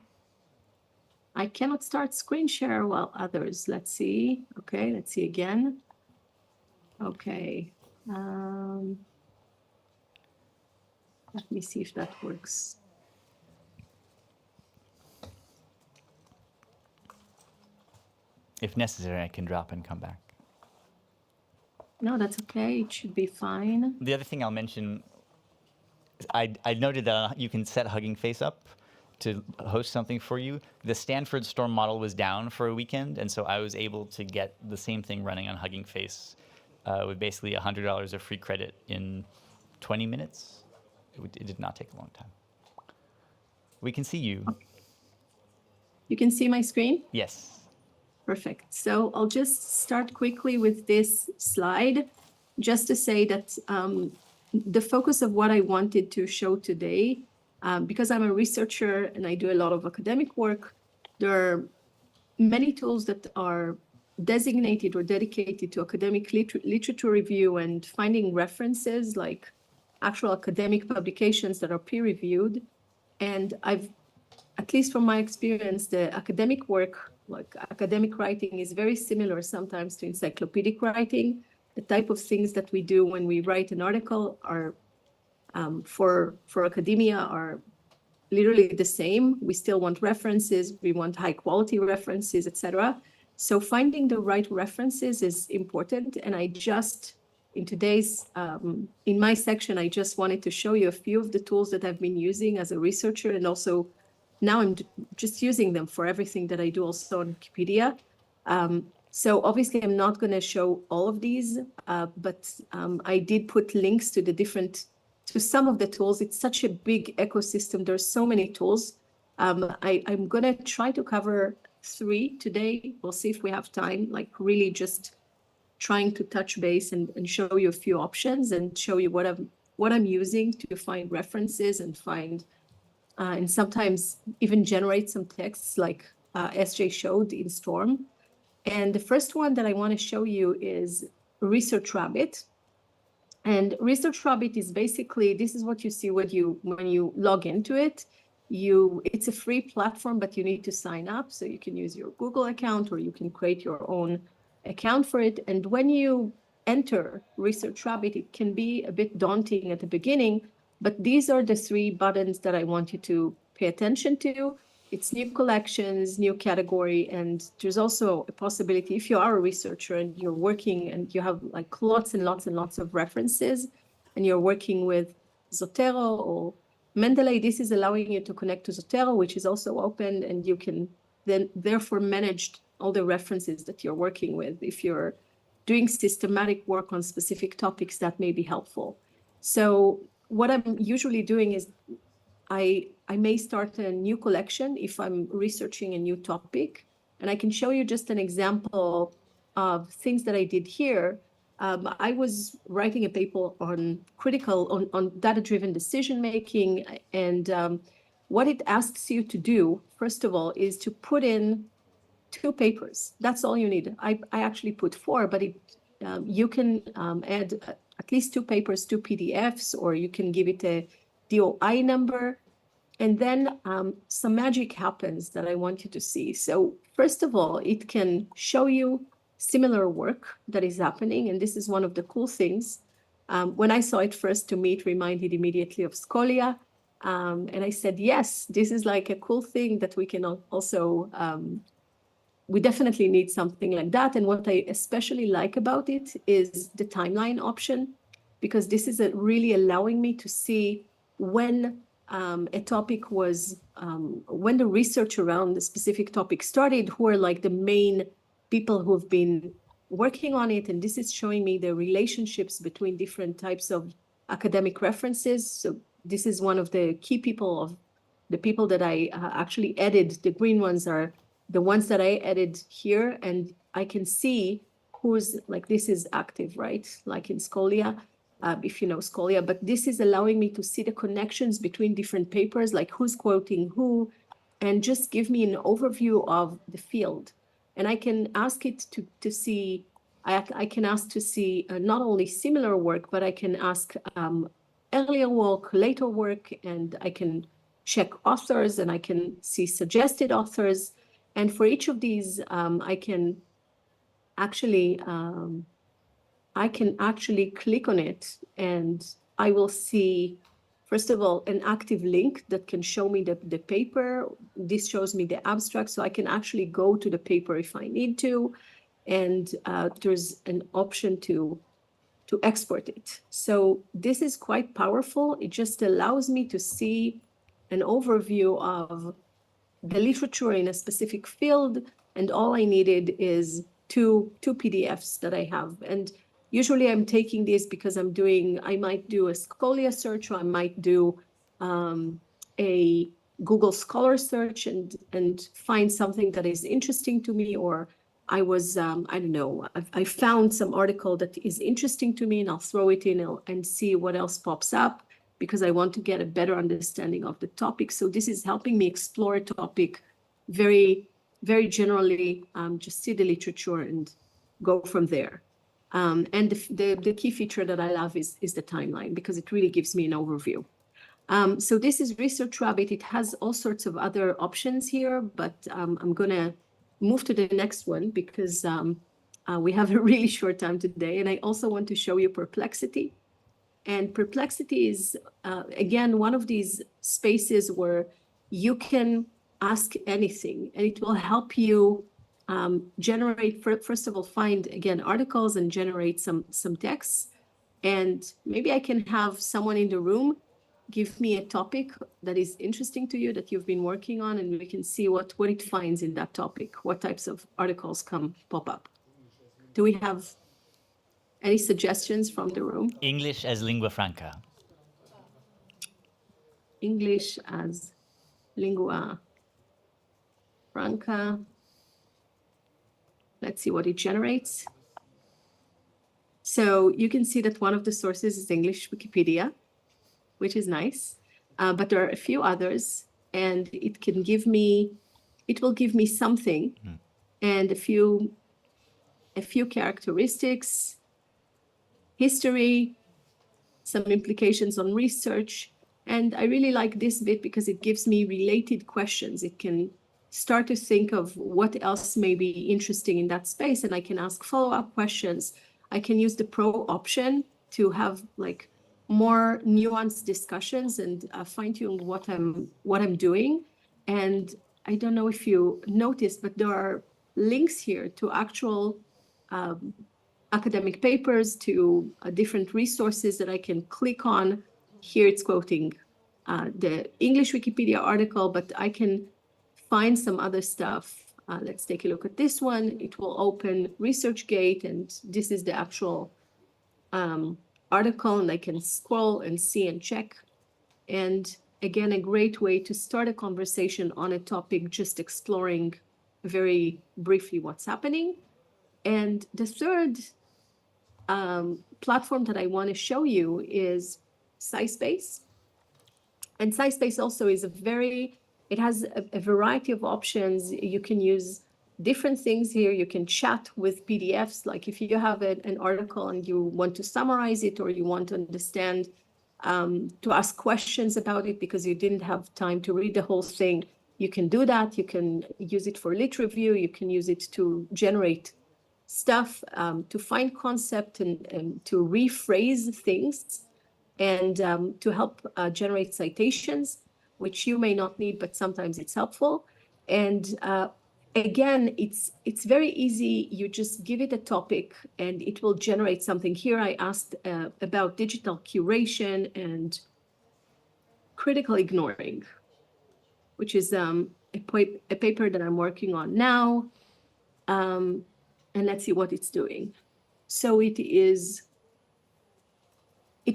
I cannot start screen share while others. Let's see. Okay, let's see again. Okay. Let me see if that works. If necessary, I can drop and come back. No, that's okay. It should be fine. The other thing I'll mention, I noted that you can set Hugging Face up to host something for you. The Stanford Storm model was down for a weekend, and so I was able to get the same thing running on Hugging Face with basically $100 of free credit in 20 minutes. It did not take a long time. We can see you. You can see my screen? Yes. Perfect. So I'll just start quickly with this slide, just to say that the focus of what I wanted to show today, because I'm a researcher and I do a lot of academic work, there are many tools that are designated or dedicated to academic literature review and finding references like actual academic publications that are peer-reviewed. And I've, at least from my experience, the academic work, like academic writing, is very similar sometimes to encyclopedic writing. The type of things that we do when we write an article are for academia are literally the same. We still want references, we want high quality references, etc. So finding the right references is important. And I just, in today's, in my section, I just wanted to show you a few of the tools that I've been using as a researcher, and also now I'm just using them for everything that I do also on Wikipedia. So obviously I'm not going to show all of these, but I did put links to the different, to some of the tools. It's such a big ecosystem. There's so many tools. I'm going to try to cover 3 today. We'll see if we have time, like really just trying to touch base and show you a few options and show you what I'm using to find references and find, and sometimes even generate some texts like SJ showed in Storm. And the first one that I want to show you is Research Rabbit. And Research Rabbit is basically, this is what you see when you log into it. It's a free platform, but you need to sign up. So you can use your Google account or you can create your own account for it. And when you enter Research Rabbit, it can be a bit daunting at the beginning, but these are the 3 buttons that I want you to pay attention to. It's new collections, new category, and there's also a possibility if you are a researcher and you're working and you have like lots and lots and lots of references and you're working with Zotero or Mendeley, this is allowing you to connect to Zotero, which is also open, and you can then therefore manage all the references that you're working with. If you're doing systematic work on specific topics, that may be helpful. So what I'm usually doing is I may start a new collection if I'm researching a new topic, and I can show you just an example of things that I did here. I was writing a paper on data-driven decision-making, and what it asks you to do, first of all, is to put in 2 papers. That's all you need. I actually put 4, but you can add at least 2 papers, 2 PDFs, or you can give it a DOI number. And then some magic happens that I want you to see. So first of all, it can show you similar work that is happening. And this is one of the cool things. When I saw it first, to me, it reminded immediately of Scholia. And I said, yes, this is like a cool thing that we can also, we definitely need something like that. And what I especially like about it is the timeline option, because this is really allowing me to see when a topic was, when the research around the specific topic started, who are like the main people who have been working on it. And this is showing me the relationships between different types of academic references. So this is one of the key people of the people that I actually added. The green ones are the ones that I added here. And I can see who's like, this is active, right? Like in Scholia. If you know Scholia, but this is allowing me to see the connections between different papers, like who's quoting who, and just give me an overview of the field. And I can ask it to see, I can ask to see not only similar work, but I can ask earlier work, later work, and I can check authors, and I can see suggested authors. And for each of these, I can actually click on it, and I will see, first of all, an active link that can show me the paper. This shows me the abstract, so I can actually go to the paper if I need to. And there's an option to export it. So this is quite powerful. It just allows me to see an overview of the literature in a specific field, and all I needed is two PDFs that I have. And usually I'm taking this because I might do a Scholia search, or I might do a Google Scholar search and find something that is interesting to me, or I don't know, I found some article that is interesting to me, and I'll throw it in and see what else pops up, because I want to get a better understanding of the topic. So this is helping me explore a topic very very generally just see the literature and go from there. And the key feature that I love is the timeline, because it really gives me an overview. So this is Research Rabbit. It has all sorts of other options here, but I'm going to move to the next one because we have a really short time today. And I also want to show you Perplexity. And Perplexity is, again, one of these spaces where you can ask anything, and it will help you generate, first of all, find, again, articles and generate some texts. And maybe I can have someone in the room give me a topic that is interesting to you that you've been working on, and we can see what it finds in that topic, what types of articles pop up. Do we have any suggestions from the room? English as lingua franca. English as lingua franca. Let's see what it generates. So you can see that one of the sources is English Wikipedia, which is nice, but there are a few others, and it will give me something and a few characteristics, history, some implications on research. And I really like this bit because it gives me related questions. It can start to think of what else may be interesting in that space, and I can ask follow-up questions. I can use the pro option to have like more nuanced discussions and fine-tune what I'm doing. And I don't know if you noticed, but there are links here to actual academic papers, to different resources that I can click on. Here it's quoting the English Wikipedia article, but I can find some other stuff. Let's take a look at this one. It will open ResearchGate, and this is the actual article, and I can scroll and see and check. And again, a great way to start a conversation on a topic, just exploring very briefly what's happening. And the third platform that I want to show you is SciSpace. And SciSpace also is it has a variety of options. You can use different things here. You can chat with PDFs, like if you have an article and you want to summarize it, or you want to understand, to ask questions about it because you didn't have time to read the whole thing, you can do that. You can use it for lit review. You can use it to generate stuff, to find concept and to rephrase things, and to help generate citations, which you may not need, but sometimes it's helpful. And again, it's very easy. You just give it a topic and it will generate something. Here I asked about digital curation and critical ignoring, which is a paper that I'm working on now. And let's see what it's doing. So it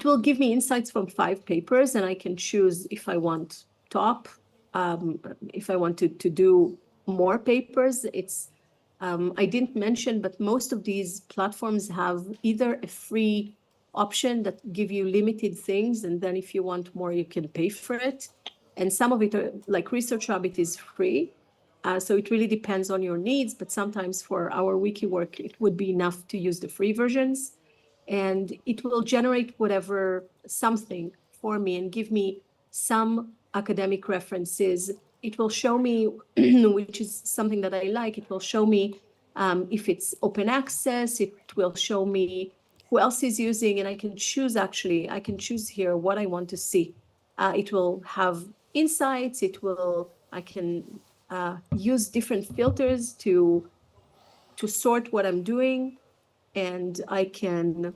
will give me insights from 5 papers, and I can choose if I want top, if I want to do more papers. I didn't mention, but most of these platforms have either a free option that give you limited things, and then if you want more, you can pay for it. And some of it, like Research Rabbit, is free. So it really depends on your needs, but sometimes for our wiki work, it would be enough to use the free versions. And it will generate something for me and give me some academic references. It will show me, which is something that I like, it will show me if it's open access, it will show me who else is using, and I can choose here what I want to see. It will have insights, I can use different filters to sort what I'm doing, and I can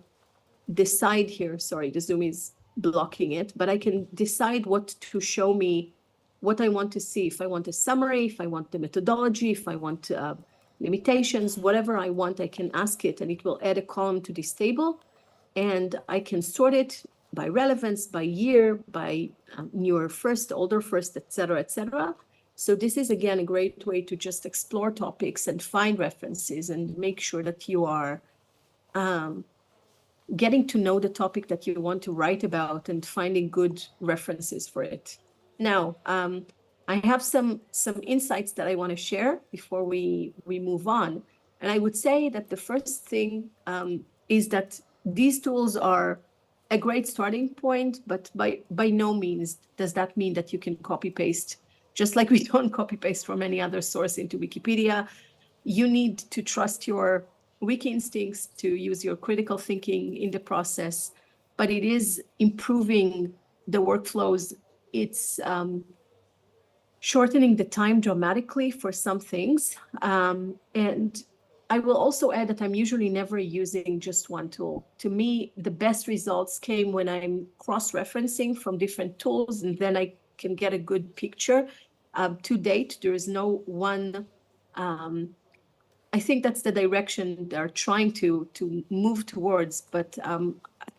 decide here, sorry, the Zoom is blocking it, but I can decide what to show me, what I want to see. If I want a summary, if I want the methodology, if I want limitations, whatever I want, I can ask it, and it will add a column to this table, and I can sort it by relevance, by year, by newer first, older first, etc., etc. So this is, again, a great way to just explore topics and find references and make sure that you are getting to know the topic that you want to write about and finding good references for it. Now, I'm I have some insights that I want to share before we move on. And I would say that the first thing is that these tools are a great starting point, but by no means does that mean that you can copy paste. Just like we don't copy paste from any other source into Wikipedia, you need to trust your wiki instincts, to use your critical thinking in the process, but it is improving the workflows. It's shortening the time dramatically for some things. And I will also add that I'm usually never using just one tool. To me, the best results came when I'm cross-referencing from different tools, and then I can get a good picture. To date, there is no one. I think that's the direction they're trying to move towards. But at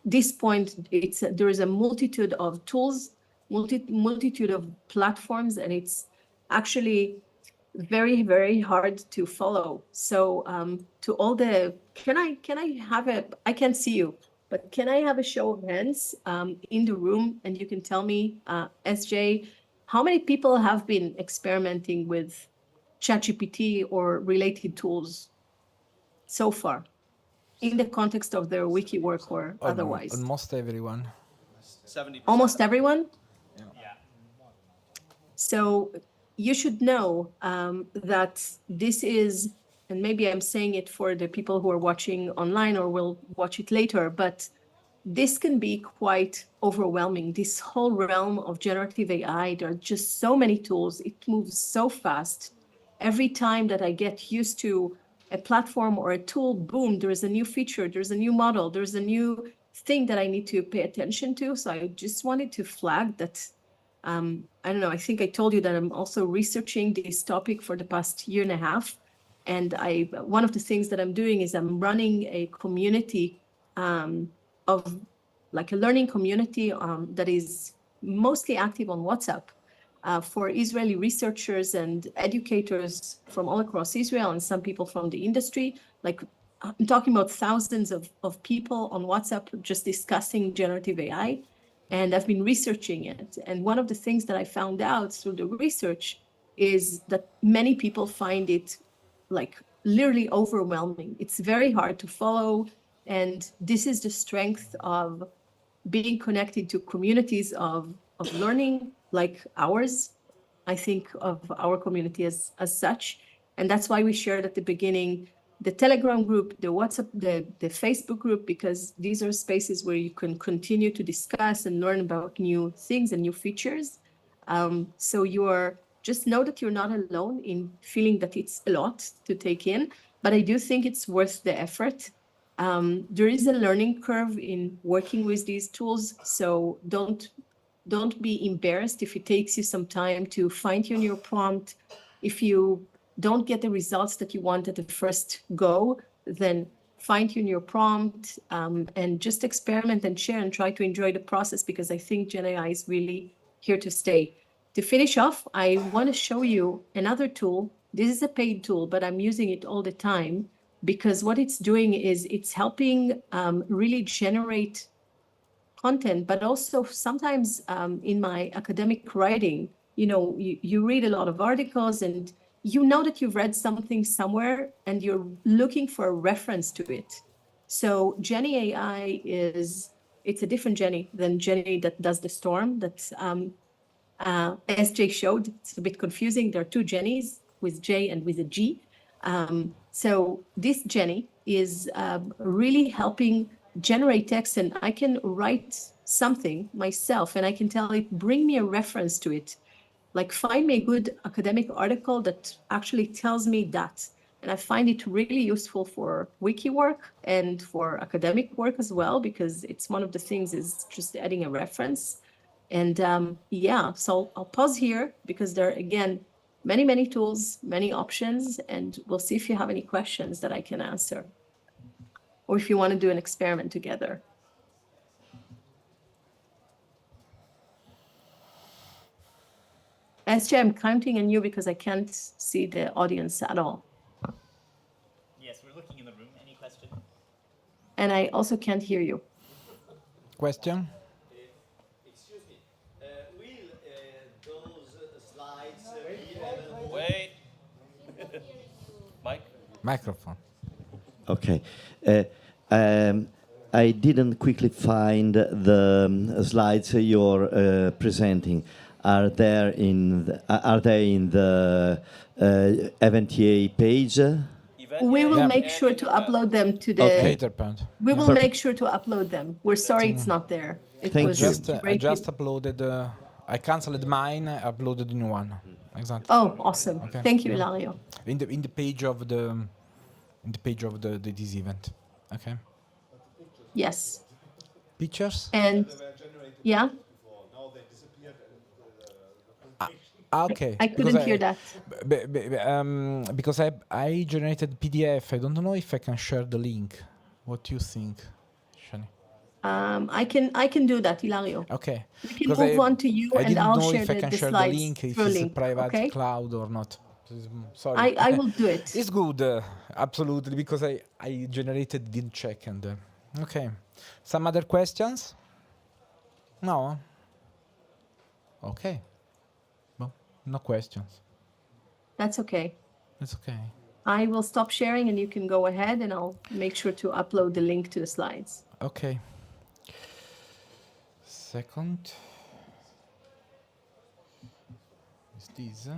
this point, there is a multitude of tools, multitude of platforms, and it's actually very, very hard to follow. So to all the, can I have a, I can't see you, but can I have a show of hands in the room, and you can tell me, SJ, how many people have been experimenting with ChatGPT or related tools so far in the context of their wiki work or otherwise? Almost everyone. 70%. Almost everyone? Yeah. So you should know that this is, and maybe I'm saying it for the people who are watching online or will watch it later, but this can be quite overwhelming. This whole realm of generative AI, there are just so many tools. It moves so fast. Every time that I get used to a platform or a tool, boom, there's a new feature, there's a new model, there's a new thing that I need to pay attention to. So I just wanted to flag that, I don't know, I think I told you that I'm also researching this topic for the past year and a half. And one of the things that I'm doing is I'm running a community of like a learning community that is mostly active on WhatsApp. For Israeli researchers and educators from all across Israel and some people from the industry. Like I'm talking about thousands of people on WhatsApp just discussing generative AI. And I've been researching it. And one of the things that I found out through the research is that many people find it like literally overwhelming. It's very hard to follow. And this is the strength of being connected to communities of learning like ours. I think of our community as such. And that's why we shared at the beginning the Telegram group, the WhatsApp, the Facebook group, because these are spaces where you can continue to discuss and learn about new things and new features. So you are, just know that you're not alone in feeling that it's a lot to take in, but I do think it's worth the effort. There is a learning curve in working with these tools, so don't be embarrassed if it takes you some time to fine-tune your prompt. If you don't get the results that you want at the first go, then fine-tune your prompt and just experiment and share and try to enjoy the process, because I think GenAI is really here to stay. To finish off, I want to show you another tool. This is a paid tool, but I'm using it all the time because what it's doing is it's helping really generate content, but also sometimes in my academic writing, you know, you read a lot of articles and you know that you've read something somewhere and you're looking for a reference to it. So GenAI it's a different Jenny than Jenny that does the storm that SJ showed. It's a bit confusing. There are two Jennys with J and with a G. So this Jenny is really helping generate text, and I can write something myself and I can tell it, bring me a reference to it. Like find me a good academic article that actually tells me that. And I find it really useful for wiki work and for academic work as well, because it's one of the things is just adding a reference. And yeah, so I'll pause here because there are, again, many, many tools, many options, and we'll see if you have any questions that I can answer. Or if you want to do an experiment together. SJ, I'm counting on you because I can't see the audience at all. Yes, we're looking in the room. Any question? And I also can't hear you. Question? Excuse me. Will those slides Microphone. Okay. I didn't quickly find the slides you're presenting. Are they in the Eventia page? We will make sure to upload them to the. Later point. We will make sure to upload them. We're sorry it's not there. I just uploaded. I cancelled mine. I uploaded the new one. Exactly. Oh, awesome! Okay. Thank you, Yeah. Ilario. In the page of this event. Okay. Yes. Pictures. And yeah. Okay. I couldn't hear that. Because I generated PDF. I don't know if I can share the link. What do you think, Shani? I can do that, Ilario. Okay. We can move on to you, and I'll share the slides link if through it's link. a private Okay. cloud or not. Sorry. I will do it. It's good, absolutely, because I generated, didn't check, and okay. Some other questions? No. Okay. Well, no questions. That's okay. That's okay. I will stop sharing, and you can go ahead, and I'll make sure to upload the link to the slides. Okay. Second. Is this?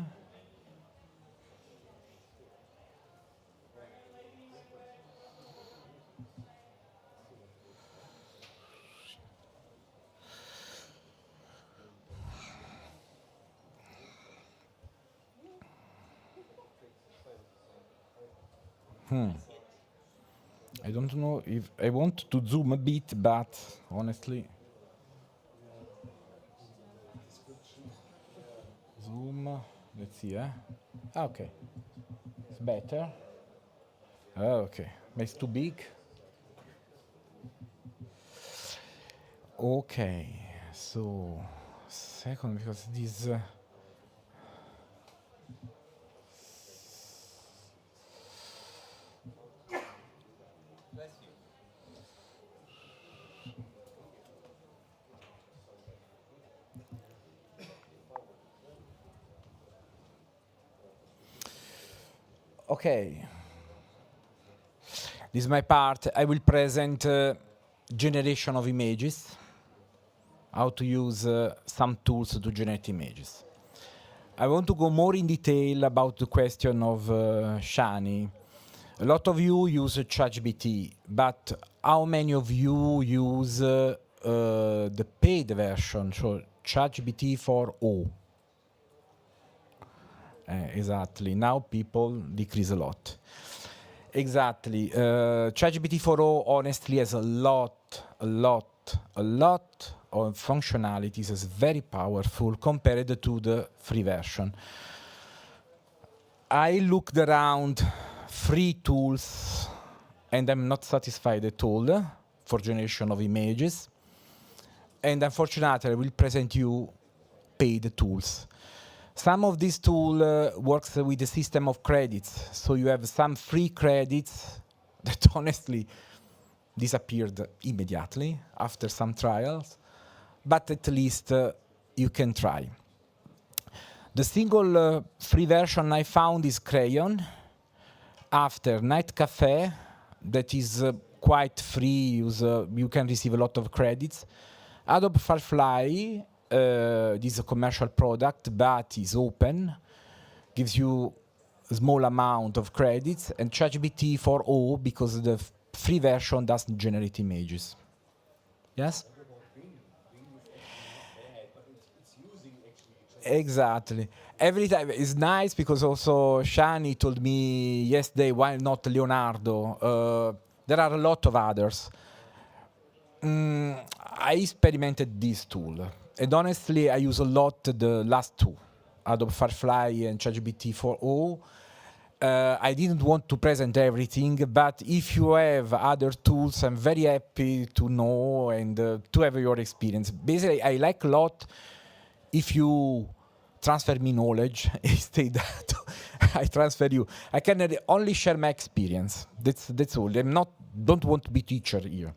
I don't know if I want to zoom a bit, but honestly, zoom. Let's see. Okay, it's better. Okay, but it's too big. Okay, so second, because this. Okay, this is my part. I will present generation of images, how to use some tools to generate images. I want to go more in detail about the question of Shani. A lot of you use ChatGPT, but how many of you use the paid version, so ChatGPT 4o? Exactly. Now people decrease a lot. Exactly. ChatGPT 4o honestly has a lot of functionalities. It's very powerful compared to the free version. I looked around free tools and I'm not satisfied at all for generation of images. And unfortunately, I will present you paid tools. Some of these tools works with the system of credits. So you have some free credits that honestly disappeared immediately after some trials, but at least you can try. The single free version I found is Crayon. After Night Cafe, that is quite free, you can receive a lot of credits. Adobe Firefly, this is a commercial product, but is open, gives you a small amount of credits, and ChatGPT 4o, because the free version doesn't generate images. Yes? Exactly. Every time it's nice because also Shani told me yesterday, why not Leonardo? There are a lot of others. I experimented this tool, and honestly, I use a lot the last two, Adobe Firefly and ChatGPT 4o. I didn't want to present everything, but if you have other tools, I'm very happy to know and to have your experience. Basically, I like a lot if you transfer me knowledge instead I transfer you. I can only share my experience. That's all. Don't want to be teacher here.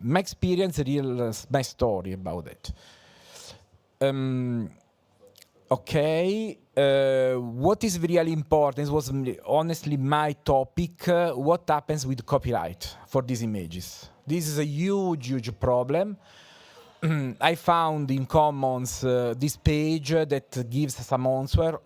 My experience, my story about it. Okay, what is really important, it was honestly my topic, what happens with copyright for these images. This is a huge problem. I found in Commons this page that gives some answer.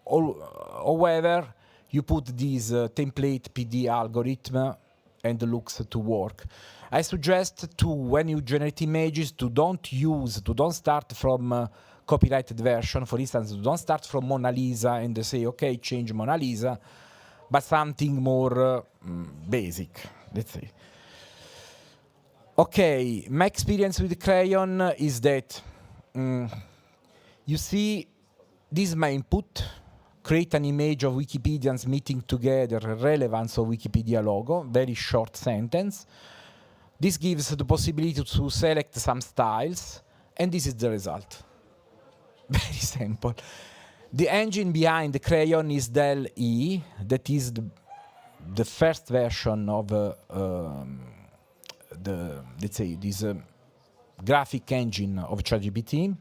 However, you put this template PD algorithm and looks to work. I suggest when you generate images, to don't start from copyrighted version. For instance, don't start from Mona Lisa and say, okay, change Mona Lisa, but something more basic, let's say. Okay, my experience with Crayon is that, you see, this is my input, create an image of Wikipedians meeting together, relevance of Wikipedia logo, very short sentence. This gives the possibility to select some styles, and this is the result. Very simple. The engine behind the Crayon is Dell-E, that is the first version of let's say, this graphic engine of ChatGPT,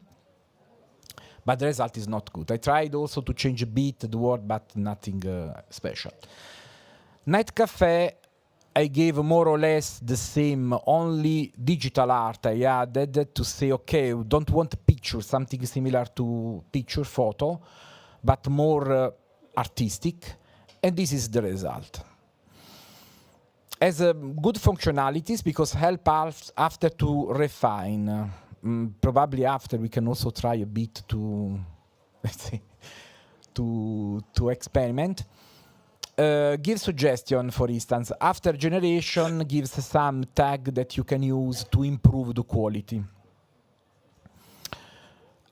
but the result is not good. I tried also to change a bit the word, but nothing special. Night Cafe, I gave more or less the same, only digital art I added to say, okay, we don't want a picture, something similar to picture photo, but more artistic, and this is the result. Has good functionalities because help us after to refine. Probably after we can also try a bit to, let's say, to experiment. Give suggestion, for instance. After generation gives some tag that you can use to improve the quality.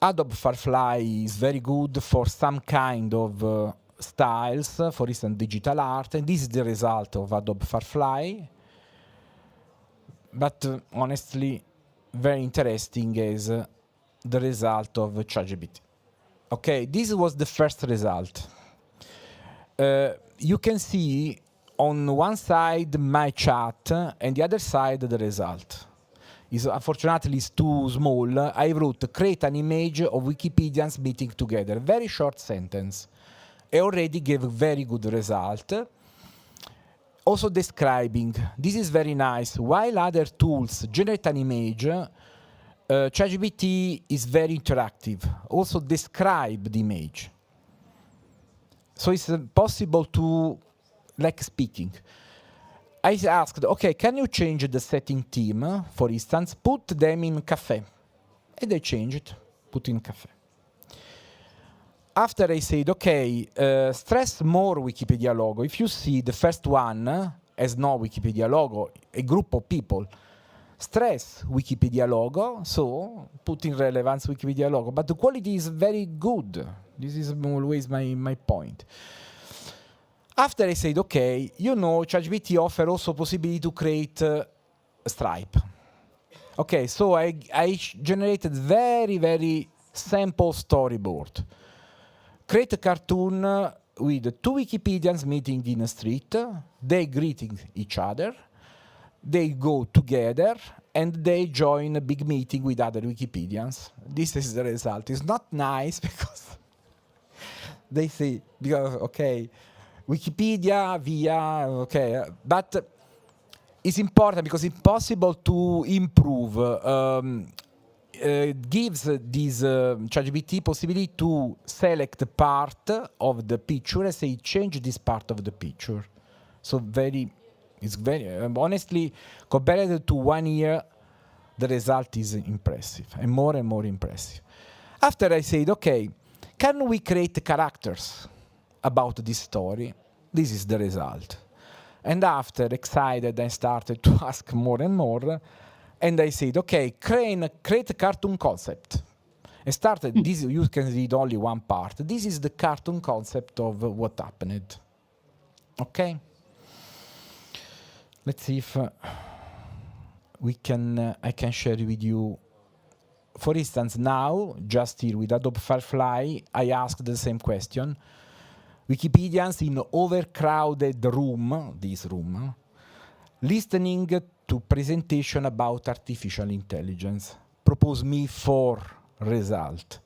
Adobe Firefly is very good for some kind of styles, for instance, digital art, and this is the result of Adobe Firefly. But honestly, very interesting is the result of ChatGPT. Okay, this was the first result. You can see on one side my chat and the other side the result. Unfortunately, it's too small. I wrote, create an image of Wikipedians meeting together. Very short sentence. I already gave a very good result. Also describing. This is very nice. While other tools generate an image, ChatGPT is very interactive. Also describe the image. So it's possible to, like speaking. I asked, okay, can you change the setting theme? For instance, put them in cafe. And they changed, put in cafe. After I said, okay, stress more Wikipedia logo. If you see the first one has no Wikipedia logo, a group of people stress Wikipedia logo, so put in relevance Wikipedia logo. But the quality is very good. This is always my point. After I said, okay, you know, ChatGPT offers also possibility to create a stripe. Okay, so I generated very simple storyboard. Create a cartoon with two Wikipedians meeting in a street. They greeting each other. They go together and they join a big meeting with other Wikipedians. This is the result. It's not nice because they say, okay, Wikipedia via, okay, but it's important because it's possible to improve. Gives this ChatGPT possibility to select part of the picture and say change this part of the picture. So it's very honestly compared to 1 year, the result is impressive and more impressive. After I said, okay, can we create characters about this story? This is the result. And after, excited, I started to ask more and more. And I said, okay, create a cartoon concept. I started, this, you can read only one part. This is the cartoon concept of what happened. Okay? Let's see if I can share with you. For instance, now, just here with Adobe Firefly, I asked the same question. Wikipedians in overcrowded room, this room, listening to presentation about artificial intelligence. Propose me 4 results.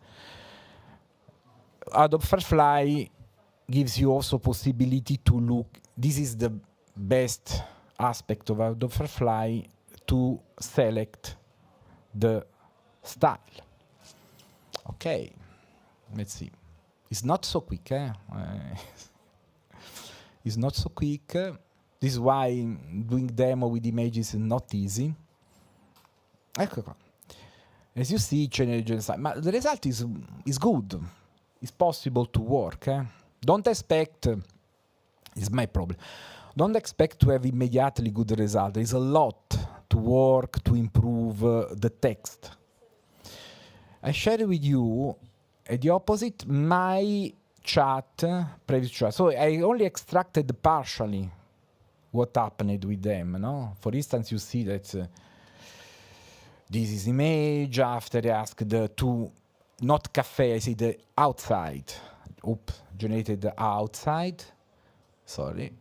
Adobe Firefly gives you also possibility to look. This is the best aspect of Adobe Firefly, to select the style. Okay, let's see. It's not so quick, eh? It's not so quick. This is why doing demo with images is not easy. Ecco qua. As you see, but the result is good. It's possible to work. Don't expect, it's my problem. Don't expect to have immediately good result. There is a lot to work to improve the text. I share with you, at the opposite, my chat, previous chat. So I only extracted partially what happened with them. No? For instance, you see that this is image. After I asked to not cafe, I see the outside. Oops, generated the outside. Sorry.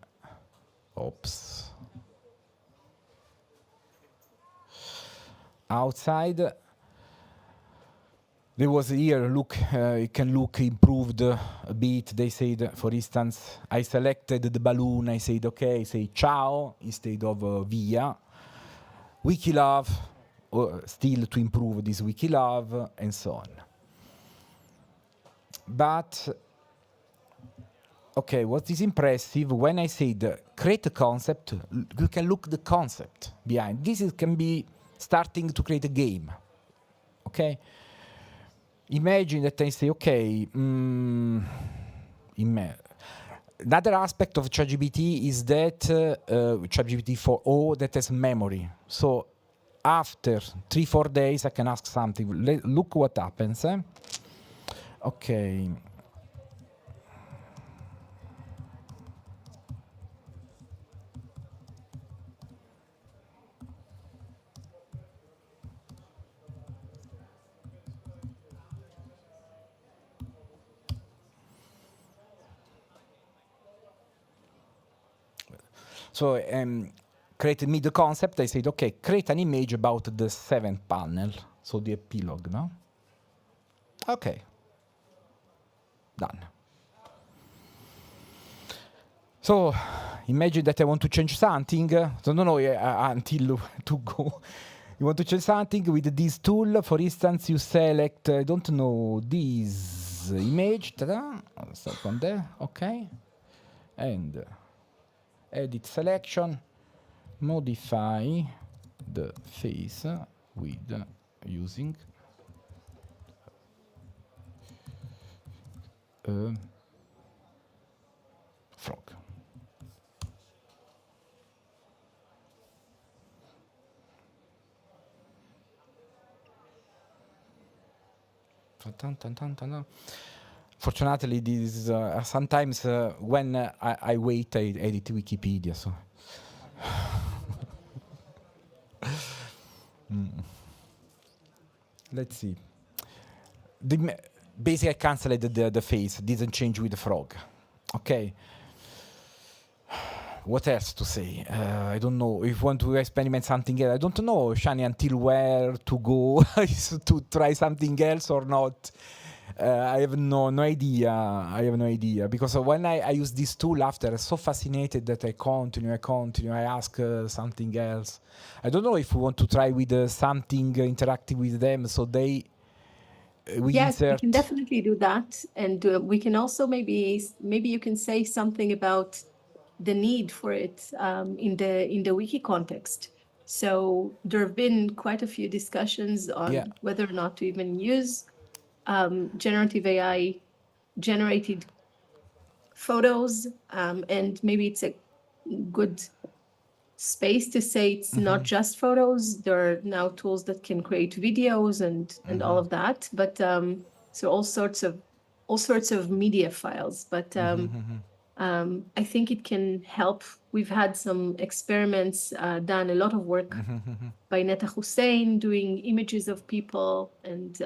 Oops. Outside. There was here, look, it can look improved a bit. They said, for instance, I selected the balloon. I said, okay, say ciao instead of via. Wikilove, still to improve this Wikilove, and so on. But, okay, what is impressive, when I said create a concept, you can look the concept behind. This can be starting to create a game, okay? Imagine that I say, okay, another aspect of ChatGPT is that ChatGPT 4o that has memory. So after 3-4 days, I can ask something. Look what happens. Okay. So created me the concept. I said, okay, create an image about the 7th panel. So the epilogue, no? Okay. Done. So imagine that I want to change something. So no, until to go. You want to change something with this tool. For instance, you select, I don't know, this image. Ta-da. Start on there. Okay. And edit selection, modify the face with using a frog. Fortunately, this is, sometimes when I wait, I edit Wikipedia. So. Let's see. Basically, I canceled the face. Didn't change with the frog. Okay. What else to say? I don't know. If you want to experiment something else, I don't know, Shani, until where to go to try something else or not. I have no idea. I have no idea. Because when I use this tool after, I'm so fascinated that I continue. I ask something else. I don't know if we want to try with something interactive with them, so they yes, insert. we can definitely do that, and we can also maybe you can say something about the need for it in the wiki context. So there have been quite a few discussions on whether or not to even use generative AI generated photos, and maybe it's a good space to say it's not just photos. There are now tools that can create videos and all of that, but so all sorts of media files. But I think it can help. We've had some experiments, done a lot of work by Neta Hussein doing images of people, and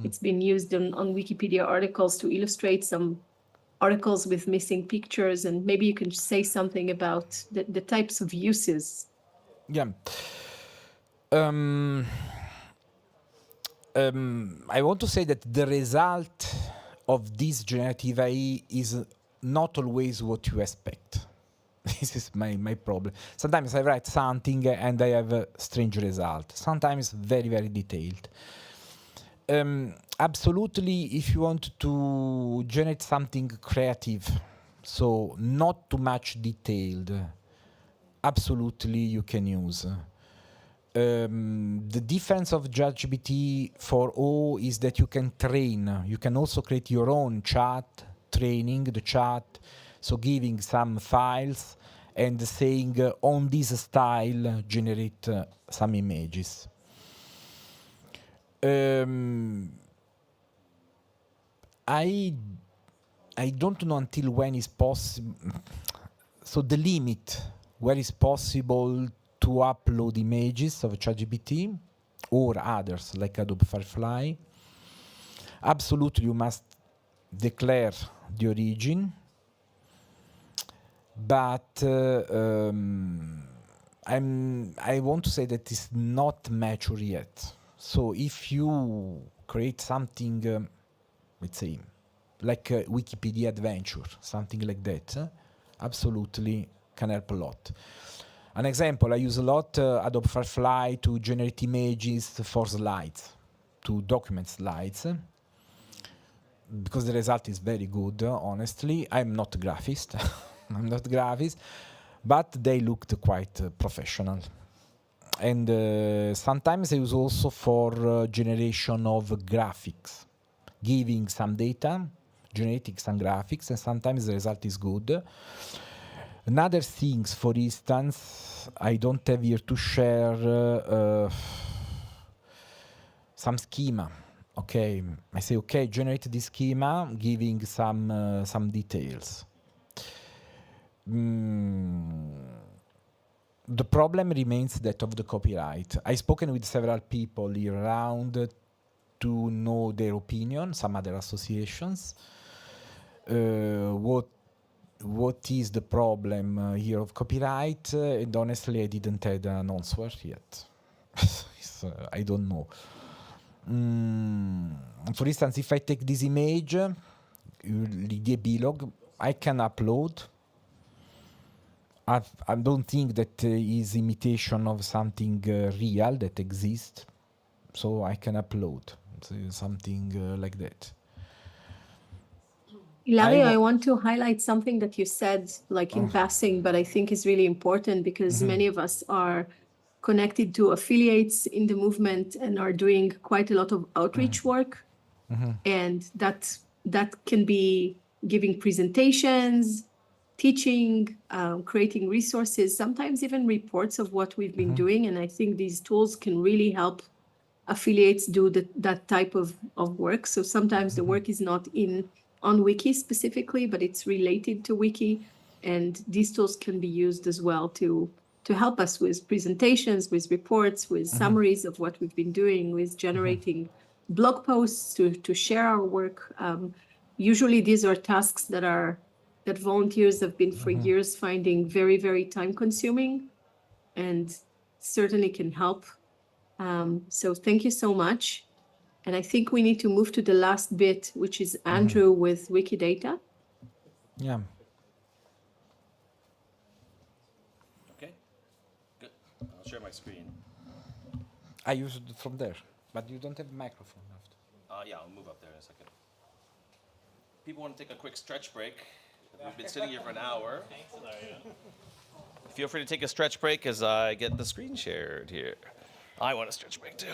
it's been used on Wikipedia articles to illustrate some articles with missing pictures, and maybe you can say something about the types of uses. Yeah. I want to say that the result of this generative AI is not always what you expect. This is my problem. Sometimes I write something and I have a strange result. Sometimes very, very detailed. Absolutely, if you want to generate something creative, so not too much detailed, absolutely you can use. The difference of ChatGPT 4.0 is that you can train. You can also create your own chat, training the chat, so giving some files and saying on this style generate some images. I don't know until when is possible. So the limit where is possible to upload images of ChatGPT or others like Adobe Firefly. Absolutely, you must declare the origin, but I want to say that it's not mature yet. So if you create something, let's say, like a Wikipedia adventure, something like that, absolutely can help a lot. An example, I use a lot Adobe Firefly to generate images for slides, to document slides, because the result is very good, honestly. I'm not a graphist, but they looked quite professional. And sometimes I use also for generation of graphics, giving some data, generating some graphics, and sometimes the result is good. Another things, for instance, I don't have here to share some schema. Okay, I say, okay, generate this schema, giving some details. The problem remains that of the copyright. I've spoken with several people here around to know their opinion, some other associations. What is the problem here of copyright? And honestly, I didn't have an answer yet. I don't know. For instance, if I take this image, the epilogue, I can upload. I don't think that is imitation of something real that exists, so I can upload something like that. Ilario, I want to highlight something that you said, like in passing, but I think is really important because many of us are connected to affiliates in the movement and are doing quite a lot of outreach work. And that can be giving presentations, teaching, creating resources, sometimes even reports of what we've been doing. And I think these tools can really help affiliates do that type of work. So sometimes the work is not on Wiki specifically, but it's related to Wiki. And these tools can be used as well to help us with presentations, with reports, with summaries of what we've been doing, with generating blog posts to share our work. Usually these are tasks that volunteers have been for years finding very, very time consuming and certainly can help. So thank you so much. And I think we need to move to the last bit, which is Andrew with Wikidata. Yeah. Okay, good. I'll share my screen. I use it from there, but you don't have a microphone after. Yeah, I'll move up there in a second. People want to take a quick stretch break. We've been sitting here for an hour. Feel free to take a stretch break as I get the screen shared here. I want a stretch break too.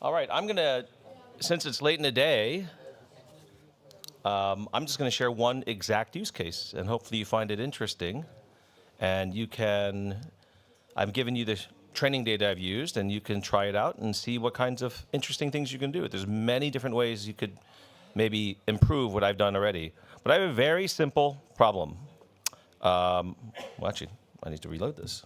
All right, I'm gonna, since it's late in the day, I'm just gonna share one exact use case, and hopefully you find it interesting. And you can, I'm giving you the training data I've used, and you can try it out and see what kinds of interesting things you can do. There's many different ways you could maybe improve what I've done already. But I have a very simple problem. Well, actually, I need to reload this.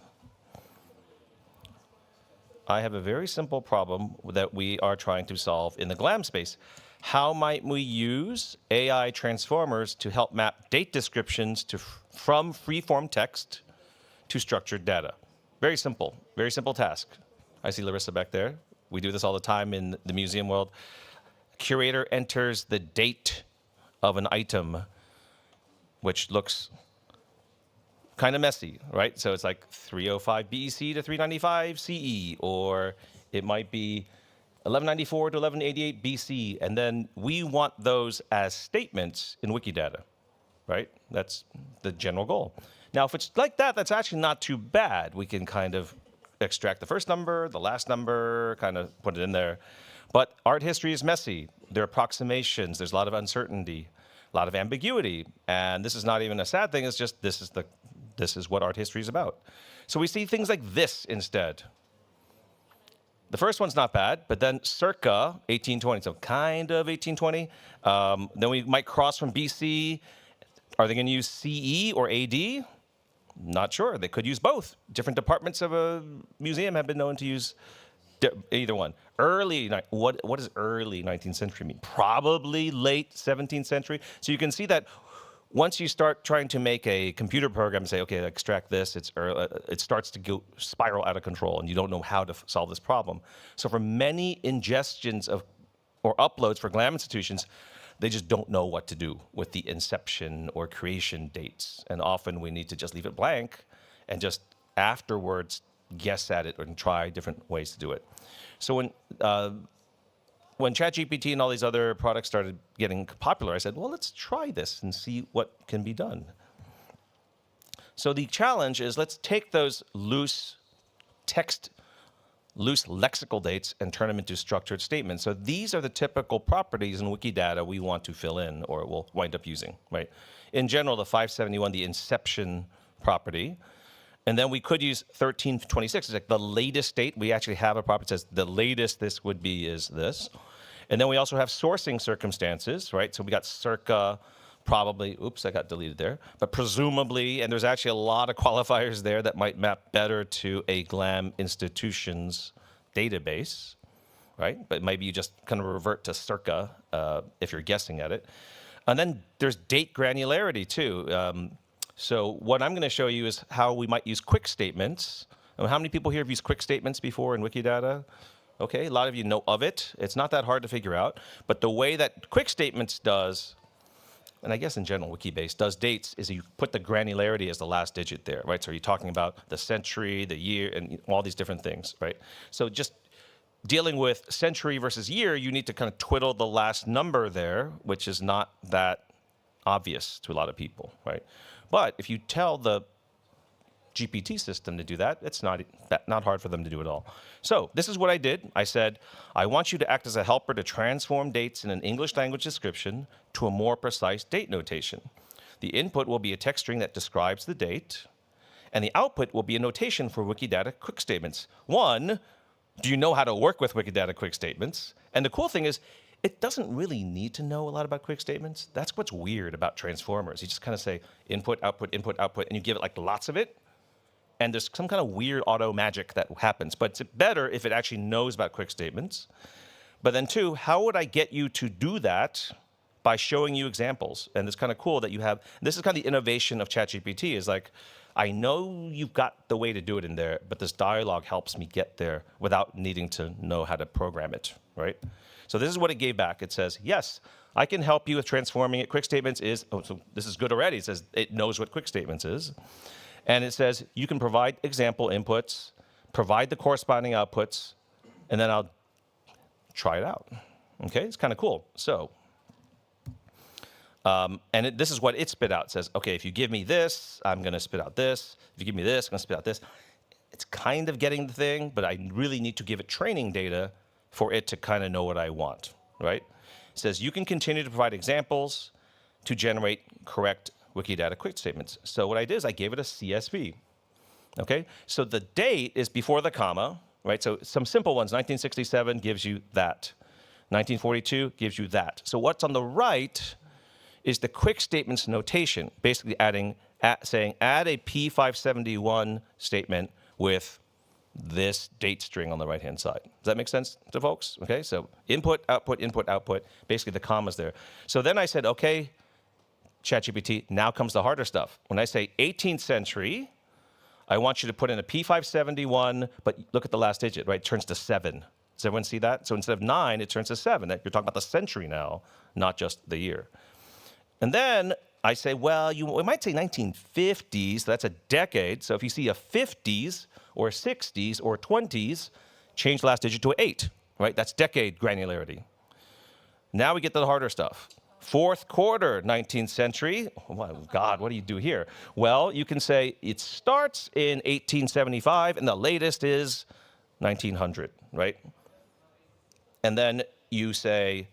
I have a very simple problem that we are trying to solve in the GLAM space. how might we use AI transformers to help map date descriptions from free-form text to structured data? Very simple task. I see Larissa back there. We do this all the time in the museum world. Curator enters the date of an item, which looks kind of messy, right? So it's like 305 BEC to 395 CE, or it might be 1194 to 1188 BC, and then we want those as statements in Wikidata, right? That's the general goal. Now, if it's like that, that's actually not too bad. We can kind of extract the first number, the last number, kind of put it in there. But art history is messy. There are approximations. There's a lot of uncertainty, a lot of ambiguity. And this is not even a sad thing. It's just this is what art history is about. So we see things like this instead. The first one's not bad, but then circa 1820, so kind of 1820. Then we might cross from BC. Are they going to use CE or AD? Not sure. They could use both. Different departments of a museum have been known to use either one. What does early 19th century mean? Probably late 17th century. So you can see that once you start trying to make a computer program and say, okay, extract this, it starts to go spiral out of control, and you don't know how to solve this problem. So for many ingestions or uploads for GLAM institutions, they just don't know what to do with the inception or creation dates. And often we need to just leave it blank and just afterwards guess at it and try different ways to do it. So when ChatGPT and all these other products started getting popular, I said, well, let's try this and see what can be done. So the challenge is, let's take those loose lexical dates and turn them into structured statements. So these are the typical properties in Wikidata we want to fill in or we'll wind up using, right? In general, the 571, the inception property. And then we could use 1326, it's like the latest date. We actually have a property that says the latest this would be is this. And then we also have sourcing circumstances, right? So we got circa, probably, oops, I got deleted there, but presumably, and there's actually a lot of qualifiers there that might map better to a GLAM institution's database, right? But maybe you just kind of revert to circa if you're guessing at it. And then there's date granularity too. So what I'm going to show you is how we might use quick statements. And how many people here have used quick statements before in Wikidata? Okay, a lot of you know of it. It's not that hard to figure out. But the way that quick statements does, and I guess in general Wikibase does dates, is you put the granularity as the last digit there, right? So you're talking about the century, the year, and all these different things, right? So just dealing with century versus year, you need to kind of twiddle the last number there, which is not that obvious to a lot of people, right? But if you tell the GPT system to do that, it's not hard for them to do it all. So this is what I did. I said, I want you to act as a helper to transform dates in an English language description to a more precise date notation. The input will be a text string that describes the date, and the output will be a notation for Wikidata quick statements. One, do you know how to work with Wikidata quick statements? And the cool thing is, it doesn't really need to know a lot about quick statements. That's what's weird about transformers. You just kind of say input, output, and you give it like lots of it. And there's some kind of weird auto magic that happens. But it's better if it actually knows about quick statements. But then two, how would I get you to do that by showing you examples? And it's kind of cool that you have, this is kind of the innovation of ChatGPT, is like, I know you've got the way to do it in there, but this dialogue helps me get there without needing to know how to program it, right? So this is what it gave back. It says, yes, I can help you with transforming it. Quick statements is, oh, so this is good already. It says it knows what quick statements is. And it says you can provide example inputs, provide the corresponding outputs, and then I'll try it out. Okay, it's kind of cool. So, this is what it spit out. It says, okay, if you give me this, I'm going to spit out this. If you give me this, I'm going to spit out this. It's kind of getting the thing, but I really need to give it training data for it to kind of know what I want, right? It says you can continue to provide examples to generate correct Wikidata quick statements. So what I did is I gave it a CSV, okay? So the date is before the comma, right? So some simple ones, 1967 gives you that. 1942 gives you that. So what's on the right is the quick statements notation, basically saying add a P571 statement with this date string on the right-hand side. Does that make sense to folks? Okay, so input, output, input, output, basically the commas there. So then I said, okay, ChatGPT, now comes the harder stuff. When I say 18th century, I want you to put in a P571, but look at the last digit, right? It turns to 7. Does everyone see that? So instead of 9, it turns to 7. You're talking about the century now, not just the year. And then I say, well, we might say 1950s, that's a decade. So if you see a 50s or 60s or 20s, change the last digit to an 8, right? That's decade granularity. Now we get to the harder stuff. Fourth quarter, 19th century. Oh, God, what do you do here? Well, you can say it starts in 1875 and the latest is 1900, right? And then you say,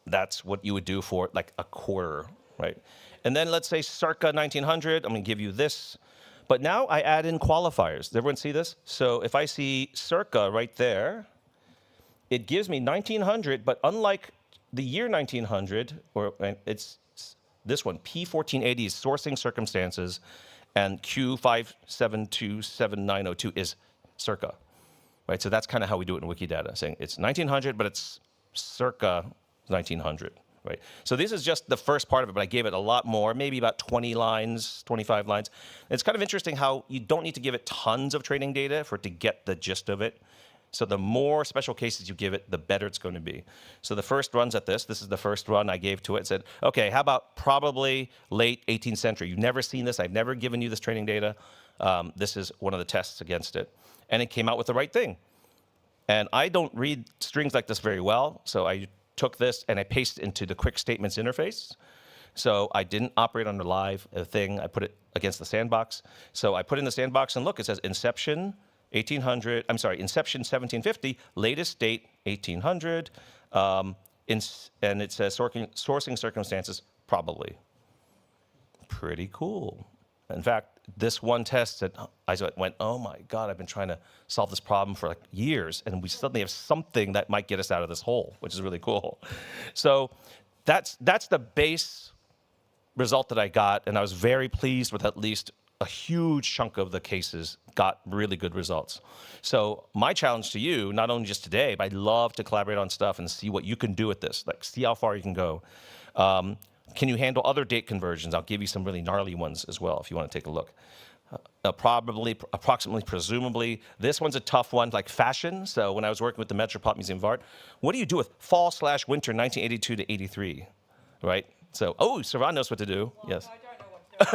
that's what you would do for like a quarter, right? And then let's say circa 1900, I'm gonna give you this. But now I add in qualifiers. Does everyone see this? So if I see circa right there, it gives me 1900, but unlike the year 1900, or it's this one, P1480 is sourcing circumstances, and Q5727902 is circa, right? So that's kind of how we do it in Wikidata, saying it's 1900, but it's circa 1900, right? So this is just the first part of it, but I gave it a lot more, maybe about 20 lines, 25 lines. It's kind of interesting how you don't need to give it tons of training data for it to get the gist of it. So the more special cases you give it, the better it's going to be. So the first runs at this. This is the first run I gave to it. It said, okay, how about probably late 18th century? You've never seen this. I've never given you this training data. This is one of the tests against it. And it came out with the right thing. And I don't read strings like this very well, so I took this and I pasted it into the quick statements interface. So I didn't operate on the live thing. I put it against the sandbox. So I put in the sandbox and look, it says inception 1800, I'm sorry, inception 1750, latest date 1800, and it says sourcing circumstances probably. Pretty cool. In fact, this one test that I went, oh my God, I've been trying to solve this problem for like years, and we suddenly have something that might get us out of this hole, which is really cool. So that's the base result that I got, and I was very pleased with at least a huge chunk of the cases got really good results. So my challenge to you, not only just today, but I'd love to collaborate on stuff and see what you can do with this, like see how far you can go. Can you handle other date conversions? I'll give you some really gnarly ones as well if you want to take a look. Probably, approximately, presumably. This one's a tough one, like fashion. So when I was working with the Metropolitan Museum of Art, what do you do with fall/winter 1982 to 83, right? So, oh, Saran knows what to do. Well, yes. I don't know what to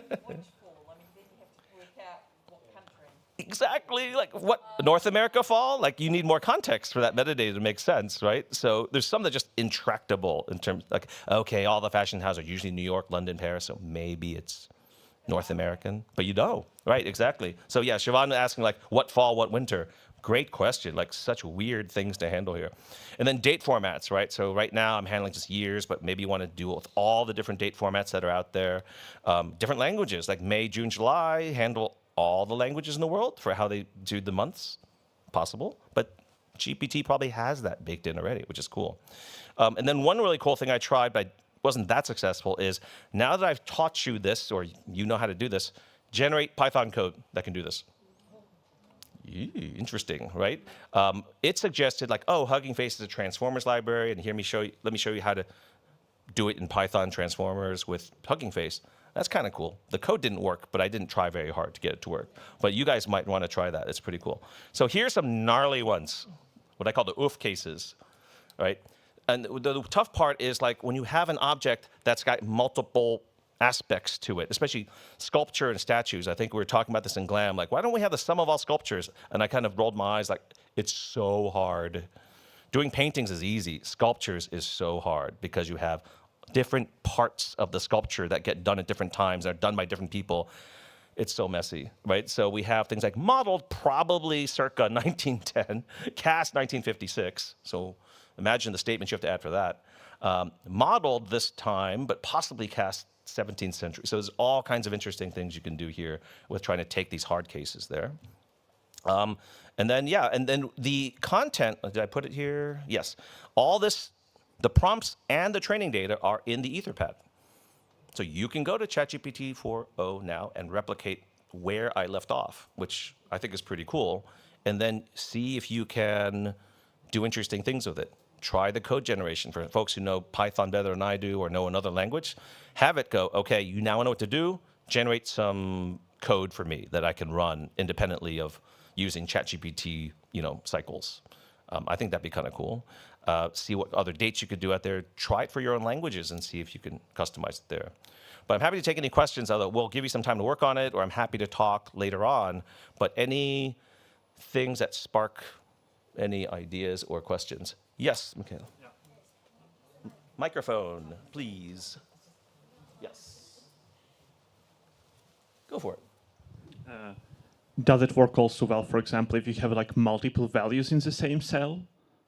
do. Which fall? I mean, then you have to work out what country. Exactly, like what, North America fall? Like you need more context for that metadata to make sense, right? So there's some that are just intractable in terms, like, okay, all the fashion houses are usually New York, London, Paris, so maybe it's North American, but you know, right, exactly. So yeah, Siobhan asking like, what fall, what winter? Great question, like such weird things to handle here. And then date formats, right? So right now I'm handling just years, but maybe you want to do it with all the different date formats that are out there. Different languages, like May, June, July, handle all the languages in the world for how they do the months, possible. But GPT probably has that baked in already, which is cool. And then one really cool thing I tried, but I wasn't that successful, is now that I've taught you this, or you know how to do this, generate Python code that can do this. Interesting, right? It suggested like, oh, Hugging Face is a transformers library, and let me show you how to do it in Python transformers with Hugging Face. That's kind of cool. The code didn't work, but I didn't try very hard to get it to work. But you guys might want to try that. It's pretty cool. So here's some gnarly ones, what I call the oof cases, right? And the tough part is like when you have an object that's got multiple aspects to it, especially sculpture and statues. I think we were talking about this in GLAM, like, why don't we have the sum of all sculptures? And I kind of rolled my eyes like, it's so hard. Doing paintings is easy. Sculptures is so hard because you have different parts of the sculpture that get done at different times, are done by different people. It's so messy, right? So we have things like modeled probably circa 1910, cast 1956. So imagine the statements you have to add for that. Modeled this time, but possibly cast 17th century. So there's all kinds of interesting things you can do here with trying to take these hard cases there. And then, yeah, and then the content, did I put it here? Yes. All this, the prompts and the training data are in the Etherpad. So you can go to ChatGPT 4.0 now and replicate where I left off, which I think is pretty cool, and then see if you can do interesting things with it. Try the code generation for folks who know Python better than I do or know another language. Have it go, okay, you now know what to do, generate some code for me that I can run independently of using ChatGPT, cycles. I think that'd be kind of cool. See what other dates you could do out there. Try it for your own languages and see if you can customize it there. But I'm happy to take any questions, although we'll give you some time to work on it, or I'm happy to talk later on. But any things that spark any ideas or questions? Yes, Michaela. Yeah. Microphone, please. Yes. Go for it. Does it work also well, for example, if you have like multiple values in the same cell?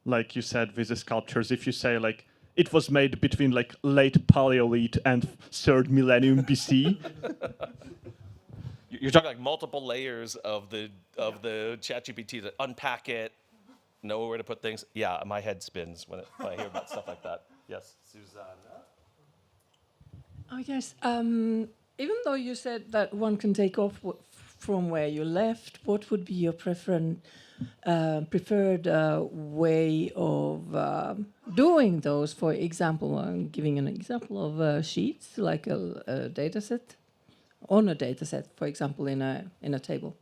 Like you said with the sculptures, if you say like, it was made between like late Paleolith and 3rd millennium BC. You're talking like multiple layers of the ChatGPT to unpack it, know where to put things. Yeah, my head spins when I hear about stuff like that. Yes, Susanna. Oh yes. Even though you said that one can take off from where you left, what would be your preferred way of doing those? For example, I'm giving an example of sheets, like a data set, on a data set, for example, in a table.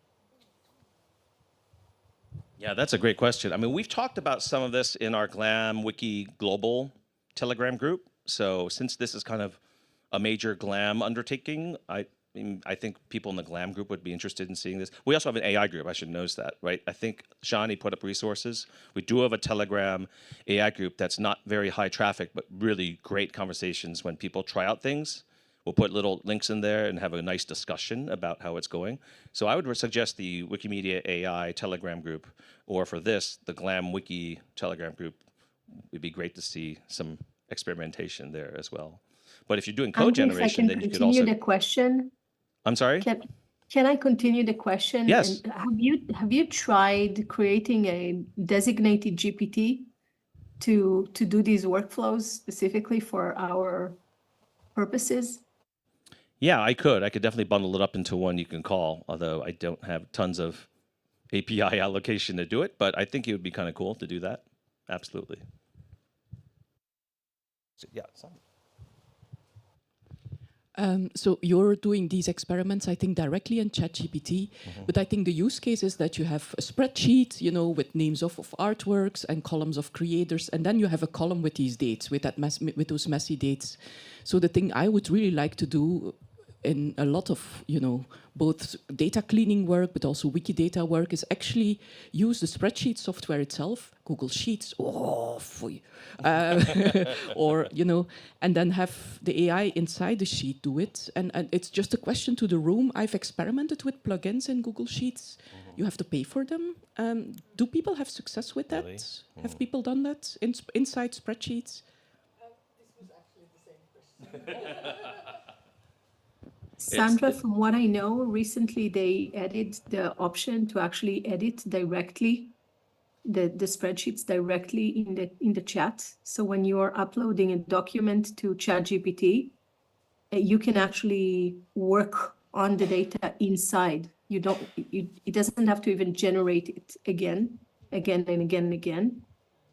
Yeah, that's a great question. I mean, we've talked about some of this in our GLAM Wiki Global Telegram group. So since this is kind of a major GLAM undertaking, I think people in the GLAM group would be interested in seeing this. We also have an AI group, I should notice that, right? I think Shani put up resources. We do have a Telegram AI group that's not very high traffic, but really great conversations when people try out things. We'll put little links in there and have a nice discussion about how it's going. So I would suggest the Wikimedia AI Telegram group, or for this, the GLAM Wiki Telegram group. It'd be great to see some experimentation there as well. But if you're doing code generation, then you could also... continue the question. I'm sorry? Can I continue the question? Yes. And have you tried creating a designated GPT to do these workflows specifically for our purposes? Yeah, I could definitely bundle it up into one you can call, although I don't have tons of API allocation to do it, but I think it would be kind of cool to do that. Absolutely. So, yeah, sorry. So you're doing these experiments, I think, directly in ChatGPT, but I think the use case is that you have a spreadsheet, with names of artworks and columns of creators, and then you have a column with these dates, with those messy dates. So the thing I would really like to do in a lot of, both data cleaning work, but also Wikidata work, is actually use the spreadsheet software itself, Google Sheets, or, and then have the AI inside the sheet do it. And it's just a question to the room. I've experimented with plugins in Google Sheets. You have to pay for them. Do people have success with that? Really? Have people done that inside spreadsheets? This was actually the same question. Sandra, from what I know, recently they added the option to actually edit directly the spreadsheets directly in the chat. So when you are uploading a document to ChatGPT, you can actually work on the data inside. It doesn't have to even generate it again and again.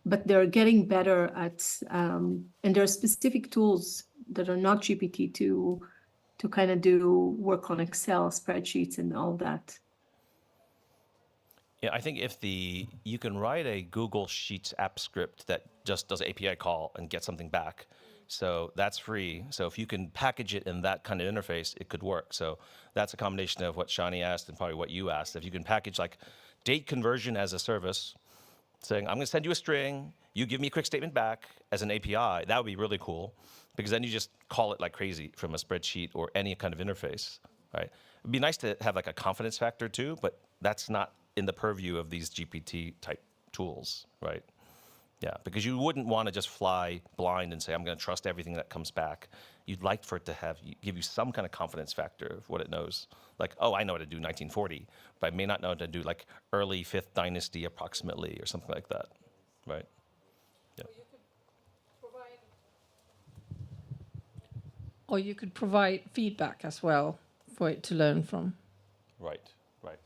But they're getting better at, and there are specific tools that are not GPT to kind of do work on Excel spreadsheets and all that. Yeah, I think you can write a Google Sheets app script that just does an API call and get something back. So that's free. So if you can package it in that kind of interface, it could work. So that's a combination of what Shani asked and probably what you asked. If you can package like date conversion as a service, saying, I'm going to send you a string, you give me a quick statement back as an API, that would be really cool, because then you just call it like crazy from a spreadsheet or any kind of interface, right? It'd be nice to have like a confidence factor too, but that's not in the purview of these GPT type tools, right? Yeah, because you wouldn't want to just fly blind and say, I'm going to trust everything that comes back. You'd like for it to give you some kind of confidence factor of what it knows. Like, oh, I know how to do 1940, but I may not know how to do like early 5th dynasty approximately or something like that, right? Yeah. Or you could provide feedback as well for it to learn from. Right, right.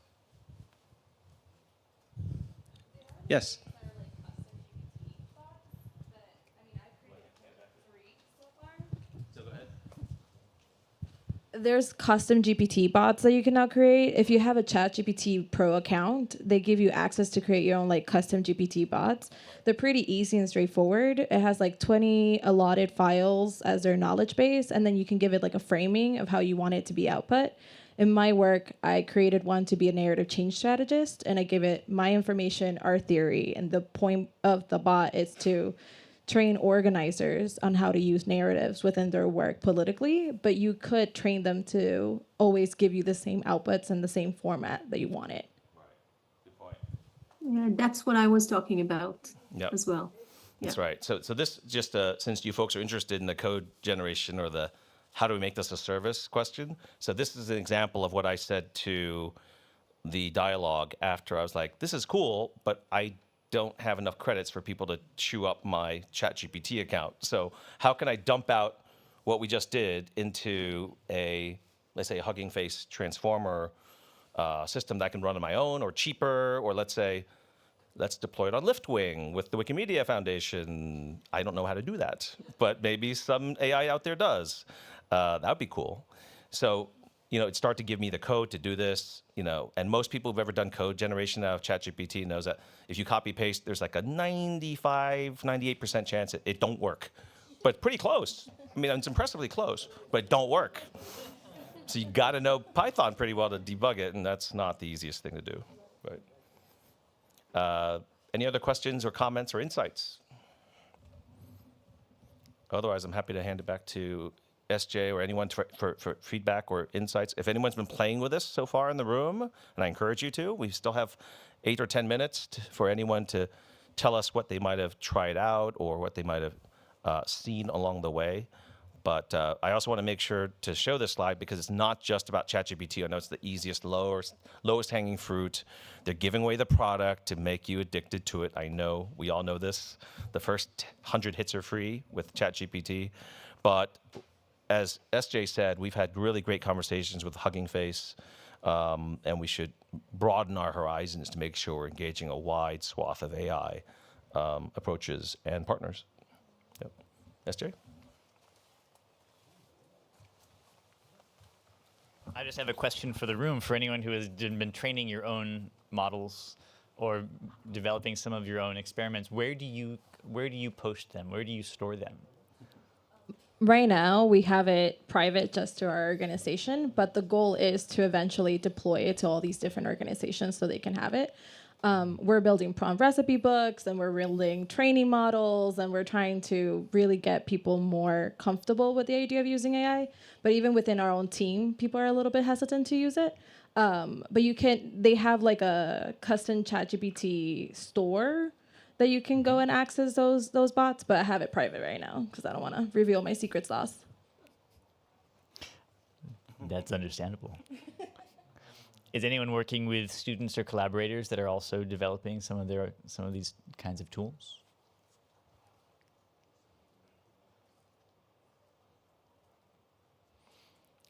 Yes. There's custom GPT bots that you can now create. If you have a ChatGPT Pro account, they give you access to create your own like custom GPT bots. They're pretty easy and straightforward. It has like 20 allotted files as their knowledge base, and then you can give it like a framing of how you want it to be output. In my work, I created one to be a narrative change strategist, and I give it my information, our theory, and the point of the bot is to train organizers on how to use narratives within their work politically, but you could train them to always give you the same outputs in the same format that you want it. Yeah, that's what I was talking about Yep. as well. That's Yeah. right. So this just since you folks are interested in the code generation or the how do we make this a service question. So this is an example of what I said to the dialogue after I was like, this is cool, but I don't have enough credits for people to chew up my ChatGPT account. So how can I dump out what we just did into a, let's say, a Hugging Face transformer system that I can run on my own or cheaper, or let's say, let's deploy it on Liftwing with the Wikimedia Foundation. I don't know how to do that, but maybe some AI out there does. That would be cool. So, you know, it started to give me the code to do this, you know, and most people who've ever done code generation out of ChatGPT knows that if you copy paste, there's like a 95, 98% chance it don't work, but pretty close. I mean, it's impressively close, but it don't work. So you got to know Python pretty well to debug it, and that's not the easiest thing to do, right? Any other questions or comments or insights? Otherwise, I'm happy to hand it back to SJ or anyone for feedback or insights. If anyone's been playing with this so far in the room, and I encourage you to, we still have 8 or 10 minutes for anyone to tell us what they might have tried out or what they might have seen along the way. But I also want to make sure to show this slide because it's not just about ChatGPT. I know it's the easiest, lowest hanging fruit. They're giving away the product to make you addicted to it. I know, we all know this. The first 100 hits are free with ChatGPT. But as SJ said, we've had really great conversations with Hugging Face, and we should broaden our horizons to make sure we're engaging a wide swath of AI approaches and partners. Yep. SJ? I just have a question for the room, for anyone who has been training your own models or developing some of your own experiments. Where do you post them? Where do you store them? Right now, we have it private just to our organization, but the goal is to eventually deploy it to all these different organizations so they can have it. We're building prompt recipe books, and we're building training models, and we're trying to really get people more comfortable with the idea of using AI. But even within our own team, people are a little bit hesitant to use it. But they have like a custom ChatGPT store that you can go and access those bots, but I have it private right now because I don't want to reveal my secret sauce. That's understandable. Is anyone working with students or collaborators that are also developing some of these kinds of tools?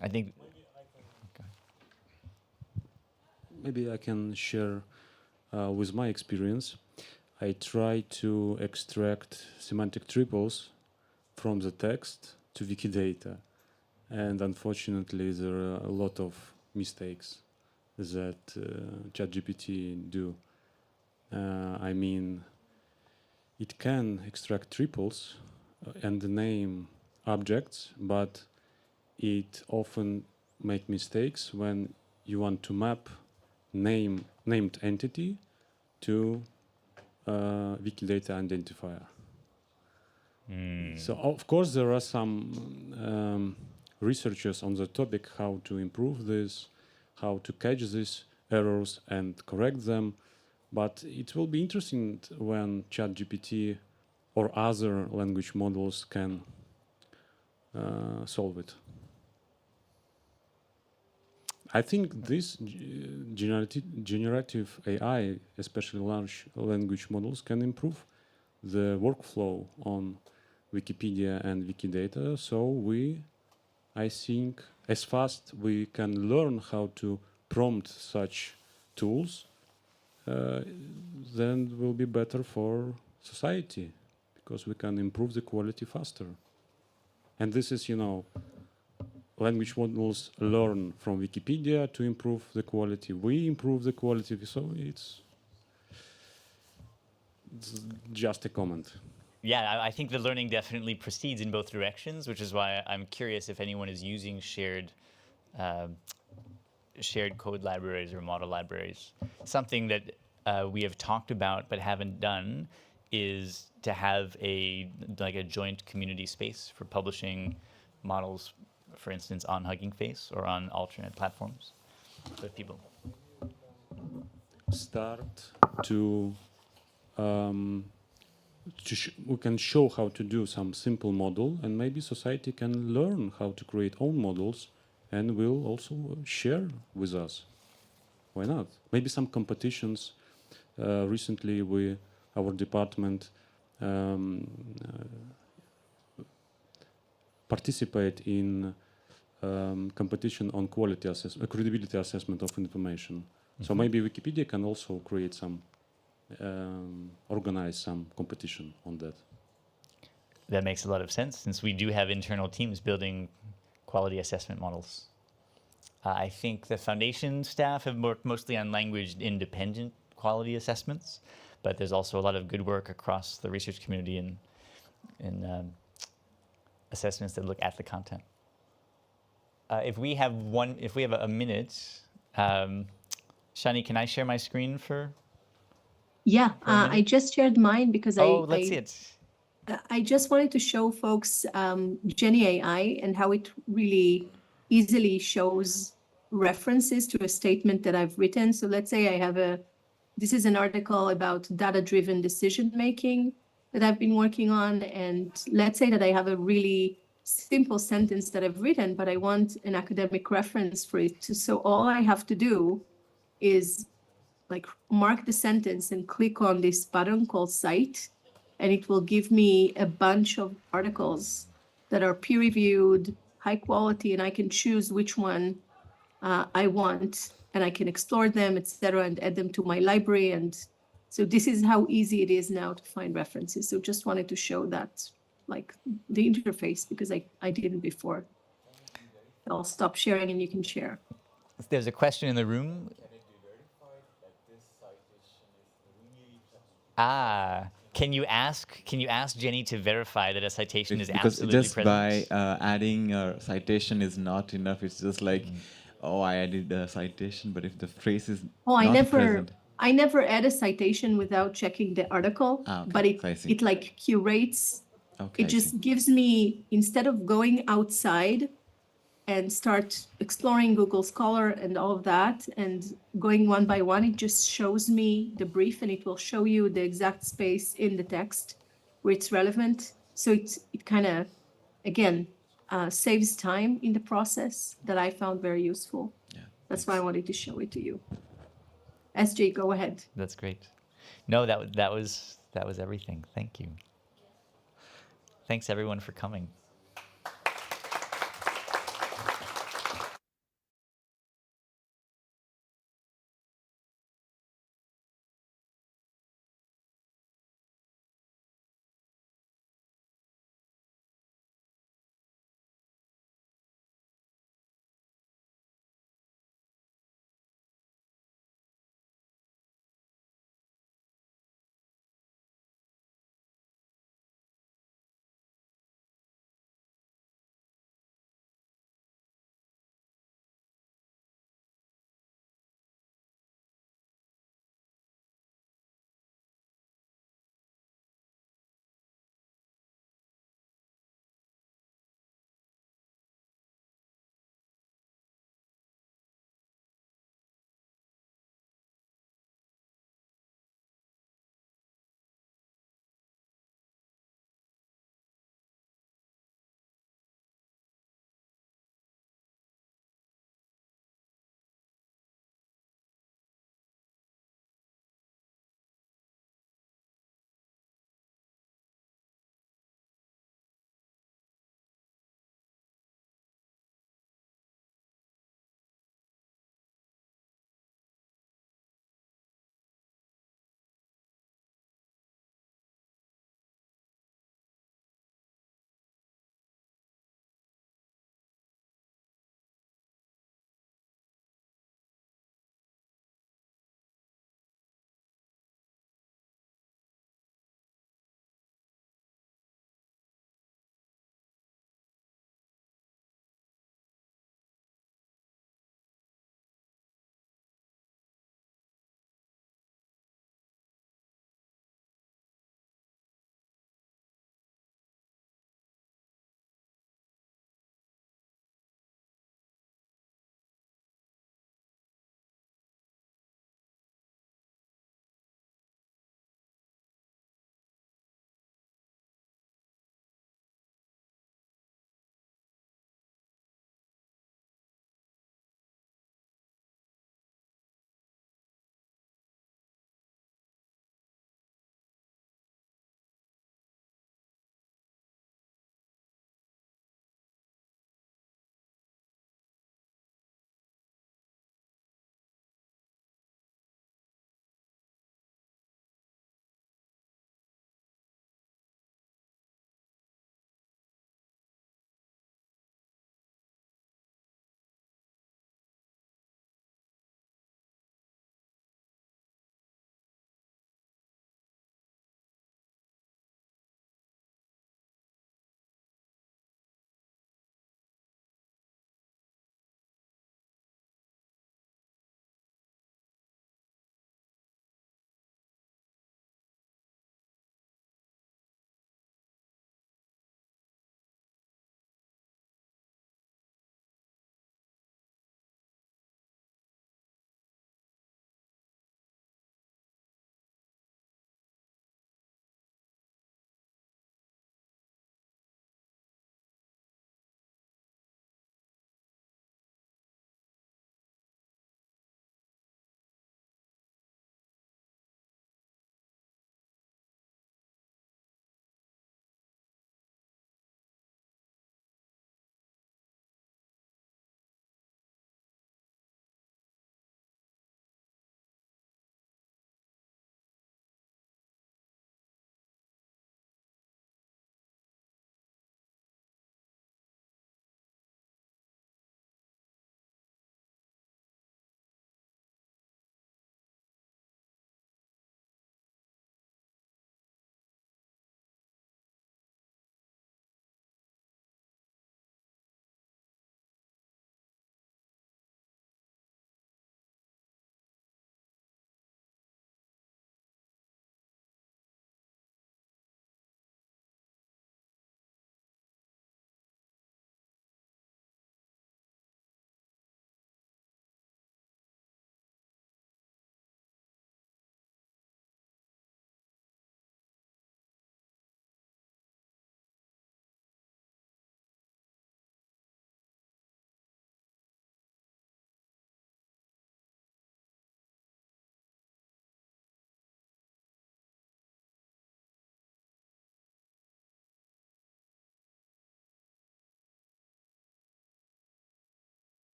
I think. Maybe I can share with my experience. I try to extract semantic triples from the text to Wikidata, and unfortunately there are a lot of mistakes that ChatGPT do. I mean, it can extract triples and name objects, but it often make mistakes when you want to map named entity to Wikidata identifier. So of course there are some researchers on the topic how to improve this, how to catch these errors and correct them, but it will be interesting when ChatGPT or other language models can solve it. I think this generative AI, especially large language models, can improve the workflow on Wikipedia and Wikidata. So I think, as fast we can learn how to prompt such tools, then it will be better for society because we can improve the quality faster. And this is, you know, language models learn from Wikipedia to improve the quality. We improve the quality, so it's just a comment. Yeah, I think the learning definitely proceeds in both directions, which is why I'm curious if anyone is using shared code libraries or model libraries. Something that we have talked about but haven't done is to have a joint community space for publishing models, for instance, on Hugging Face or on alternate platforms with people. Start to we can show how to do some simple model, and maybe society can learn how to create own models and will also share with us. Why not? Maybe some competitions. Recently, our department participate in competition on quality assessment, credibility assessment of information. Mm-hmm. So maybe Wikipedia can also create some, organize some competition on that. That makes a lot of sense, since we do have internal teams building quality assessment models. I think the foundation staff have worked mostly on language-independent quality assessments, but there's also a lot of good work across the research community in assessments that look at the content. If we have a minute, Shani, can I share my screen for? Yeah, I just shared mine because let's see it. I just wanted to show folks GenAI and how it really easily shows references to a statement that I've written. So let's say I have this is an article about data-driven decision-making that I've been working on. And let's say that I have a really simple sentence that I've written, but I want an academic reference for it. So all I have to do is like mark the sentence and click on this button called Cite, and it will give me a bunch of articles that are peer-reviewed, high quality, and I can choose which one I want, and I can explore them, etc., and add them to my library. And so this is how easy it is now to find references. So just wanted to show that, like the interface, because I didn't before. I'll stop sharing and you can share. There's a question in the room. Can you ask Jenny to verify that a citation is absolutely just present? by adding a citation is not enough. It's just like, oh, I added a citation, but if the phrase is not present. I never add a citation without checking the article, but it like curates. It just gives me, instead of going outside and start exploring Google Scholar and all of that and going one by one, it just shows me the brief, and it will show you the exact space in the text where it's relevant. So it kind of, again, saves time in the process that I found very useful. Yeah, that's why I wanted to show it to you. SJ, go ahead. That's great. No, that was everything. Thank you. Thanks everyone for coming.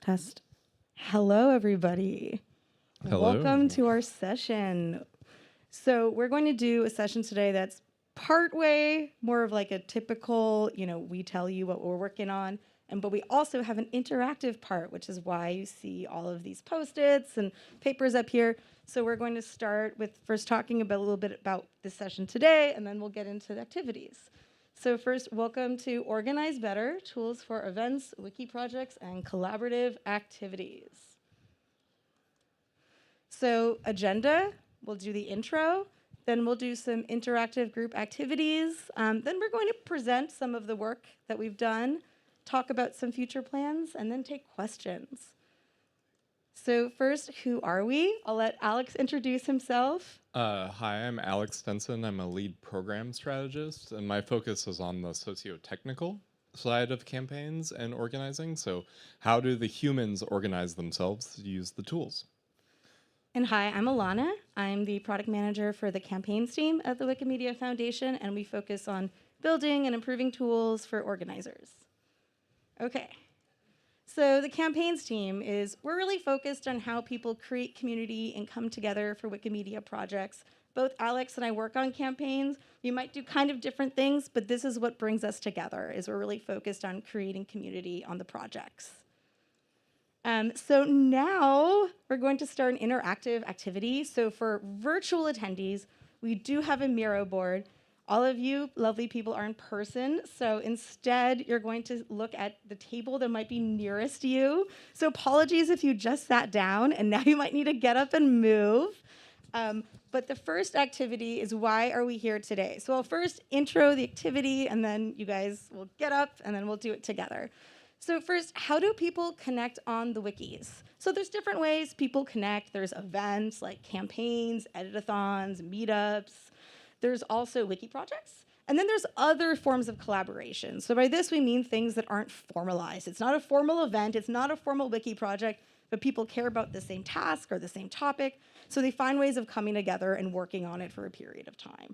Test. Hello, everybody. Hello. Welcome to our session. So we're going to do a session today that's partway more of like a typical, we tell you what we're working on, but we also have an interactive part, which is why you see all of these Post-its and papers up here. So we're going to start with first talking about a little bit about this session today, and then we'll get into the activities. So first, welcome to Organize Better, Tools for Events, Wiki Projects, and Collaborative Activities. So agenda, we'll do the intro, then we'll do some interactive group activities. Then we're going to present some of the work that we've done, talk about some future plans, and then take questions. So first, who are we? I'll let Alex introduce himself. Hi, I'm Alex Stenson. I'm a lead program strategist, and my focus is on the socio-technical side of campaigns and organizing. So how do the humans organize themselves to use the tools? And hi, I'm Alana. I'm the product manager for the campaigns team at the Wikimedia Foundation, and we focus on building and improving tools for organizers. Okay. So the campaigns team we're really focused on how people create community and come together for Wikimedia projects. Both Alex and I work on campaigns. We might do kind of different things, but this is what brings us together, is we're really focused on creating community on the projects. So now we're going to start an interactive activity. So for virtual attendees, we do have a Miro board. All of you lovely people are in person, so instead you're going to look at the table that might be nearest you. So apologies if you just sat down and now you might need to get up and move. But the first activity is, why are we here today? So I'll first intro the activity, and then you guys will get up and then we'll do it together. So first, how do people connect on the wikis? So there's different ways people connect. There's events like campaigns, editathons, meetups. There's also WikiProjects. And then there's other forms of collaboration. So by this, we mean things that aren't formalized. It's not a formal event. It's not a formal wiki project, but people care about the same task or the same topic. So they find ways of coming together and working on it for a period of time.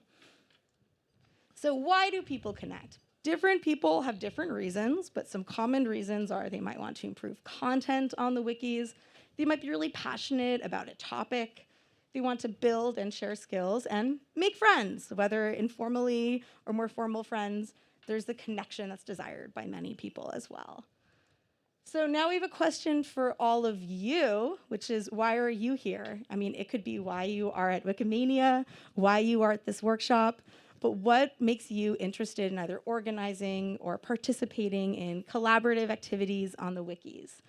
So why do people connect? Different people have different reasons, but some common reasons are they might want to improve content on the wikis. They might be really passionate about a topic. They want to build and share skills and make friends, whether informally or more formal friends. There's the connection that's desired by many people as well. So now we have a question for all of you, which is, why are you here? I mean, it could be why you are at Wikimania, why you are at this workshop, but what makes you interested in either organizing or participating in collaborative activities on the wikis?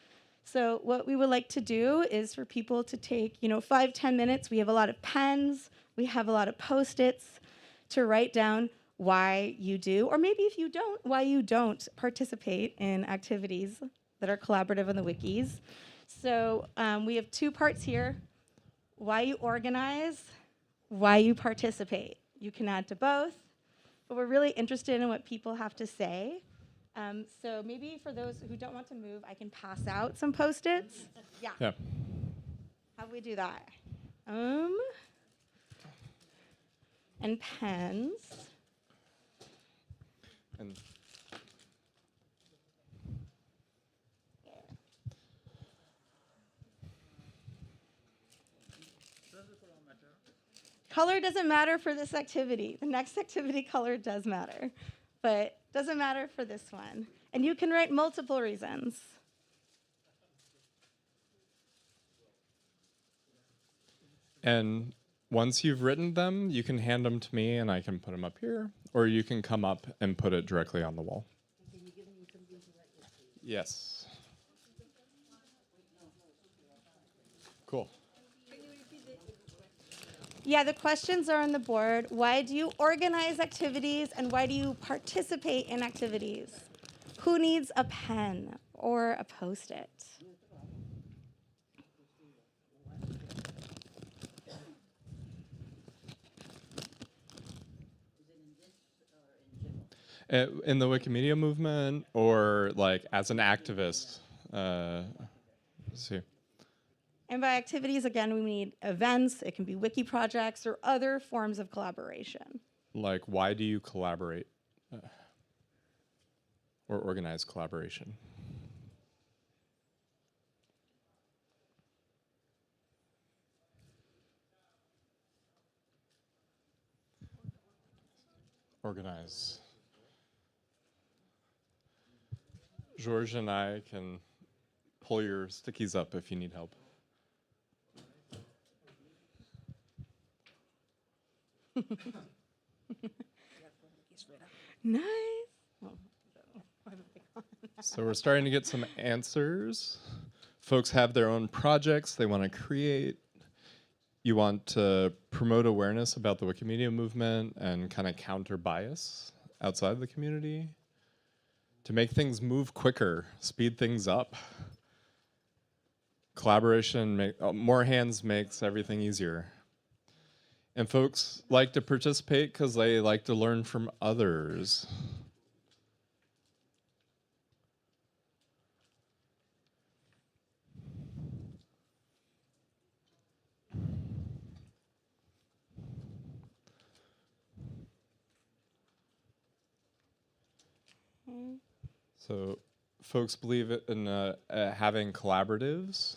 So what we would like to do is for people to take, 5-10 minutes. We have a lot of pens. We have a lot of Post-its to write down why you do, or maybe if you don't, why you don't participate in activities that are collaborative on the wikis. So we have two parts here: why you organize, why you participate. You can add to both, but we're really interested in what people have to say. So maybe for those who don't want to move, I can pass out some Post-its. Yeah. How do we do that? And pens. And color doesn't matter for this activity. The next activity, color does matter, but doesn't matter for this one. And you can write multiple reasons. And once you've written them, you can hand them to me and I can put them up here, or you can come up and put it directly on the wall. Yes. Cool. Yeah, the questions are on the board. Why do you organize activities, and why do you participate in activities? Who needs a pen or a Post-it? In the Wikimedia movement, or like as an activist? Let's see. And by activities, again, we need events. It can be wiki projects or other forms of collaboration. Like, why do you collaborate or organize collaboration? organize. George and I can pull your stickies up if you need help. Nice. So we're starting to get some answers. Folks have their own projects they want to create. You want to promote awareness about the Wikimedia movement and kind of counter bias outside the community. To make things move quicker, speed things up. Collaboration, more hands makes everything easier. And folks like to participate because they like to learn from others. So folks believe in having collaboratives.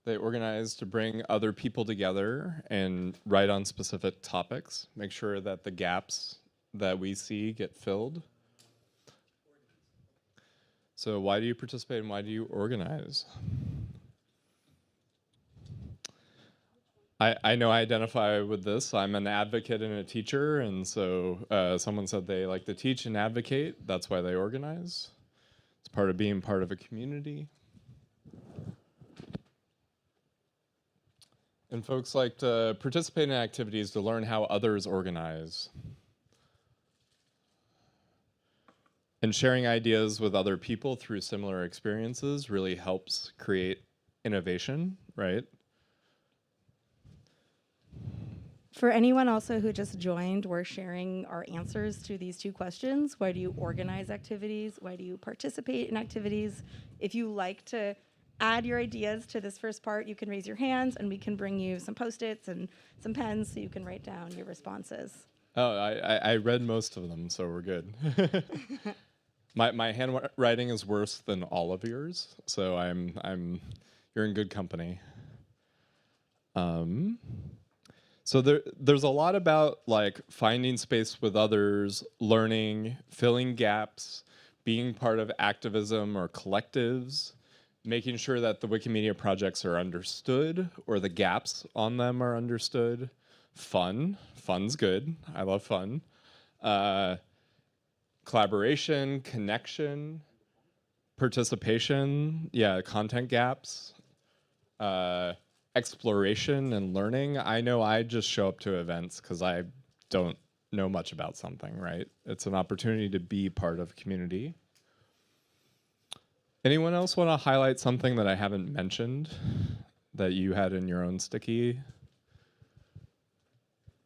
They organize to bring other people together and write on specific topics, make sure that the gaps that we see get filled. So why do you participate and why do you organize? I know I identify with this. I'm an advocate and a teacher, and so someone said they like to teach and advocate. That's why they organize. It's part of being part of a community. And folks like to participate in activities to learn how others organize. And sharing ideas with other people through similar experiences really helps create innovation, right? For anyone also who just joined, we're sharing our answers to these two questions. Why do you organize activities? Why do you participate in activities? If you like to add your ideas to this first part, you can raise your hands and we can bring you some Post-its and some pens so you can write down your responses. Oh, I read most of them, so we're good. My handwriting is worse than all of yours, so you're in good company. So there's a lot about like finding space with others, learning, filling gaps, being part of activism or collectives, making sure that the Wikimedia projects are understood or the gaps on them are understood. Fun's good. I love fun. Collaboration, connection, participation, content gaps. Exploration and learning. I know I just show up to events because I don't know much about something, right? It's an opportunity to be part of a community. Anyone else want to highlight something that I haven't mentioned that you had in your own sticky?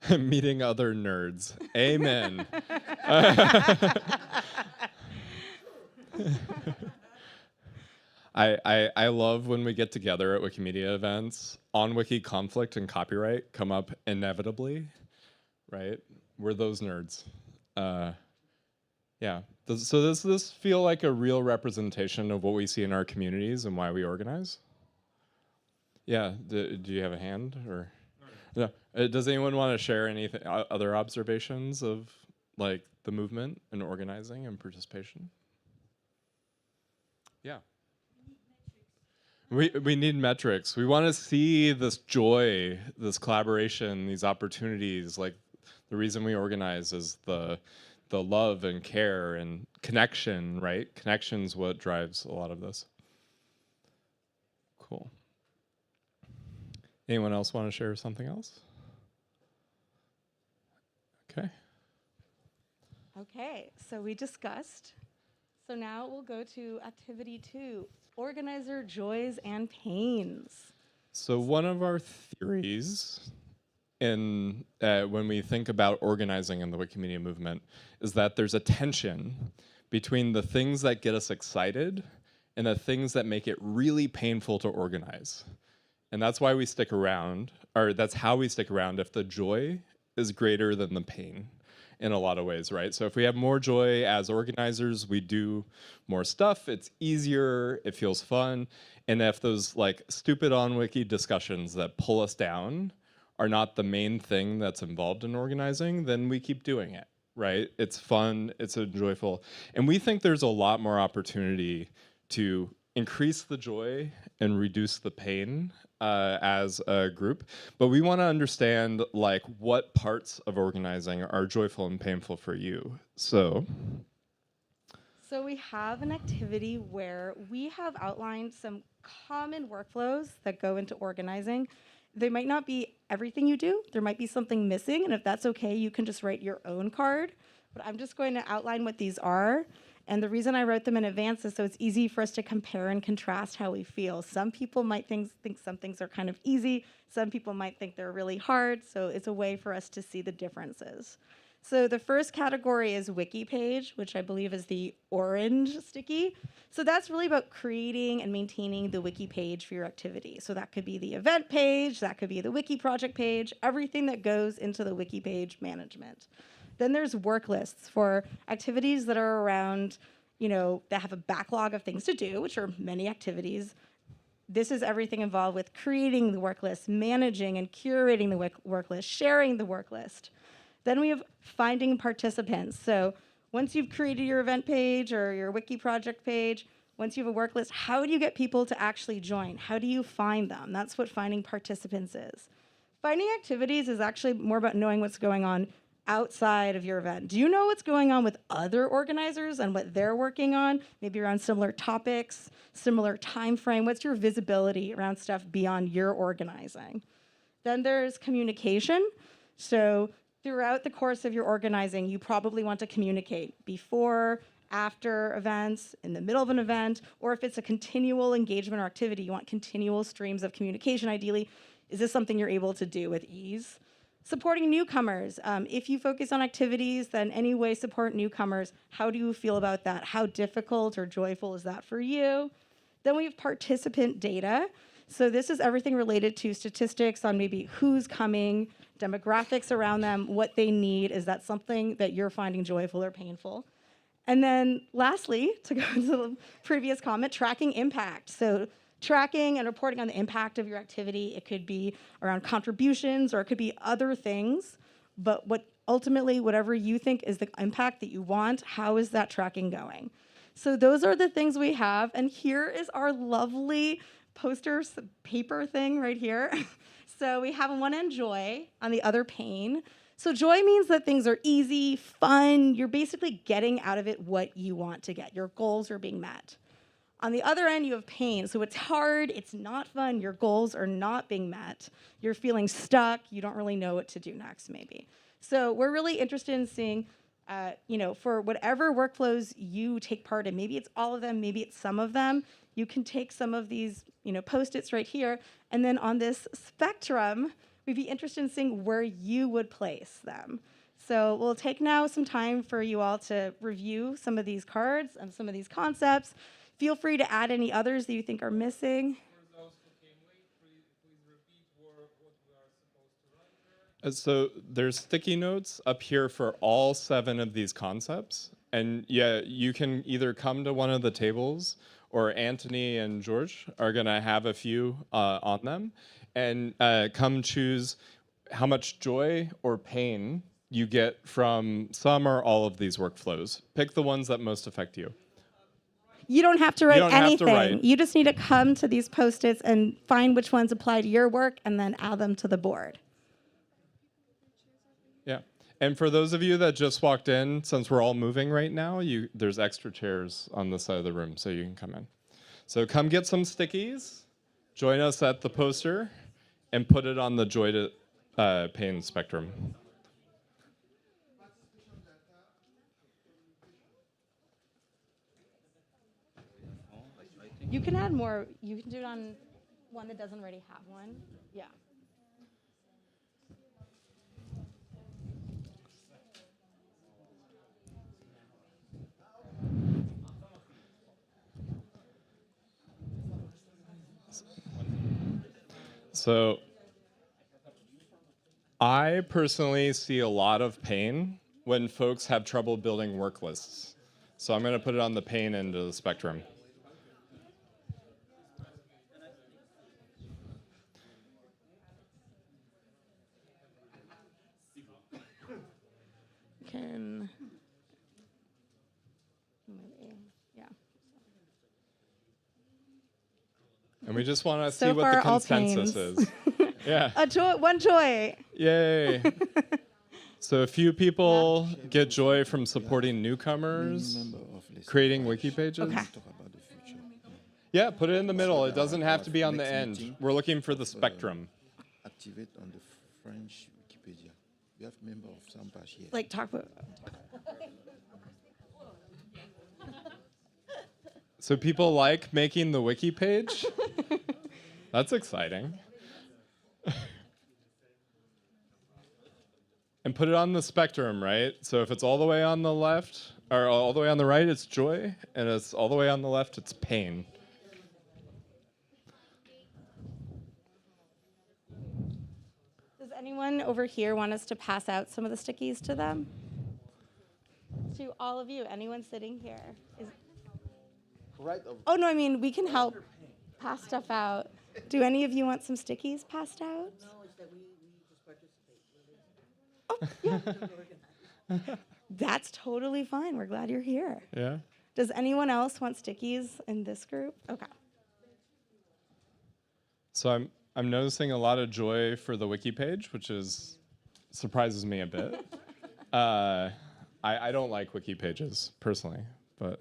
Meeting other nerds. Amen. I love when we get together at Wikimedia events. On Wiki conflict and copyright come up inevitably, right? We're those nerds. Yeah. So does this feel like a real representation of what we see in our communities and why we organize? Yeah. Do you have a hand or? No. Does anyone want to share anything, other observations of like the movement and organizing and participation? Yeah. We need metrics. We want to see this joy, this collaboration, these opportunities. Like the reason we organize is the love and care and connection, right? Connection's what drives a lot of this. Cool. Anyone else want to share something else? Okay. Okay, so we discussed. So now we'll go to activity 2. Organizer joys and pains. So one of our theories in when we think about organizing in the Wikimedia movement is that there's a tension between the things that get us excited and the things that make it really painful to organize. And that's why we stick around, or that's how we stick around if the joy is greater than the pain in a lot of ways, right? So if we have more joy as organizers, we do more stuff, it's easier, it feels fun. And if those like stupid on wiki discussions that pull us down are not the main thing that's involved in organizing, then we keep doing it, right? It's fun, it's enjoyable. And we think there's a lot more opportunity to increase the joy and reduce the pain as a group. But we want to understand like what parts of organizing are joyful and painful for you. So we have an activity where we have outlined some common workflows that go into organizing. They might not be everything you do. There might be something missing, and if that's okay, you can just write your own card. But I'm just going to outline what these are. And the reason I wrote them in advance is so it's easy for us to compare and contrast how we feel. Some people might think some things are kind of easy. Some people might think they're really hard. So it's a way for us to see the differences. So the first category is Wiki page, which I believe is the orange sticky. So that's really about creating and maintaining the Wiki page for your activity. So that could be the event page, that could be the Wiki project page, everything that goes into the Wiki page management. Then there's work lists for activities that are around, that have a backlog of things to do, which are many activities. This is everything involved with creating the work list, managing and curating the work list, sharing the work list. Then we have finding participants. So once you've created your event page or your Wiki project page, once you have a work list, how do you get people to actually join? How do you find them? That's what finding participants is. Finding activities is actually more about knowing what's going on outside of your event. Do you know what's going on with other organizers and what they're working on? Maybe around similar topics, similar time frame. What's your visibility around stuff beyond your organizing? Then there's communication. So throughout the course of your organizing, you probably want to communicate before, after events, in the middle of an event, or if it's a continual engagement or activity, you want continual streams of communication ideally. Is this something you're able to do with ease? Supporting newcomers. If you focus on activities, then any way support newcomers. How do you feel about that? How difficult or joyful is that for you? Then we have participant data. So this is everything related to statistics on maybe who's coming, demographics around them, what they need. Is that something that you're finding joyful or painful? And then lastly, to go to the previous comment, tracking impact. So tracking and reporting on the impact of your activity. It could be around contributions or it could be other things. But ultimately, whatever you think is the impact that you want, how is that tracking going? So those are the things we have. And here is our lovely poster paper thing right here. So we have on one end joy, on the other pain. So joy means that things are easy, fun. You're basically getting out of it what you want to get. Your goals are being met. On the other end, you have pain. So it's hard, it's not fun, your goals are not being met. You're feeling stuck, you don't really know what to do next, maybe. So we're really interested in seeing, for whatever workflows you take part in, maybe it's all of them, maybe it's some of them, you can take some of these, Post-its right here, and then on this spectrum, we'd be interested in seeing where you would place them. So we'll take now some time for you all to review some of these cards and some of these concepts. Feel free to add any others that you think are missing. So there's sticky notes up here for all 7 of these concepts. And yeah, you can either come to one of the tables or Anthony and George are gonna have a few on them and come choose how much joy or pain you get from some or all of these workflows. Pick the ones that most affect you. You don't have to write anything. You just need to come to these Post-its and find which ones apply to your work and then add them to the board. Yeah. And for those of you that just walked in, since we're all moving right now, there's extra chairs on this side of the room, so you can come in. So come get some stickies, join us at the poster, and put it on the joy to pain spectrum. You can add more. You can do it on one that doesn't already have one. Yeah. So I personally see a lot of pain when folks have trouble building work lists. So I'm going to put it on the pain end of the spectrum. And we just want to So see what the far, all consensus pains. is. Yeah. A joy, one joy. Yay. So a few people get joy from supporting newcomers, creating wiki pages. Okay. Yeah, put it in the middle. It doesn't have to be on the end. We're looking for the spectrum. Activate on the French Wikipedia. We have member of some page here. Like talk about. So people like making the wiki page? That's exciting. And put it on the spectrum, right? So if it's all the way on the left, or all the way on the right, it's joy, and it's all the way on the left, it's pain. Does anyone over here want us to pass out some of the stickies to them? To all of you, anyone sitting here? Right. Oh no, I mean we can help pass stuff out. Do any of you want some stickies passed out? No, it's that we just participate. Oh, yeah. That's totally fine. We're glad you're here. Yeah. Does anyone else want stickies in this group? Okay. So I'm noticing a lot of joy for the wiki page, which surprises me a bit. I don't like wiki pages personally, but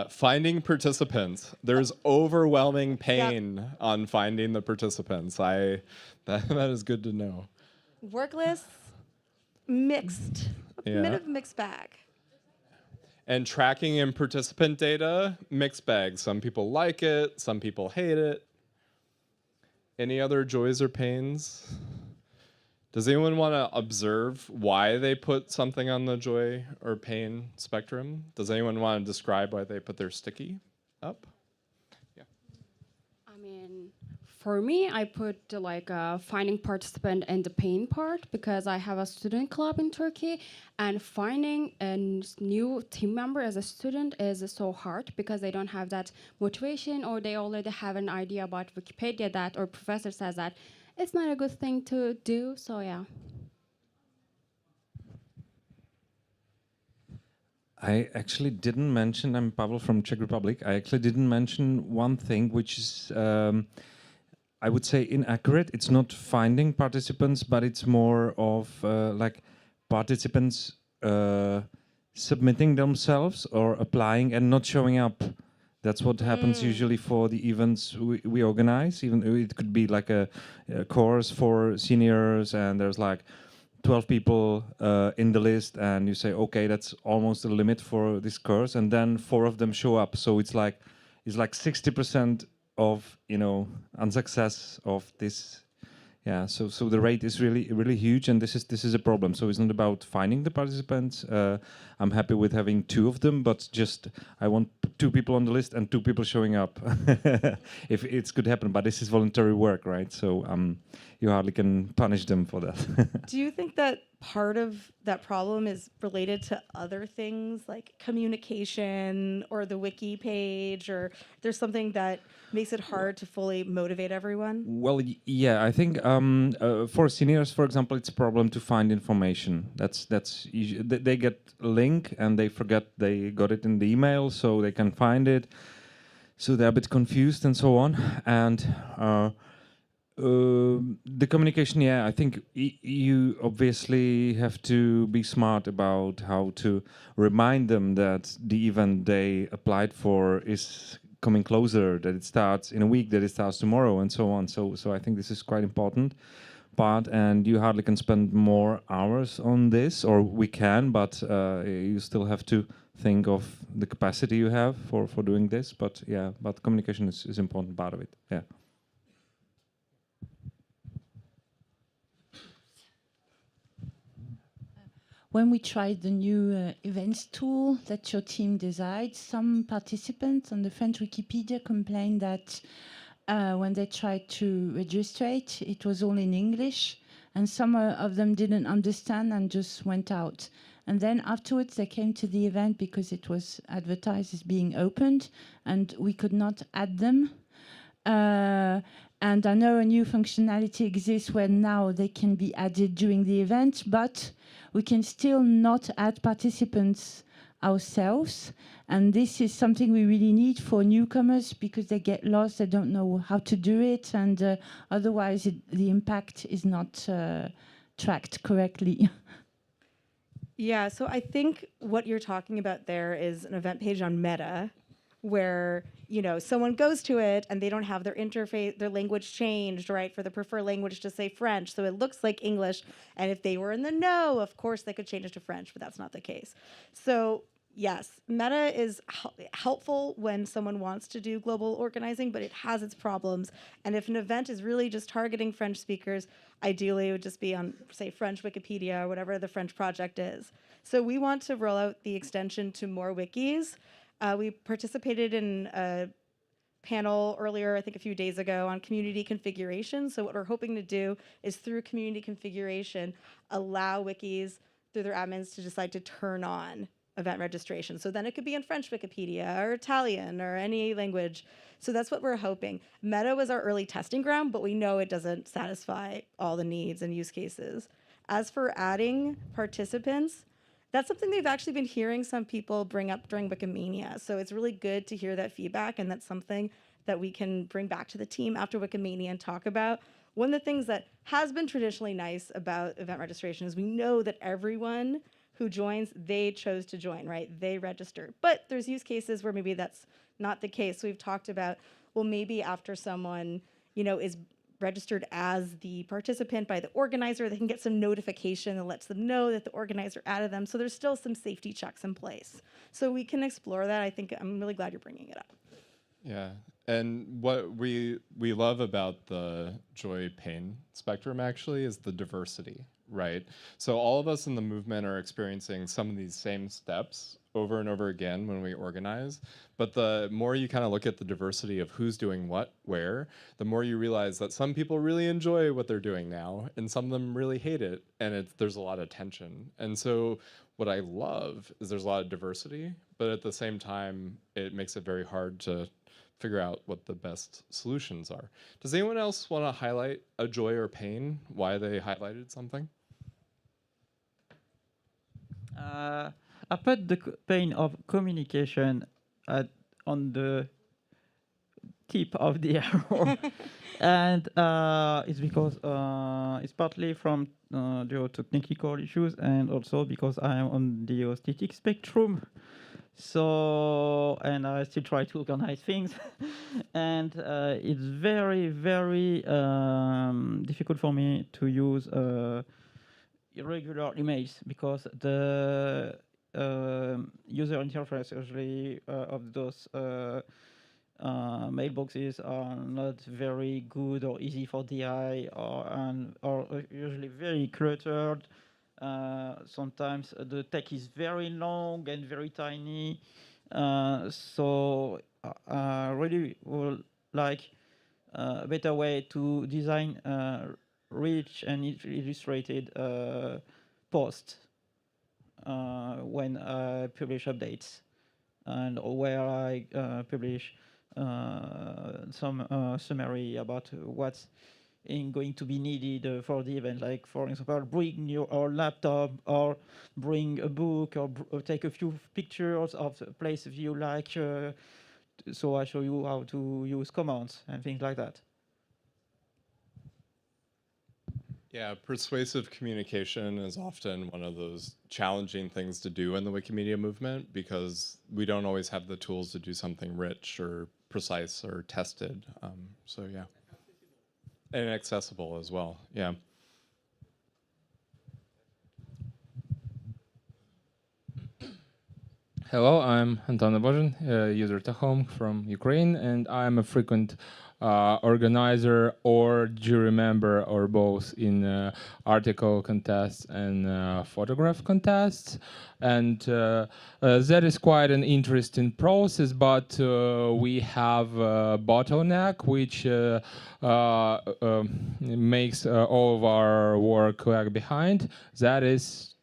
finding participants. There's overwhelming pain on finding the participants. That is good to know. Work lists, mixed. Yeah. Bit of mixed bag. And tracking and participant data, mixed bag. Some people like it, some people hate it. Any other joys or pains? Does anyone want to observe why they put something on the joy or pain spectrum? Does anyone want to describe why they put their sticky up? Yeah. I mean, for me, I put like finding participant and the pain part because I have a student club in Turkey, and finding a new team member as a student is so hard because they don't have that motivation, or they already have an idea about Wikipedia that, or professor says that it's not a good thing to do. So yeah. I actually didn't mention, I'm Pavel from Czech Republic, I actually didn't mention one thing which is, I would say, inaccurate. It's not finding participants, but it's more of like participants submitting themselves or applying and not showing up. That's what happens usually for the events we organize. Even it could be like a course for seniors, and there's like 12 people in the list, and you say, okay, that's almost the limit for this course, and then 4 of them show up. So it's like 60% of unsuccess of this. Yeah, so the rate is really huge, and this is a problem. So it's not about finding the participants. I'm happy with having 2 of them, but just I want 2 people on the list and 2 people showing up. If it could happen, but this is voluntary work, right? So you hardly can punish them for that. Do you think that part of that problem is related to other things like communication or the wiki page, or there's something that makes it hard to fully motivate everyone? Well, yeah, I think for seniors, for example, it's a problem to find information. That's they get a link and they forget they got it in the email, so they can find it. So they're a bit confused and so on. And the communication, yeah, I think you obviously have to be smart about how to remind them that the event they applied for is coming closer, that it starts in a week, that it starts tomorrow, and so on. So I think this is quite important part, and you hardly can spend more hours on this, or we can, but you still have to think of the capacity you have for doing this. But yeah, but communication is an important part of it. Yeah. When we tried the new events tool that your team designed, some participants on the French Wikipedia complained that when they tried to register it was all in English, and some of them didn't understand and just went out. And then afterwards they came to the event because it was advertised as being opened, and we could not add them. And I know a new functionality exists where now they can be added during the event, but we can still not add participants ourselves. And this is something we really need for newcomers because they get lost, they don't know how to do it, and otherwise the impact is not tracked correctly. Yeah, so I think what you're talking about there is an event page on Meta where, you know, someone goes to it and they don't have their interface, their language changed, right, for the preferred language to say French, so it looks like English, and if they were in the know, of course they could change it to French, but that's not the case. So yes, Meta is helpful when someone wants to do global organizing, but it has its problems, and if an event is really just targeting French speakers, ideally it would just be on, say, French Wikipedia or whatever the French project is. So we want to roll out the extension to more wikis. We participated in a panel earlier, I think a few days ago, on community configuration. So what we're hoping to do is through community configuration, allow wikis through their admins to decide to turn on event registration. So then it could be in French Wikipedia or Italian or any language. So that's what we're hoping. Meta was our early testing ground, but we know it doesn't satisfy all the needs and use cases. As for adding participants, that's something they've actually been hearing some people bring up during Wikimania. So it's really good to hear that feedback, and that's something that we can bring back to the team after Wikimania and talk about. One of the things that has been traditionally nice about event registration is we know that everyone who joins, they chose to join, right? They registered. But there's use cases where maybe that's not the case. So we've talked about, well, maybe after someone, you know, is registered as the participant by the organizer, they can get some notification that lets them know that the organizer added them. So there's still some safety checks in place. So we can explore that. I think I'm really glad you're bringing it up. Yeah, and what we love about the joy-pain spectrum actually is the diversity, right? So all of us in the movement are experiencing some of these same steps over and over again when we organize, but the more you kind of look at the diversity of who's doing what, where, the more you realize that some people really enjoy what they're doing now, and some of them really hate it, and there's a lot of tension. And so what I love is there's a lot of diversity, but at the same time, it makes it very hard to figure out what the best solutions are. Does anyone else want to highlight a joy or pain, why they highlighted something? I put the pain of communication on the tip of the arrow. And it's because it's partly from geotechnical issues, and also because I am on the aesthetic spectrum. So, and I still try to organize things. And it's very, very difficult for me to use irregular images because the user interface usually of those mailboxes are not very good or easy for the eye, or usually very cluttered. Sometimes the text is very long and very tiny. So I really would like a better way to design rich and illustrated posts when I publish updates, and where I publish some summary about what's going to be needed for the event. Like, for example, bring your laptop, or bring a book, or take a few pictures of the places you like. So I show you how to use commands and things like that. Yeah, persuasive communication is often one of those challenging things to do in the Wikimedia movement, because we don't always have the tools to do something rich or precise or tested. So yeah. And accessible as well, yeah. Hello, I'm Anton Abozhin, user Tahom from Ukraine, and I'm a frequent organizer or jury member or both in article contests and photograph contests. And that is quite an interesting process, but we have a bottleneck which makes all of our work lag behind. That is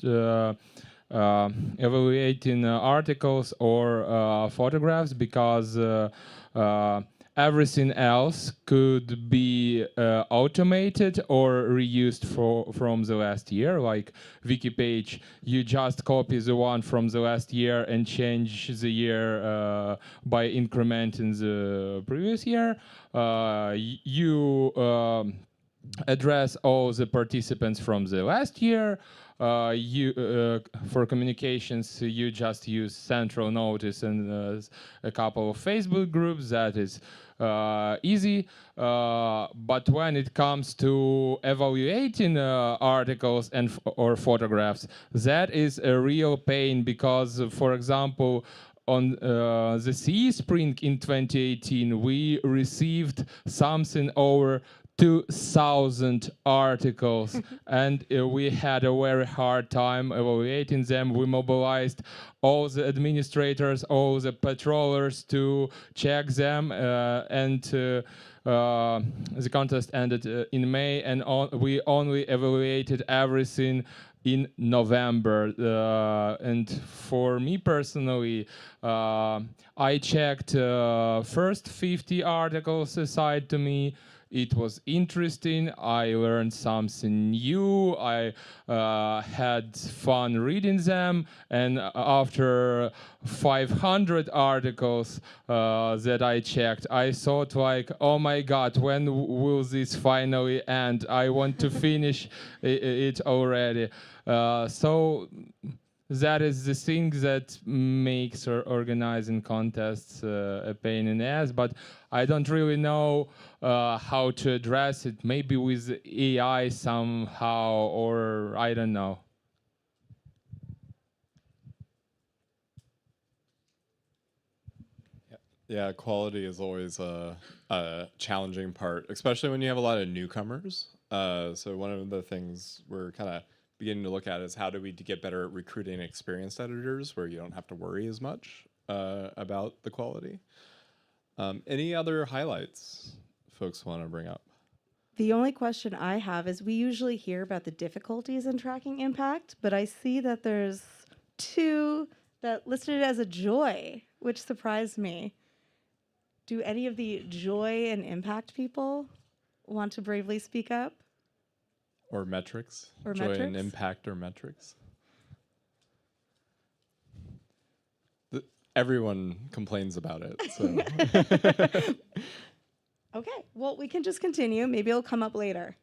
evaluating articles or photographs, because everything else could be automated or reused from the last year. Like wiki page, you just copy the one from the last year and change the year by incrementing the previous year. You address all the participants from the last year. For communications, you just use central notice and a couple of Facebook groups. That is easy. But when it comes to evaluating articles and or photographs, that is a real pain because, for example, on the CE Spring in 2018, we received something over 2,000 articles and we had a very hard time evaluating them. We mobilized all the administrators, all the patrollers to check them and the contest ended in May and we only evaluated everything in November. And for me personally, I checked first 50 articles assigned to me. It was interesting. I learned something new. I had fun reading them. And after 500 articles that I checked, I thought like, oh my God, when will this finally end? I want to finish it already. So that is the thing that makes organizing contests a pain in the ass, but I don't really know how to address it, maybe with AI somehow, or I don't know. Yeah, quality is always a challenging part, especially when you have a lot of newcomers. So one of the things we're kind of beginning to look at is how do we get better at recruiting experienced editors where you don't have to worry as much about the quality. Any other highlights folks want to bring up? The only question I have is we usually hear about the difficulties in tracking impact, but I see that there's 2 that listed it as a joy, which surprised me. Do any of the joy and impact people want to bravely speak up? Or metrics? Or joy metrics? and impact or metrics? Everyone complains about it. So. Okay, well, we can just continue. Maybe it'll come up later.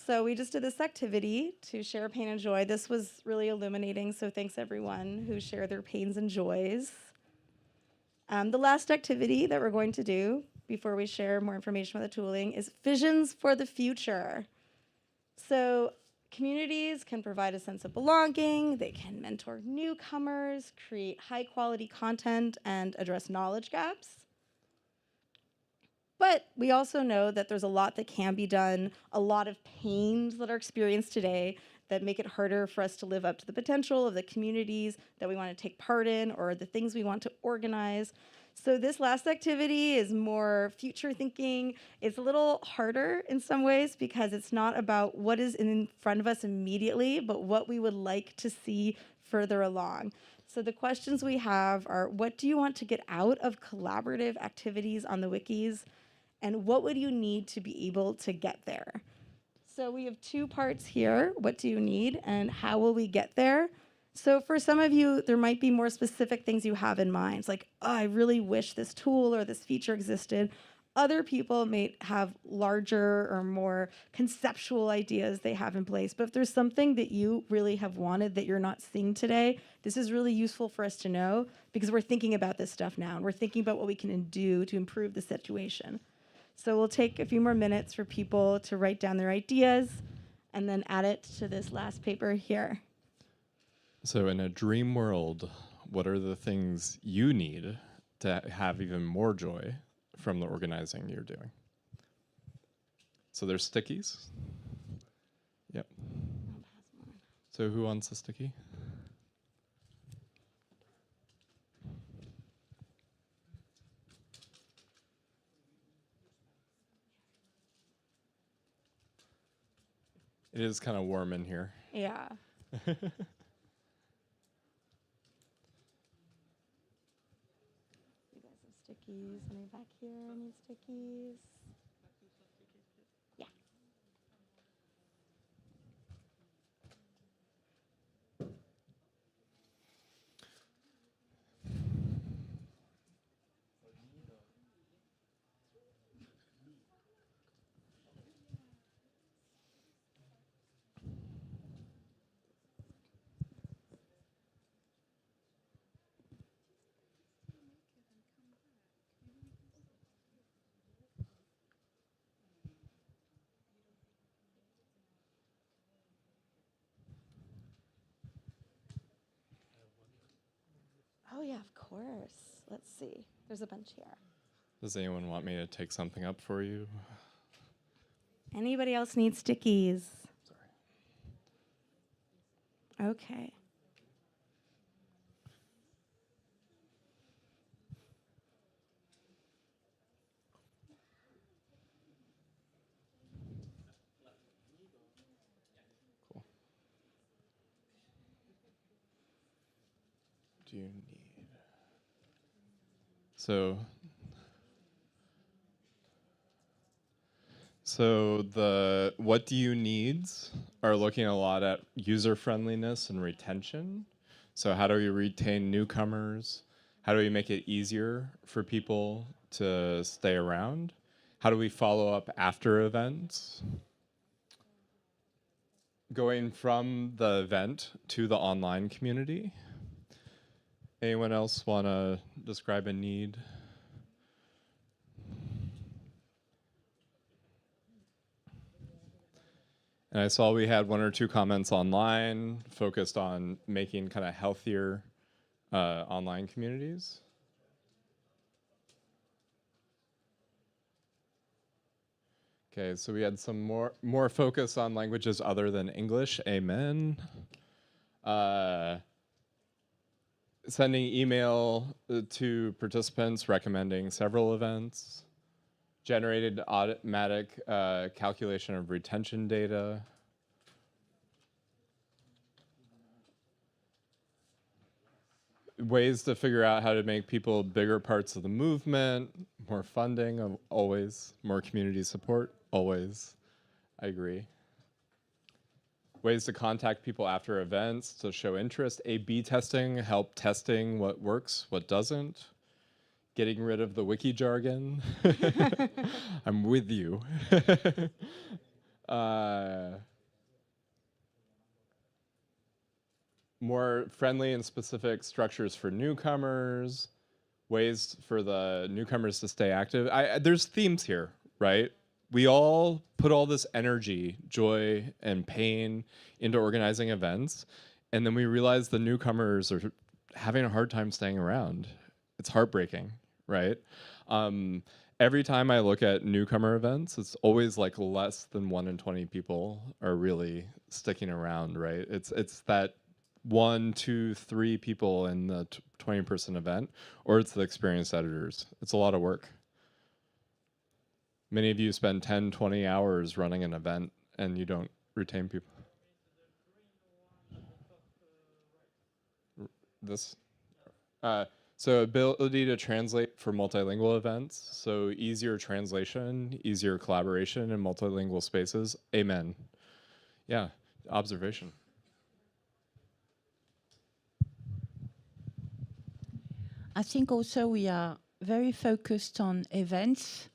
So we just did this activity to share pain and joy. This was really illuminating, so thanks everyone who shared their pains and joys. The last activity that we're going to do before we share more information about the tooling is visions for the future. So communities can provide a sense of belonging, they can mentor newcomers, create high quality content, and address knowledge gaps. But we also know that there's a lot that can be done, a lot of pains that are experienced today that make it harder for us to live up to the potential of the communities that we want to take part in or the things we want to organize. So this last activity is more future thinking. It's a little harder in some ways because it's not about what is in front of us immediately, but what we would like to see further along. So the questions we have are, what do you want to get out of collaborative activities on the wikis? And what would you need to be able to get there? So we have 2 parts here. What do you need and how will we get there? So for some of you, there might be more specific things you have in mind. It's like, oh, I really wish this tool or this feature existed. Other people may have larger or more conceptual ideas they have in place. But if there's something that you really have wanted that you're not seeing today, this is really useful for us to know because we're thinking about this stuff now and we're thinking about what we can do to improve the situation. So we'll take a few more minutes for people to write down their ideas and then add it to this last paper here. So in a dream world, what are the things you need to have even more joy from the organizing you're doing? So there's stickies. Yep. So who wants a sticky? It is kind of warm in here. Yeah. Somebody back here needs stickies. Yeah. Oh yeah, of course. Let's see. There's a bunch here. Does anyone want me to take something up for you? Anybody else need stickies? Sorry. Okay. Cool. Do you need... So the what do you needs are looking a lot at user friendliness and retention. So how do we retain newcomers? How do we make it easier for people to stay around? How do we follow up after events? Going from the event to the online community. Anyone else want to describe a need? And I saw we had 1 or 2 comments online focused on making kind of healthier online communities. Okay, so we had some more focus on languages other than English. Amen. Sending email to participants recommending several events. Generated automatic calculation of retention data. Ways to figure out how to make people bigger parts of the movement, more funding, always, more community support, always, I agree. Ways to contact people after events to show interest, A/B testing, help testing what works, what doesn't. Getting rid of the wiki jargon. I'm with you. More friendly and specific structures for newcomers, ways for the newcomers to stay active. There's themes here, right? We all put all this energy, joy, and pain into organizing events, and then we realize the newcomers are having a hard time staying around. It's heartbreaking, right? Every time I look at newcomer events, it's always like less than 1 in 20 people are really sticking around, right? It's that 1, 2, 3 people in the 20-person event, or it's the experienced editors. It's a lot of work. Many of you spend 10, 20 hours running an event and you don't retain people. This? So ability to translate for multilingual events. So easier translation, easier collaboration in multilingual spaces. Amen. Yeah, observation. I think also we are very focused on events,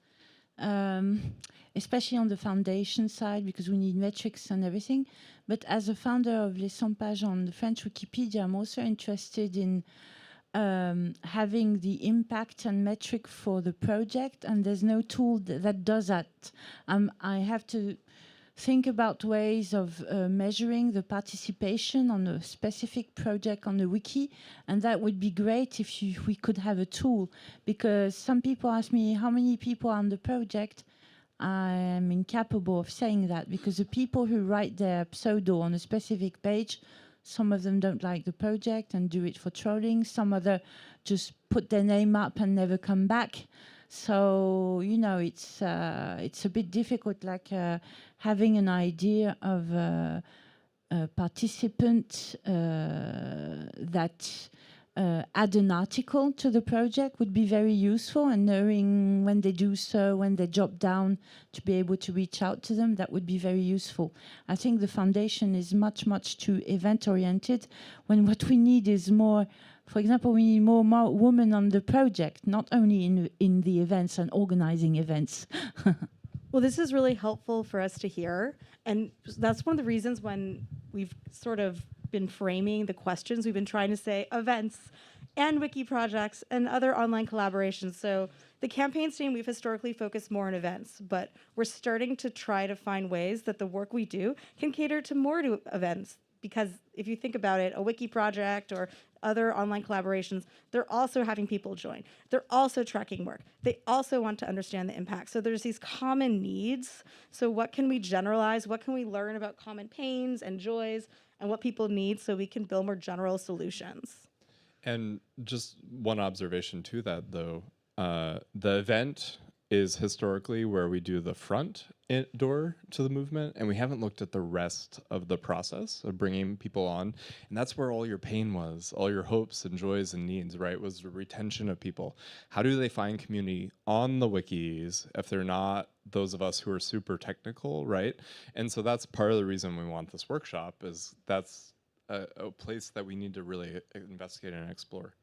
especially on the foundation side, because we need metrics and everything. But as a founder of Les 100 Pages on the French Wikipedia, I'm also interested in having the impact and metric for the project, and there's no tool that does that. I have to think about ways of measuring the participation on a specific project on the wiki, and that would be great if we could have a tool, because some people ask me how many people are on the project. I am incapable of saying that, because the people who write their pseudo on a specific page, some of them don't like the project and do it for trolling, some other just put their name up and never come back. So, you know, it's a bit difficult, like having an idea of a participant that add an article to the project would be very useful, and knowing when they do so, when they drop down, to be able to reach out to them, that would be very useful. I think the foundation is much too event-oriented, when what we need is more, for example, we need more women on the project, not only in the events and organizing events. Well, this is really helpful for us to hear. And that's one of the reasons when we've sort of been framing the questions, we've been trying to say events and wiki projects and other online collaborations. So the campaigns team, we've historically focused more on events, but we're starting to try to find ways that the work we do can cater to more to events. Because if you think about it, a wiki project or other online collaborations, they're also having people join. They're also tracking work. They also want to understand the impact. So there's these common needs. So what can we generalize? What can we learn about common pains and joys and what people need so we can build more general solutions? And just one observation to that, though, the event is historically where we do the front door to the movement, and we haven't looked at the rest of the process of bringing people on. And that's where all your pain was, all your hopes and joys and needs, right, was the retention of people. How do they find community on the wikis if they're not those of us who are super technical, right? And so that's part of the reason we want this workshop, is that's a place that we need to really investigate and explore.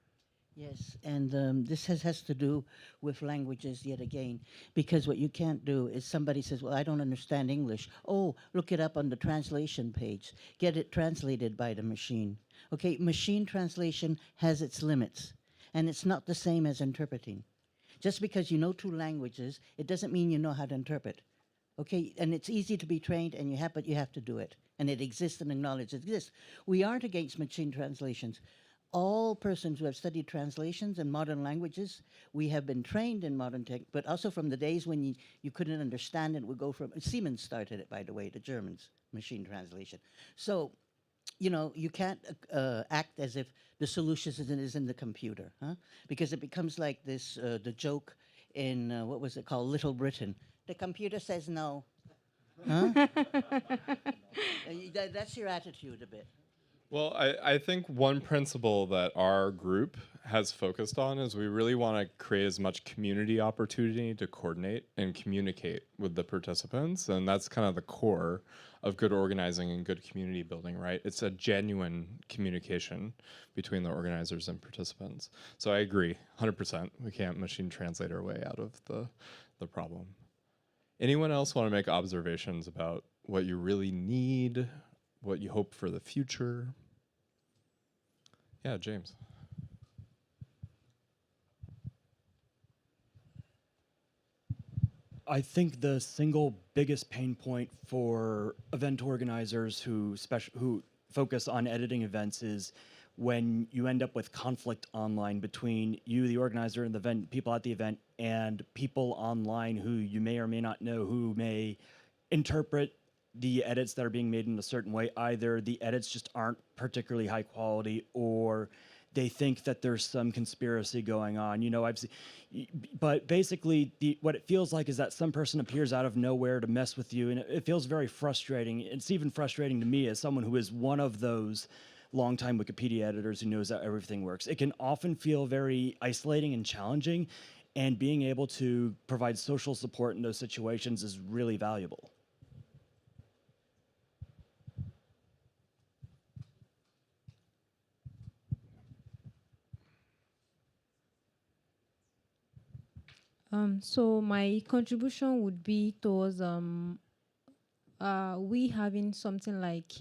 Yes, and this has to do with languages yet again, because what you can't do is somebody says, well, I don't understand English. Oh, look it up on the translation page. Get it translated by the machine. Okay, machine translation has its limits, and it's not the same as interpreting. Just because you know 2 languages, it doesn't mean you know how to interpret. Okay, and it's easy to be trained, and but you have to do it. And it exists and acknowledge it exists. We aren't against machine translations. All persons who have studied translations in modern languages, we have been trained in modern tech, but also from the days when you couldn't understand it, would go from, Siemens started it, by the way, the Germans, machine translation. So, you know, you can't act as if the solution is in the computer, huh? Because it becomes like this, the joke in, what was it called, Little Britain. The computer says no. Huh? That's your attitude a bit. Well, I think one principle that our group has focused on is we really want to create as much community opportunity to coordinate and communicate with the participants. And that's kind of the core of good organizing and good community building, right? It's a genuine communication between the organizers and participants. So I agree, 100%. We can't machine translate our way out of the problem. Anyone else want to make observations about what you really need, what you hope for the future? Yeah, James. I think the single biggest pain point for event organizers who focus on editing events is when you end up with conflict online between you, the organizer, and the event, people at the event, and people online who you may or may not know, who may interpret the edits that are being made in a certain way. Either the edits just aren't particularly high quality, or they think that there's some conspiracy going on. You know, but basically what it feels like is that some person appears out of nowhere to mess with you, and it feels very frustrating. It's even frustrating to me as someone who is one of those longtime Wikipedia editors who knows how everything works. It can often feel very isolating and challenging, and being able to provide social support in those situations is really valuable. So my contribution would be towards we having something like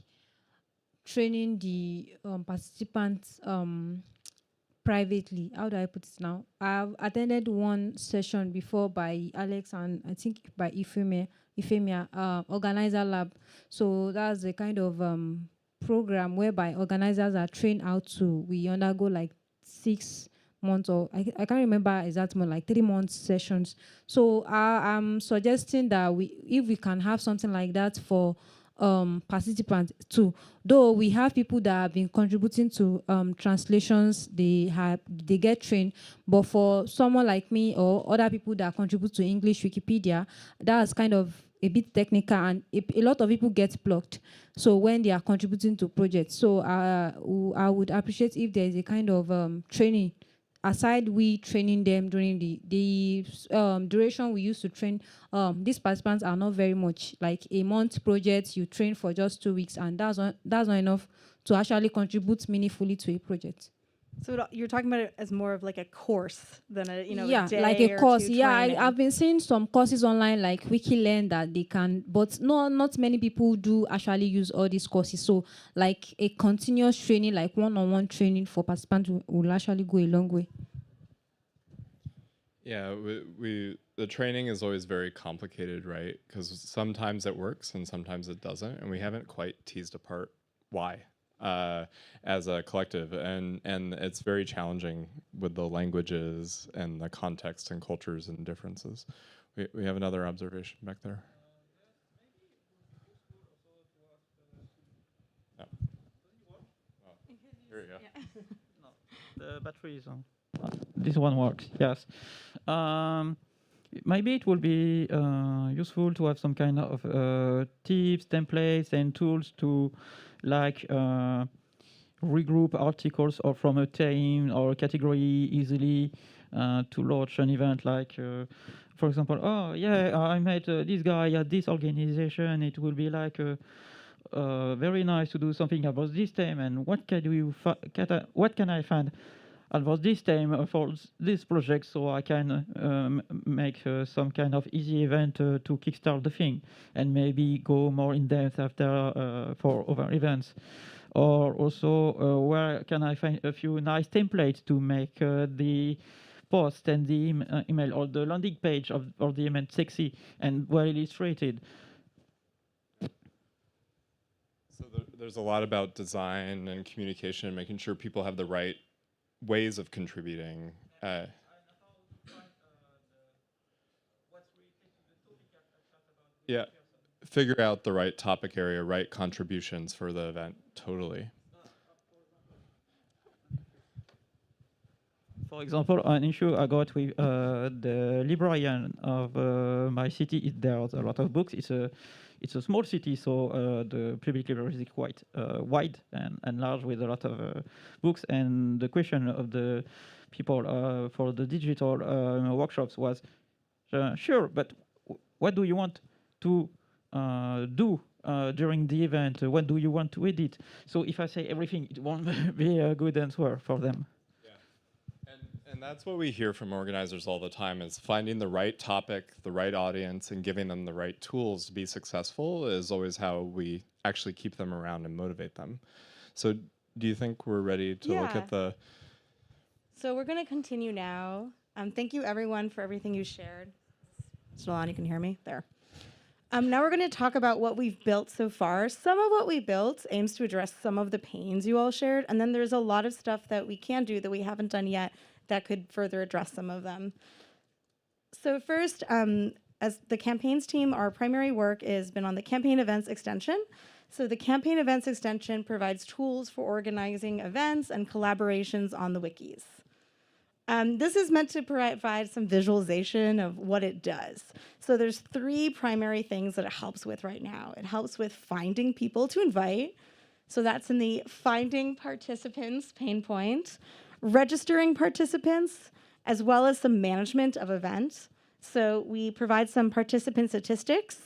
training the participants privately. How do I put it now? I've attended one session before by Alex and I think by Ifemia, Organizer Lab. So that's a kind of program whereby organizers are trained how to, we undergo like 6 months or I can't remember exact month, like 3 months sessions. So I'm suggesting that if we can have something like that for participants too. Though we have people that have been contributing to translations, they get trained, but for someone like me or other people that contribute to English Wikipedia, that's kind of a bit technical, and a lot of people get blocked. So when they are contributing to projects, so I would appreciate if there is a kind of training. Aside we training them during the duration we used to train, these participants are not very much. Like a month project, you train for just 2 weeks, and that's not enough to actually contribute meaningfully to a project. So you're talking about it as more of like a course than a, yeah, a day like a or course. two Yeah, training. I've been seeing some courses online like WikiLearn that they can, but not many people do actually use all these courses. So like a continuous training, like one-on-one training for participants will actually go a long way. Yeah, the training is always very complicated, right? Because sometimes it works and sometimes it doesn't, and we haven't quite teased apart why as a collective, and it's very challenging with the languages and the context and cultures and differences. We have another observation back there. Oh. Oh, here we go. No, the battery is on. This one works, yes. Maybe it will be useful to have some kind of tips, templates, and tools to like regroup articles or from a theme or a category easily to launch an event like, for example, oh yeah, I met this guy at this organization. It will be like very nice to do something about this theme, and what can I find about this theme for this project, so I can make some kind of easy event to kickstart the thing, and maybe go more in depth after for other events. Or also, where can I find a few nice templates to make the post and the email or the landing page of the event sexy and well illustrated. So there's a lot about design and communication and making sure people have the right ways of contributing. Yeah, figure out the right topic area, right contributions for the event, totally. For example, an issue I got with the librarian of my city, there's a lot of books. It's a small city, so the public library is quite wide and large with a lot of books. And the question of the people for the digital workshops was, sure, but what do you want to do during the event? What do you want to edit? So if I say everything, it won't be a good answer for them. And that's what we hear from organizers all the time, is finding the right topic, the right audience, and giving them the right tools to be successful is always how we actually keep them around and motivate them. So do you think we're ready to look at the... So we're going to continue now. Thank you, everyone, for everything you shared. Still on, you can hear me? There. Now we're going to talk about what we've built so far. Some of what we built aims to address some of the pains you all shared, and then there's a lot of stuff that we can do that we haven't done yet that could further address some of them. So first, as the campaigns team, our primary work has been on the campaign events extension. So the campaign events extension provides tools for organizing events and collaborations on the wikis. This is meant to provide some visualization of what it does. So there's 3 primary things that it helps with right now. It helps with finding people to invite. So that's in the finding participants pain point, registering participants, as well as some management of events. So we provide some participant statistics,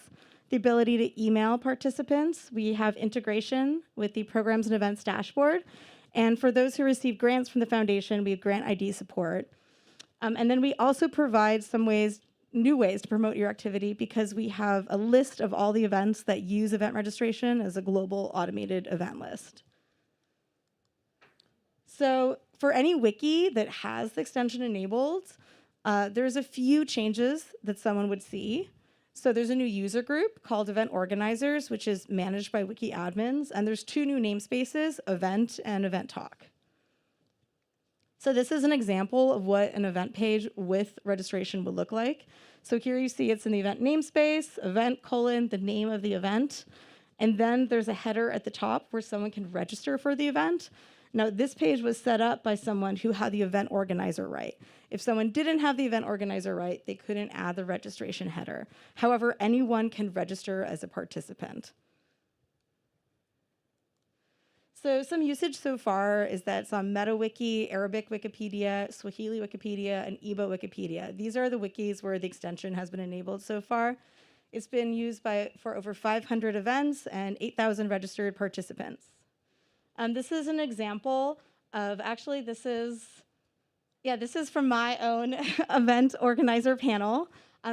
the ability to email participants. We have integration with the programs and events dashboard. And for those who receive grants from the foundation, we have grant ID support. And then we also provide some new ways to promote your activity, because we have a list of all the events that use event registration as a global automated event list. So for any wiki that has the extension enabled, there's a few changes that someone would see. So there's a new user group called Event Organizers, which is managed by wiki admins, and there's 2 new namespaces, Event and Event Talk. So this is an example of what an event page with registration would look like. So here you see it's in the event namespace, event : the name of the event, and then there's a header at the top where someone can register for the event. Now, this page was set up by someone who had the event organizer right. If someone didn't have the event organizer right, they couldn't add the registration header. However, anyone can register as a participant. So some usage so far is that it's on MetaWiki, Arabic Wikipedia, Swahili Wikipedia, and Igbo Wikipedia. These are the wikis where the extension has been enabled so far. It's been used for over 500 events and 8,000 registered participants. This is an example of, actually, this is from my own event organizer panel,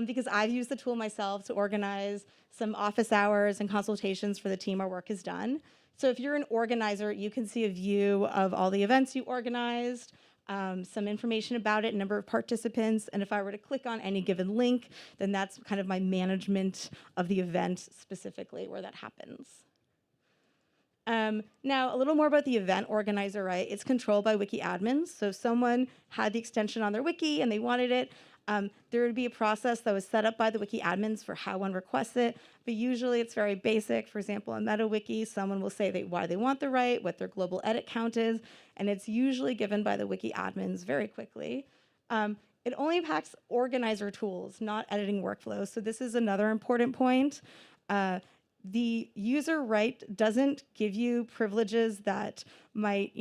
because I've used the tool myself to organize some office hours and consultations for the team our work is done. So if you're an organizer, you can see a view of all the events you organized, some information about it, number of participants, and if I were to click on any given link, then that's kind of my management of the event specifically where that happens. Now, a little more about the event organizer, right? It's controlled by wiki admins. So if someone had the extension on their wiki and they wanted it, there would be a process that was set up by the wiki admins for how one requests it, but usually it's very basic. For example, in MetaWiki, someone will say why they want the right, what their global edit count is, and it's usually given by the wiki admins very quickly. It only impacts organizer tools, not editing workflows. So this is another important point. The user right doesn't give you privileges that might,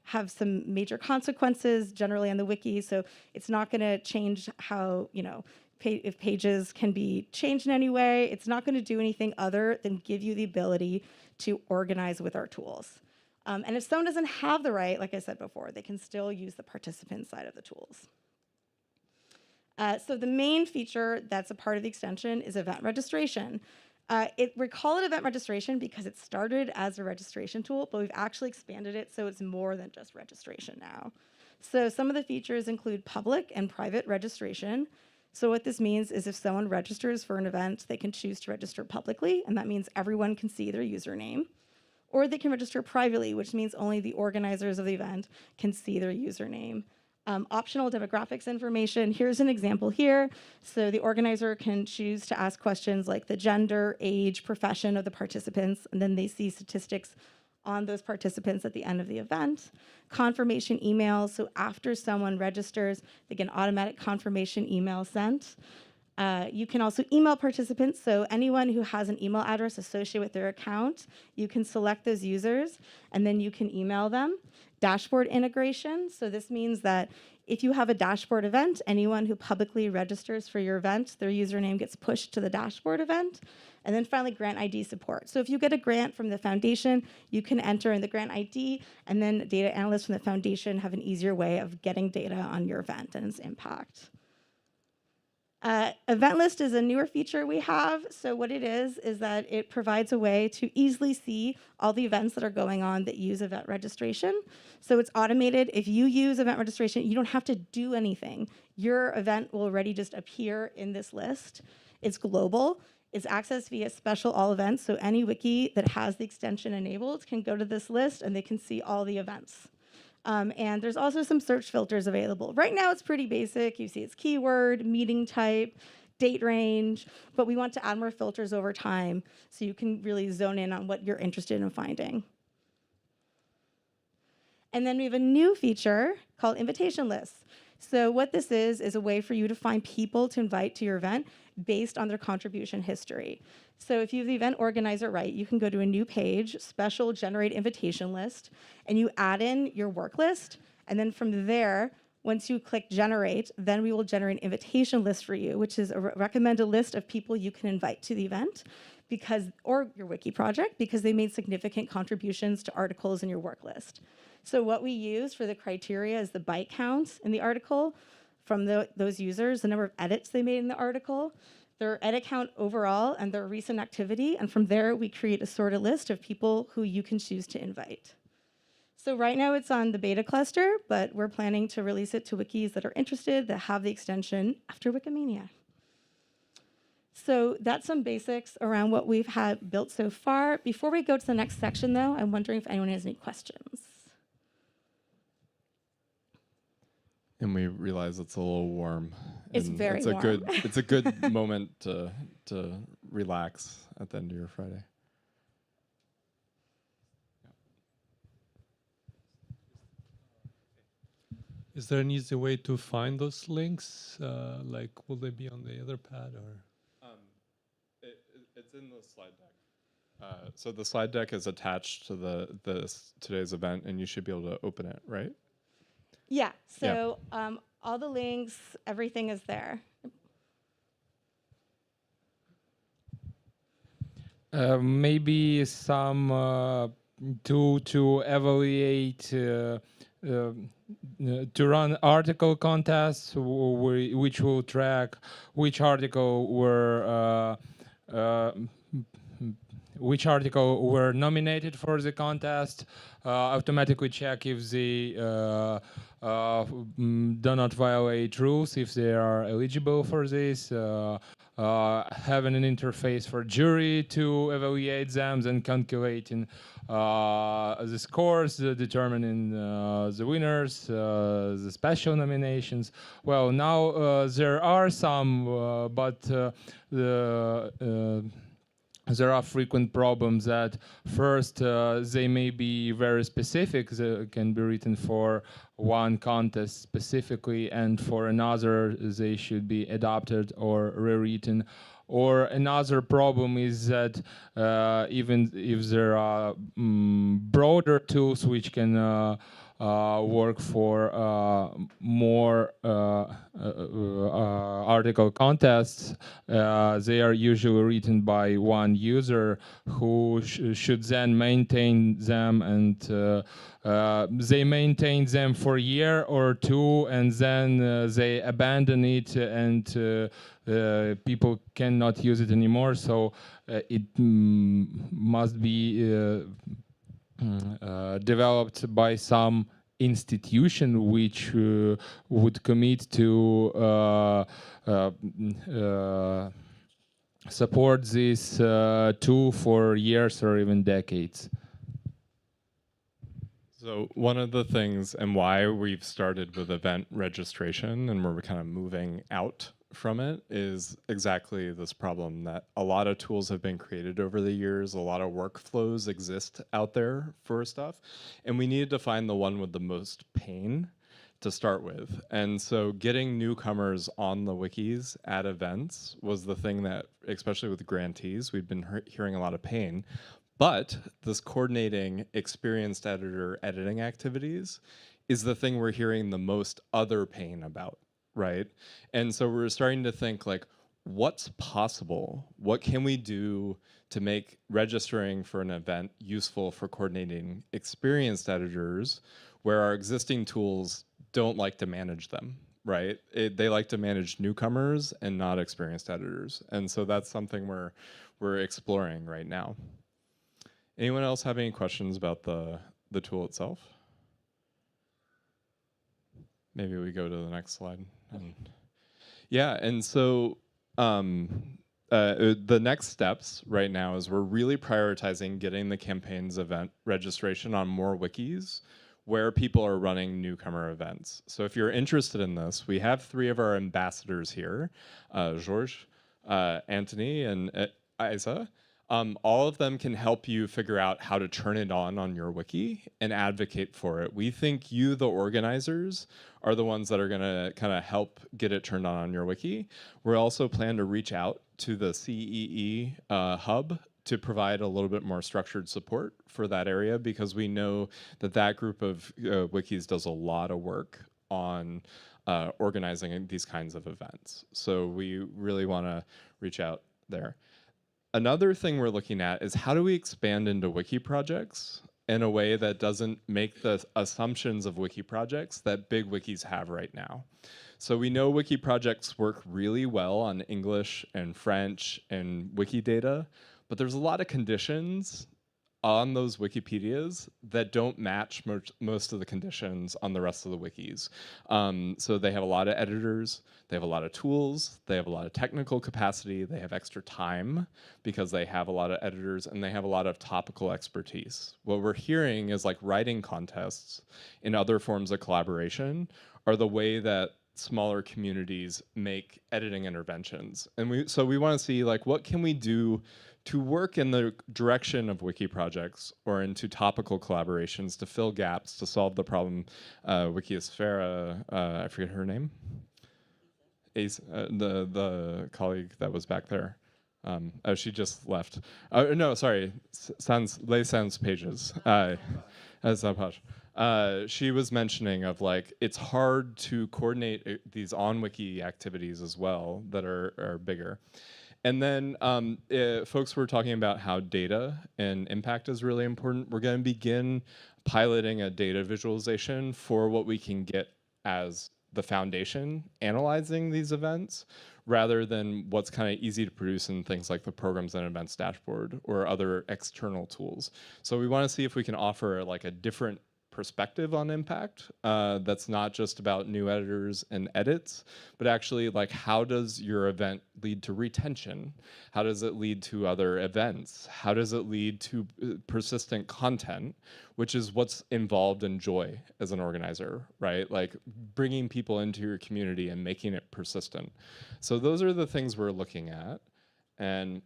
have some major consequences generally on the wiki. So it's not going to change how, if pages can be changed in any way. It's not going to do anything other than give you the ability to organize with our tools. And if someone doesn't have the right, like I said before, they can still use the participant side of the tools. So the main feature that's a part of the extension is event registration. We call it event registration because it started as a registration tool, but we've actually expanded it so it's more than just registration now. So some of the features include public and private registration. So what this means is if someone registers for an event, they can choose to register publicly, and that means everyone can see their username. Or they can register privately, which means only the organizers of the event can see their username. Optional demographics information. Here's an example here. So the organizer can choose to ask questions like the gender, age, profession of the participants, and then they see statistics on those participants at the end of the event. Confirmation emails. So after someone registers, they get an automatic confirmation email sent. You can also email participants. So anyone who has an email address associated with their account, you can select those users, and then you can email them. Dashboard integration. So this means that if you have a dashboard event, anyone who publicly registers for your event, their username gets pushed to the dashboard event. And then finally, grant ID support. So if you get a grant from the foundation, you can enter in the grant ID, and then data analysts from the foundation have an easier way of getting data on your event and its impact. Event list is a newer feature we have. So what it is that it provides a way to easily see all the events that are going on that use event registration. So it's automated. If you use event registration, you don't have to do anything. Your event will already just appear in this list. It's global. It's accessed via special all events. So any wiki that has the extension enabled can go to this list and they can see all the events. And there's also some search filters available. Right now, it's pretty basic. You see it's keyword, meeting type, date range, but we want to add more filters over time so you can really zone in on what you're interested in finding. And then we have a new feature called invitation lists. So what this is a way for you to find people to invite to your event based on their contribution history. So if you have the event organizer right, you can go to a new page, special generate invitation list, and you add in your work list. And then from there, once you click generate, then we will generate an invitation list for you, which is a recommended list of people you can invite to the event or your wiki project because they made significant contributions to articles in your work list. So what we use for the criteria is the byte counts in the article from those users, the number of edits they made in the article, their edit count overall, and their recent activity. And from there, we create a sorted list of people who you can choose to invite. So right now it's on the beta cluster, but we're planning to release it to wikis that are interested that have the extension after Wikimania. So that's some basics around what we've had built so far. Before we go to the next section, though, I'm wondering if anyone has any questions. And we realize it's a little warm. It's very warm. It's a good moment to relax at the end of your Friday. Is there an easy way to find those links? Like, will they be on the other pad or? It's in the slide deck. So the slide deck is attached to today's event, and you should be able to open it, right? Yeah, so all the links, everything is there. Maybe some tool to evaluate, to run article contests, which will track which article were nominated for the contest, automatically check if they do not violate rules, if they are eligible for this, having an interface for jury to evaluate them, then calculating the scores, determining the winners, the special nominations. Well, now there are some, but there are frequent problems that first they may be very specific, they can be written for one contest specifically, and for another they should be adapted or rewritten. Or another problem is that even if there are broader tools which can work for more article contests, they are usually written by one user who should then maintain them, and they maintain them for a year or two, and then they abandon it, and people cannot use it anymore. So it must be developed by some institution which would commit to support this tool for years or even decades. So one of the things, and why we've started with event registration and we're kind of moving out from it, is exactly this problem that a lot of tools have been created over the years, a lot of workflows exist out there for stuff, and we needed to find the one with the most pain to start with. And so getting newcomers on the wikis at events was the thing that, especially with grantees, we've been hearing a lot of pain. But this coordinating experienced editor editing activities is the thing we're hearing the most other pain about, right? And so we're starting to think, like, what's possible? What can we do to make registering for an event useful for coordinating experienced editors where our existing tools don't like to manage them, right? They like to manage newcomers and not experienced editors. And so that's something we're exploring right now. Anyone else have any questions about the tool itself? Maybe we go to the next slide. Yeah, and so the next steps right now is we're really prioritizing getting the campaign's event registration on more wikis where people are running newcomer events. So if you're interested in this, we have 3 of our ambassadors here, George, Anthony, and Isa. All of them can help you figure out how to turn it on your wiki and advocate for it. We think you, the organizers, are the ones that are gonna kind of help get it turned on your wiki. We also plan to reach out to the CEE hub to provide a little bit more structured support for that area, because we know that that group of wikis does a lot of work on organizing these kinds of events. So we really wanna reach out there. Another thing we're looking at is how do we expand into WikiProjects in a way that doesn't make the assumptions of WikiProjects that big wikis have right now. So we know WikiProjects work really well on English and French and Wikidata, but there's a lot of conditions on those Wikipedias that don't match most of the conditions on the rest of the wikis. So they have a lot of editors, they have a lot of tools, they have a lot of technical capacity, they have extra time because they have a lot of editors, and they have a lot of topical expertise. What we're hearing is, like, writing contests and other forms of collaboration are the way that smaller communities make editing interventions. And so we want to see like what can we do to work in the direction of wiki projects or into topical collaborations to fill gaps, to solve the problem. Wikisfera, I forget her name. The colleague that was back there. Oh, she just left. No, sorry, Sans Pages. She was mentioning of like, it's hard to coordinate these on-wiki activities as well that are bigger. And then folks were talking about how data and impact is really important. We're going to begin piloting a data visualization for what we can get as the foundation analyzing these events, rather than what's kind of easy to produce in things like the programs and events dashboard or other external tools. So we want to see if we can offer like a different perspective on impact that's not just about new editors and edits, but actually like how does your event lead to retention? How does it lead to other events? How does it lead to persistent content, which is what's involved in joy as an organizer, right? Like bringing people into your community and making it persistent. So those are the things we're looking at. And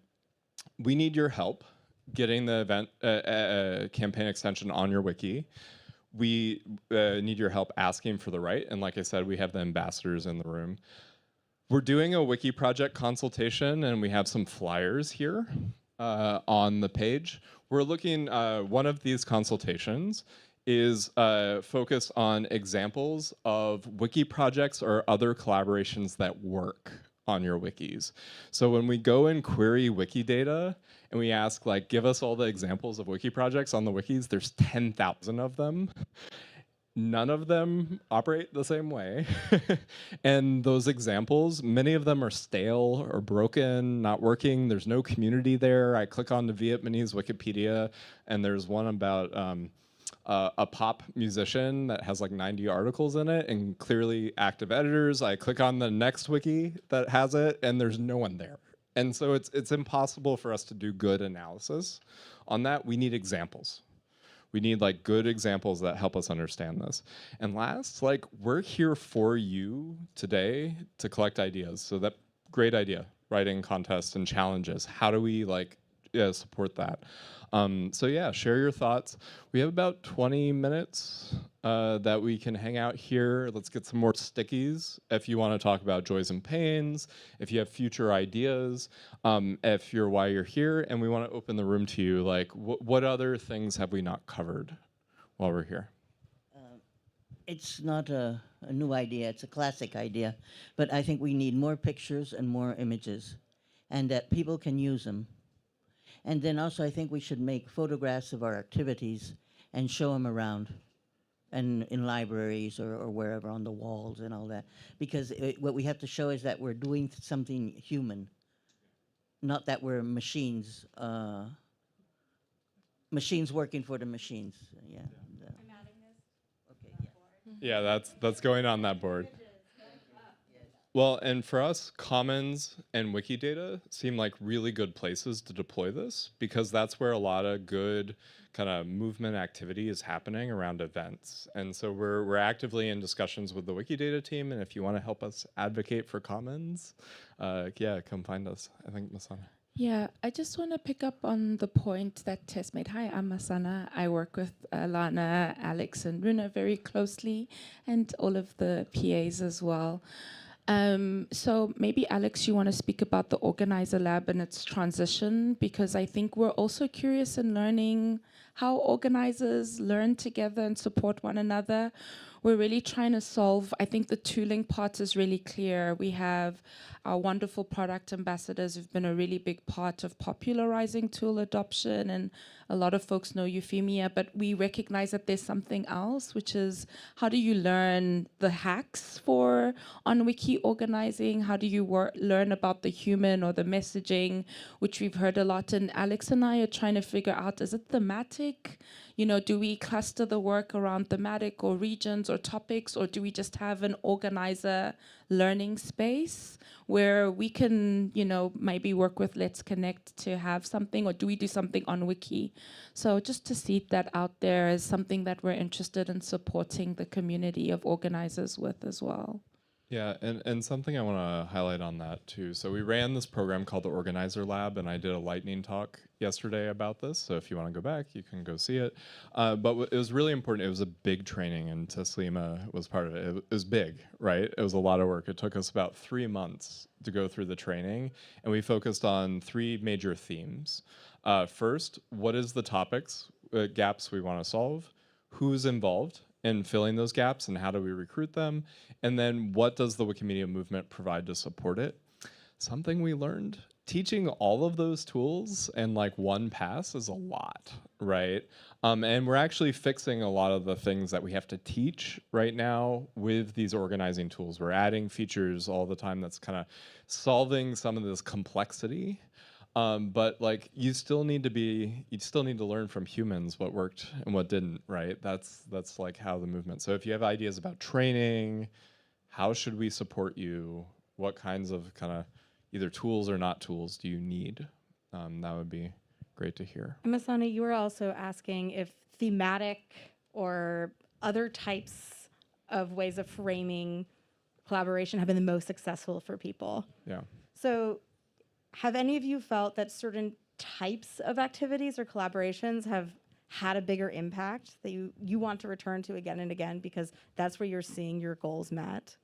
we need your help getting the event campaign extension on your wiki. We need your help asking for the right. And like I said, we have the ambassadors in the room. We're doing a wiki project consultation and we have some flyers here on the page. We're looking, one of these consultations is focused on examples of wiki projects or other collaborations that work on your wikis. So when we go and query Wikidata and we ask like, give us all the examples of wiki projects on the wikis, there's 10,000 of them. None of them operate the same way. And those examples, many of them are stale or broken, not working. There's no community there. I click on the Vietnamese Wikipedia and there's one about a pop musician that has like 90 articles in it and clearly active editors. I click on the next wiki that has it and there's no one there. And so it's impossible for us to do good analysis on that. We need examples. We need like good examples that help us understand this. And last, like we're here for you today to collect ideas. So that great idea, writing contests and challenges. How do we like support that? So yeah, share your thoughts. We have about 20 minutes that we can hang out here. Let's get some more stickies if you want to talk about joys and pains, if you have future ideas, if you're why you're here, and we want to open the room to you. Like, what other things have we not covered while we're here? It's not a new idea, it's a classic idea, but I think we need more pictures and more images, and that people can use them. And then also I think we should make photographs of our activities and show them around and in libraries or wherever on the walls and all that. Because what we have to show is that we're doing something human, not that we're machines, machines working for the machines. Yeah. Yeah, that's going on that board. Well, and for us, Commons and Wikidata seem like really good places to deploy this because that's where a lot of good kind of movement activity is happening around events. And so we're actively in discussions with the Wikidata team. And if you want to help us advocate for Commons, yeah, come find us. I think Masana. Yeah, I just want to pick up on the point that Tess made. Hi, I'm Masana. I work with Lana, Alex, and Runa very closely, and all of the PAs as well. So maybe, Alex, you want to speak about the Organizer Lab and its transition, because I think we're also curious in learning how organizers learn together and support one another. We're really trying to solve, I think the tooling part is really clear. We have our wonderful product ambassadors who've been a really big part of popularizing tool adoption, and a lot of folks know Wikimania, but we recognize that there's something else, which is how do you learn the hacks for on-wiki organizing? How do you learn about the human or the messaging, which we've heard a lot, and Alex and I are trying to figure out, is it thematic? You know, do we cluster the work around thematic or regions or topics, or do we just have an organizer learning space where we can, you know, maybe work with Let's Connect to have something, or do we do something on Wiki? So just to seed that out there is something that we're interested in supporting the community of organizers with as well. Yeah, and something I want to highlight on that too. So we ran this program called the Organizer Lab, and I did a lightning talk yesterday about this. So if you want to go back, you can go see it. But it was really important. It was a big training, and Taslima was part of it. It was big, right? It was a lot of work. It took us about 3 months to go through the training, and we focused on 3 major themes. First, what is the topics, gaps we want to solve? Who's involved in filling those gaps, and how do we recruit them? And then what does the Wikimedia movement provide to support it? Something we learned, teaching all of those tools in like one pass is a lot, right? And we're actually fixing a lot of the things that we have to teach right now with these organizing tools. We're adding features all the time that's kind of solving some of this complexity. But like you still need to learn from humans what worked and what didn't, right? That's like how the movement. So if you have ideas about training, how should we support you? What kinds of kind of either tools or not tools do you need? That would be great to hear. Masana, you were also asking if thematic or other types of ways of framing collaboration have been the most successful for people. Yeah. So have any of you felt that certain types of activities or collaborations have had a bigger impact that you want to return to again and again because that's where you're seeing your goals met?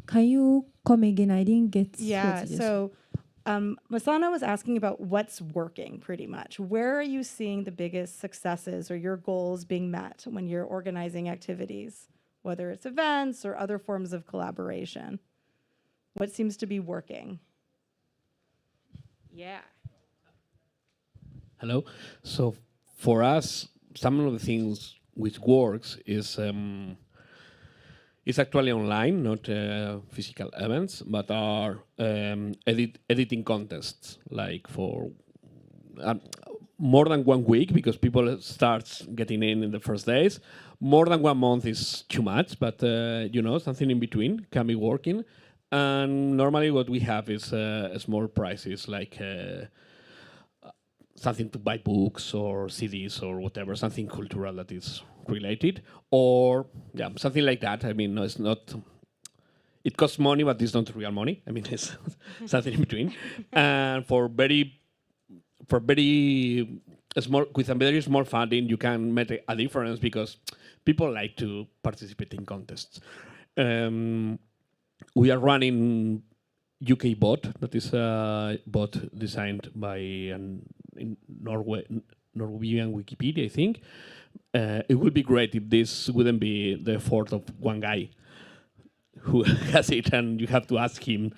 Can you come again? I didn't get. Yeah, what it is. so Masana was asking about what's working pretty much. Where are you seeing the biggest successes or your goals being met when you're organizing activities, whether it's events or other forms of collaboration? What seems to be working? Yeah. Hello. So for us, some of the things which works is it's actually online, not physical events, but are editing contests, like for more than 1 week, because people start getting in the first days. More than 1 month is too much, but something in between can be working. And normally what we have is small prizes, like something to buy books or CDs or whatever, something cultural that is related, or something like that. I mean, no, it's not. It costs money, but it's not real money. I mean, it's something in between. And for very small, with a very small funding, you can make a difference because people like to participate in contests. We are running UK bot, that is a bot designed by in Norwegian Wikipedia, I think. It would be great if this wouldn't be the effort of one guy who has it, and you have to ask him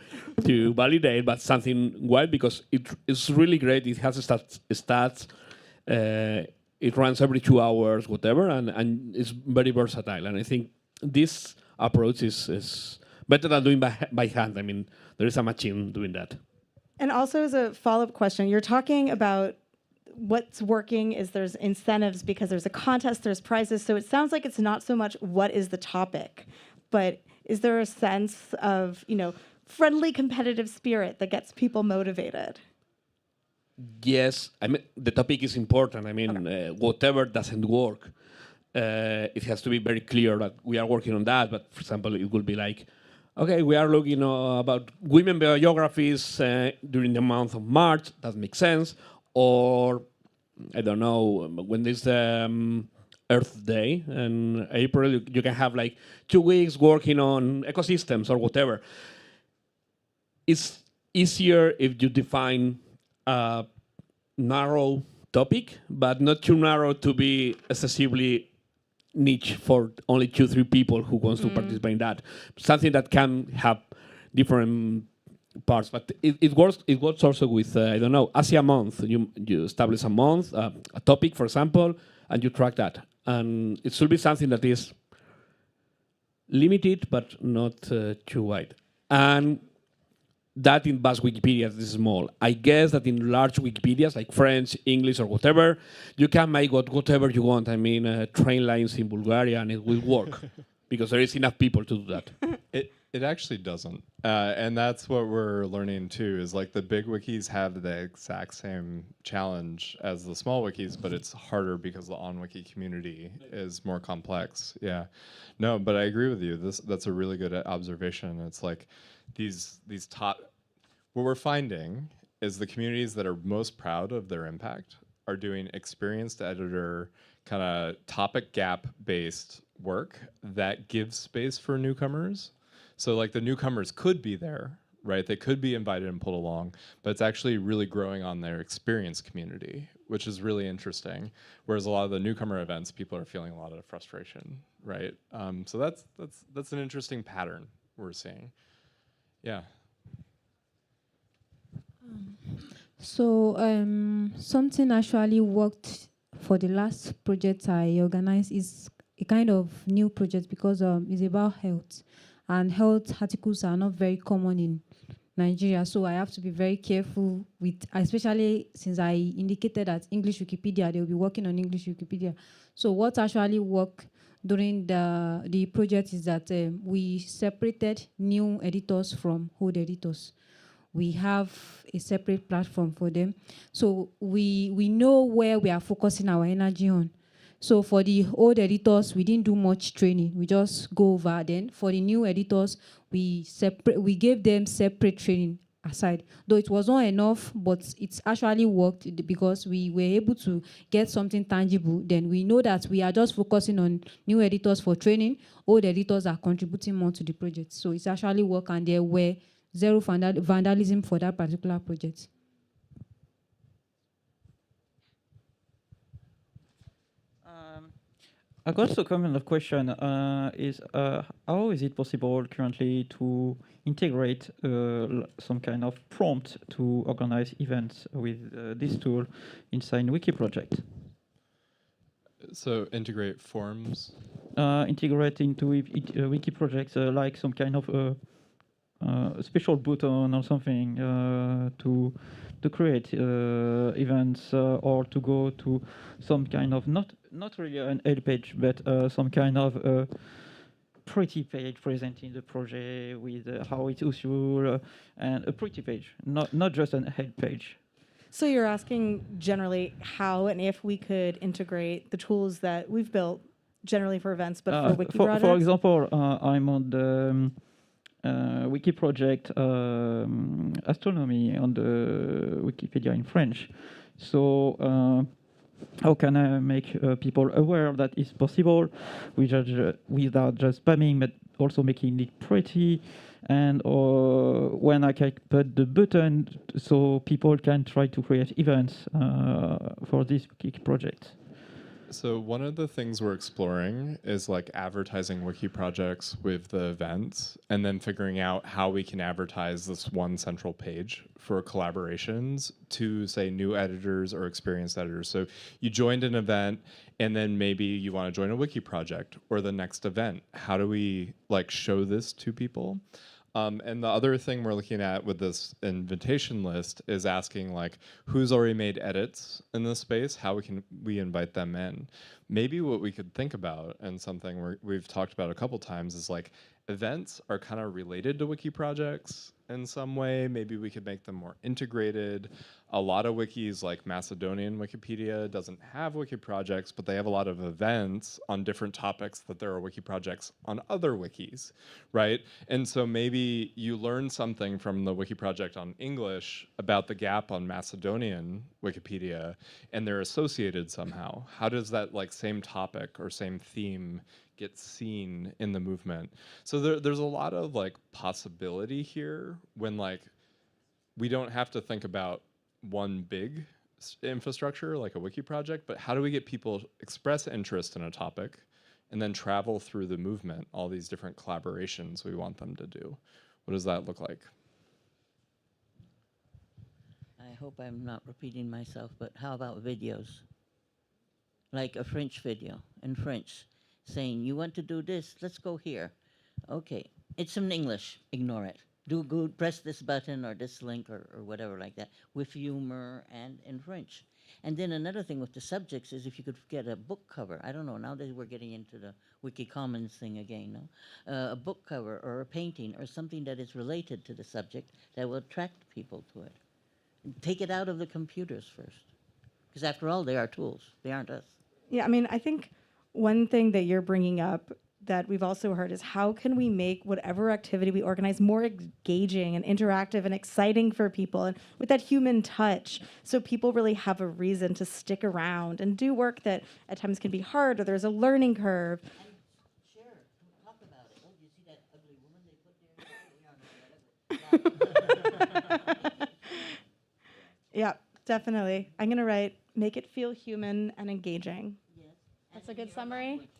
to validate, but something wild, because it's really great. It has stats. It runs every 2 hours, whatever, and it's very versatile. And I think this approach is better than doing by hand. I mean, there is a machine doing that. And also as a follow-up question, you're talking about what's working is there's incentives because there's a contest, there's prizes. So it sounds like it's not so much what is the topic, but is there a sense of, friendly competitive spirit that gets people motivated? Yes, I mean, the topic is important. I mean, whatever doesn't work, it has to be very clear that we are working on that. But for example, it will be like, okay, we are looking about women biographies during the month of March. That makes sense. Or, I don't know, when there's Earth Day in April, you can have like 2 weeks working on ecosystems or whatever. It's easier if you define a narrow topic, but not too narrow to be excessively niche for only 2-3 people who wants to participate in that. Something that can have different parts, but it works also with I don't know, Asia month. You establish a month, a topic, for example, and you track that, and it should be something that is limited but not too wide. And that in vast Wikipedias is small. I guess that in large Wikipedias like French, English, or whatever, you can make whatever you want. I mean, train lines in Bulgaria, and it will work because there is enough people to do that. It actually doesn't. And that's what we're learning too, is like the big wikis have the exact same challenge as the small wikis, but it's harder because the on-wiki community is more complex. Yeah. No, but I agree with you. That's a really good observation. It's like these top, what we're finding is the communities that are most proud of their impact are doing experienced editor kind of topic gap based work that gives space for newcomers. So like the newcomers could be there, right? They could be invited and pulled along, but it's actually really growing on their experience community, which is really interesting. Whereas a lot of the newcomer events, people are feeling a lot of frustration, right? So that's an interesting pattern we're seeing. Yeah. So something actually worked for the last project I organized is a kind of new project because it's about health. And health articles are not very common in Nigeria, so I have to be very careful with, especially since I indicated that English Wikipedia, they will be working on English Wikipedia. So what actually worked during the project is that we separated new editors from old editors. We have a separate platform for them. So we know where we are focusing our energy on. So for the old editors, we didn't do much training. We just go over. Then for the new editors, we gave them separate training aside. Though it was not enough, but it's actually worked because we were able to get something tangible. Then we know that we are just focusing on new editors for training. Old editors are contributing more to the project. So it's actually worked, and there were zero vandalism for that particular project. I got a comment of question is how is it possible currently to integrate some kind of prompt to organize events with this tool inside WikiProject? So integrate forms? Integrate into WikiProjects like some kind of a special button or something to create events or to go to some kind of not really an help page, but some kind of pretty page presenting the project with how it's useful and a pretty page, not just an help page. So you're asking generally how and if we could integrate the tools that we've built generally for events, but for Wiki projects? For example, I'm on the Wiki project astronomy on the Wikipedia in French. So how can I make people aware that it's possible without just spamming, but also making it pretty? And when I can put the button so people can try to create events for this Wiki project. So one of the things we're exploring is like advertising wiki projects with the events and then figuring out how we can advertise this one central page for collaborations to say new editors or experienced editors. So you joined an event and then maybe you want to join a wiki project or the next event. How do we like show this to people? And the other thing we're looking at with this invitation list is asking like, who's already made edits in this space? How can we invite them in? Maybe what we could think about, and something we've talked about a couple times, is like events are kind of related to wiki projects in some way. Maybe we could make them more integrated. A lot of wikis, like Macedonian Wikipedia, doesn't have wiki projects, but they have a lot of events on different topics that there are wiki projects on other wikis, right? And so maybe you learn something from the wiki project on English about the gap on Macedonian Wikipedia, and they're associated somehow. How does that like same topic or same theme get seen in the movement? So there's a lot of like possibility here when like we don't have to think about one big infrastructure like a wiki project, but how do we get people express interest in a topic and then travel through the movement, all these different collaborations we want them to do? What does that look like? I hope I'm not repeating myself, but how about videos? Like a French video in French saying, you want to do this, let's go here. Okay, it's in English, ignore it. Do good, press this button or this link or whatever like that with humor and in French. And then another thing with the subjects is if you could get a book cover. I don't know, now that we're getting into the Wiki Commons thing again, no? A book cover or a painting or something that is related to the subject that will attract people to it. Take it out of the computers first. Because after all, they are tools. They aren't us. Yeah, I mean, I think one thing that you're bringing up that we've also heard is how can we make whatever activity we organize more engaging and interactive and exciting for people and with that human touch so people really have a reason to stick around and do work that at times can be hard or there's a learning curve. Yeah, definitely. I'm going to write, make it feel human and engaging. That's a good summary.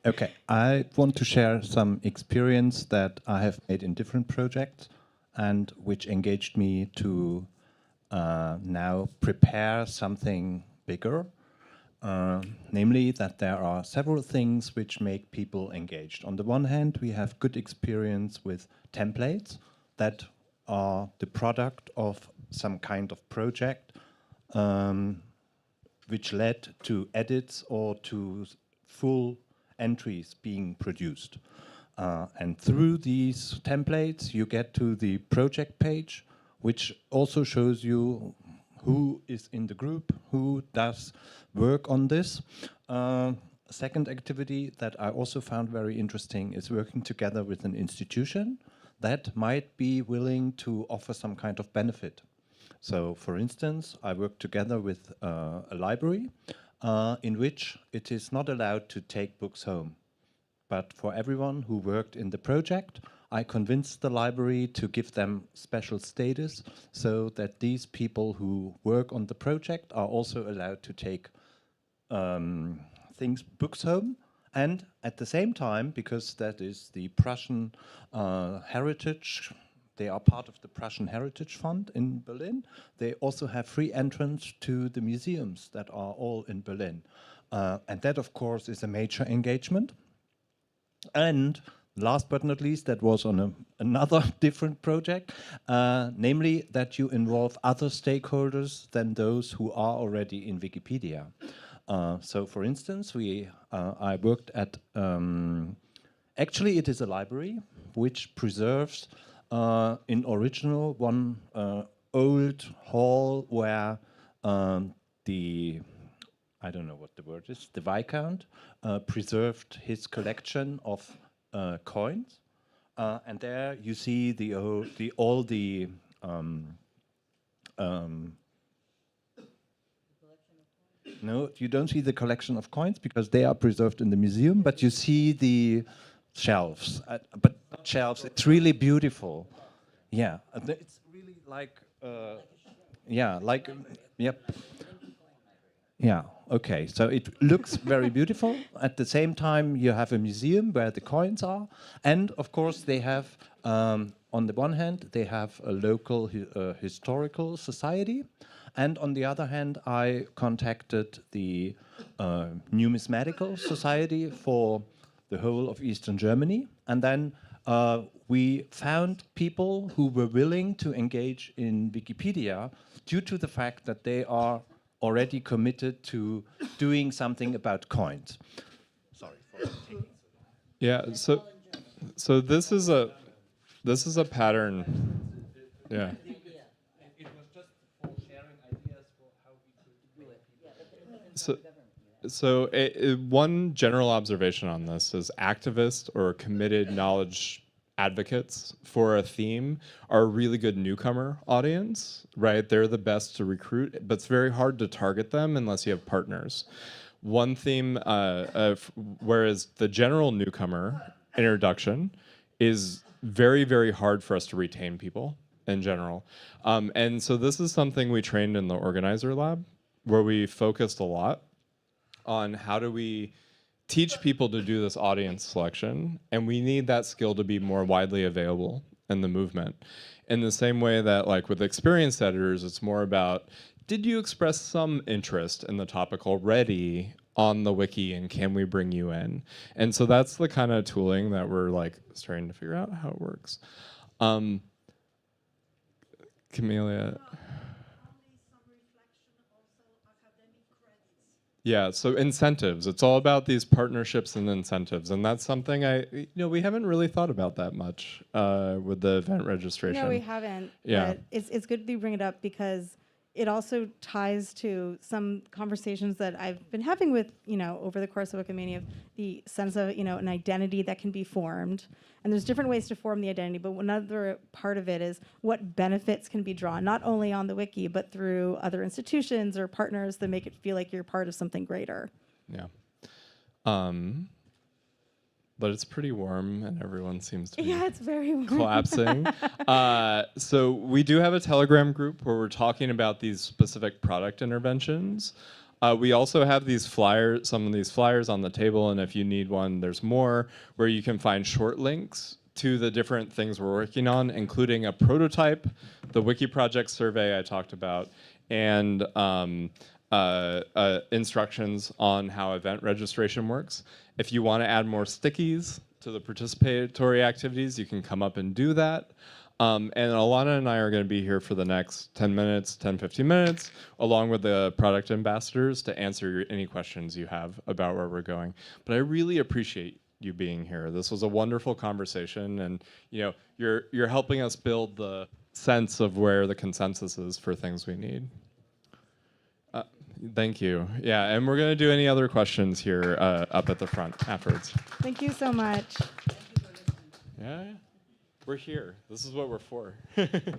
Okay, I want to share some experience that I have made in different projects and which engaged me to now prepare something bigger. Namely that there are several things which make people engaged. On the one hand, we have good experience with templates that are the product of some kind of project which led to edits or to full entries being produced. And through these templates, you get to the project page, which also shows you who is in the group, who does work on this. Second activity that I also found very interesting is working together with an institution that might be willing to offer some kind of benefit. So, for instance, I work together with a library in which it is not allowed to take books home. But for everyone who worked in the project, I convinced the library to give them special status so that these people who work on the project are also allowed to take books home. And at the same time, because that is the Prussian heritage, they are part of the Prussian Heritage Fund in Berlin. They also have free entrance to the museums that are all in Berlin. And that, of course, is a major engagement. And last but not least, that was on another different project, namely that you involve other stakeholders than those who are already in Wikipedia. So, for instance, I worked at, actually it is a library which preserves in original one old hall where I don't know what the word is, the Viscount preserved his collection of coins, and there you see all the no, you don't see the collection of coins because they are preserved in the museum, but you see the shelves, but not shelves. It's really beautiful. Yeah, it's really like yeah, like yep. Yeah, okay, so it looks very beautiful. At the same time, you have a museum where the coins are. And of course, they have, on the one hand, they have a local historical society. And on the other hand, I contacted the numismatical society for the whole of Eastern Germany. And then we found people who were willing to engage in Wikipedia due to the fact that they are already committed to doing something about coins. Sorry for taking Yeah, so this is a pattern. Yeah. It was just for sharing ideas for how we could do it. So one general observation on this is activists or committed knowledge advocates for a theme are a really good newcomer audience, right? They're the best to recruit, but it's very hard to target them unless you have partners. One theme, whereas the general newcomer introduction is very, very hard for us to retain people in general. And so this is something we trained in the organizer lab, where we focused a lot on how do we teach people to do this audience selection, and we need that skill to be more widely available in the movement. In the same way that, like with experienced editors, it's more about, did you express some interest in the topic already on the wiki, and can we bring you in? And so that's the kind of tooling that we're like starting to figure out how it works. Camelia. Yeah, so incentives. It's all about these partnerships and incentives, and that's something we haven't really thought about that much with the event registration. No, we haven't. Yeah. But it's good that you bring it up because it also ties to some conversations that I've been having with, over the course of Wikimania, the sense of, an identity that can be formed. And there's different ways to form the identity, but another part of it is what benefits can be drawn, not only on the wiki, but through other institutions or partners that make it feel like you're part of something greater. Yeah. But it's pretty warm and everyone seems to be it's very warm. collapsing. So we do have a Telegram group where we're talking about these specific product interventions. We also have these flyers, some of these flyers on the table, and if you need one, there's more, where you can find short links to the different things we're working on, including a prototype, the WikiProjects survey I talked about, and instructions on how event registration works. If you want to add more stickies to the participatory activities, you can come up and do that. And Alana and I are going to be here for the next 10 minutes, 10, 15 minutes, along with the product ambassadors to answer any questions you have about where we're going. But I really appreciate you being here. This was a wonderful conversation, and you're helping us build the sense of where the consensus is for things we need. Thank you. Yeah, and we're going to do any other questions here up at the front afterwards. Thank you so much. Yeah, we're here. This is what we're for. Okay.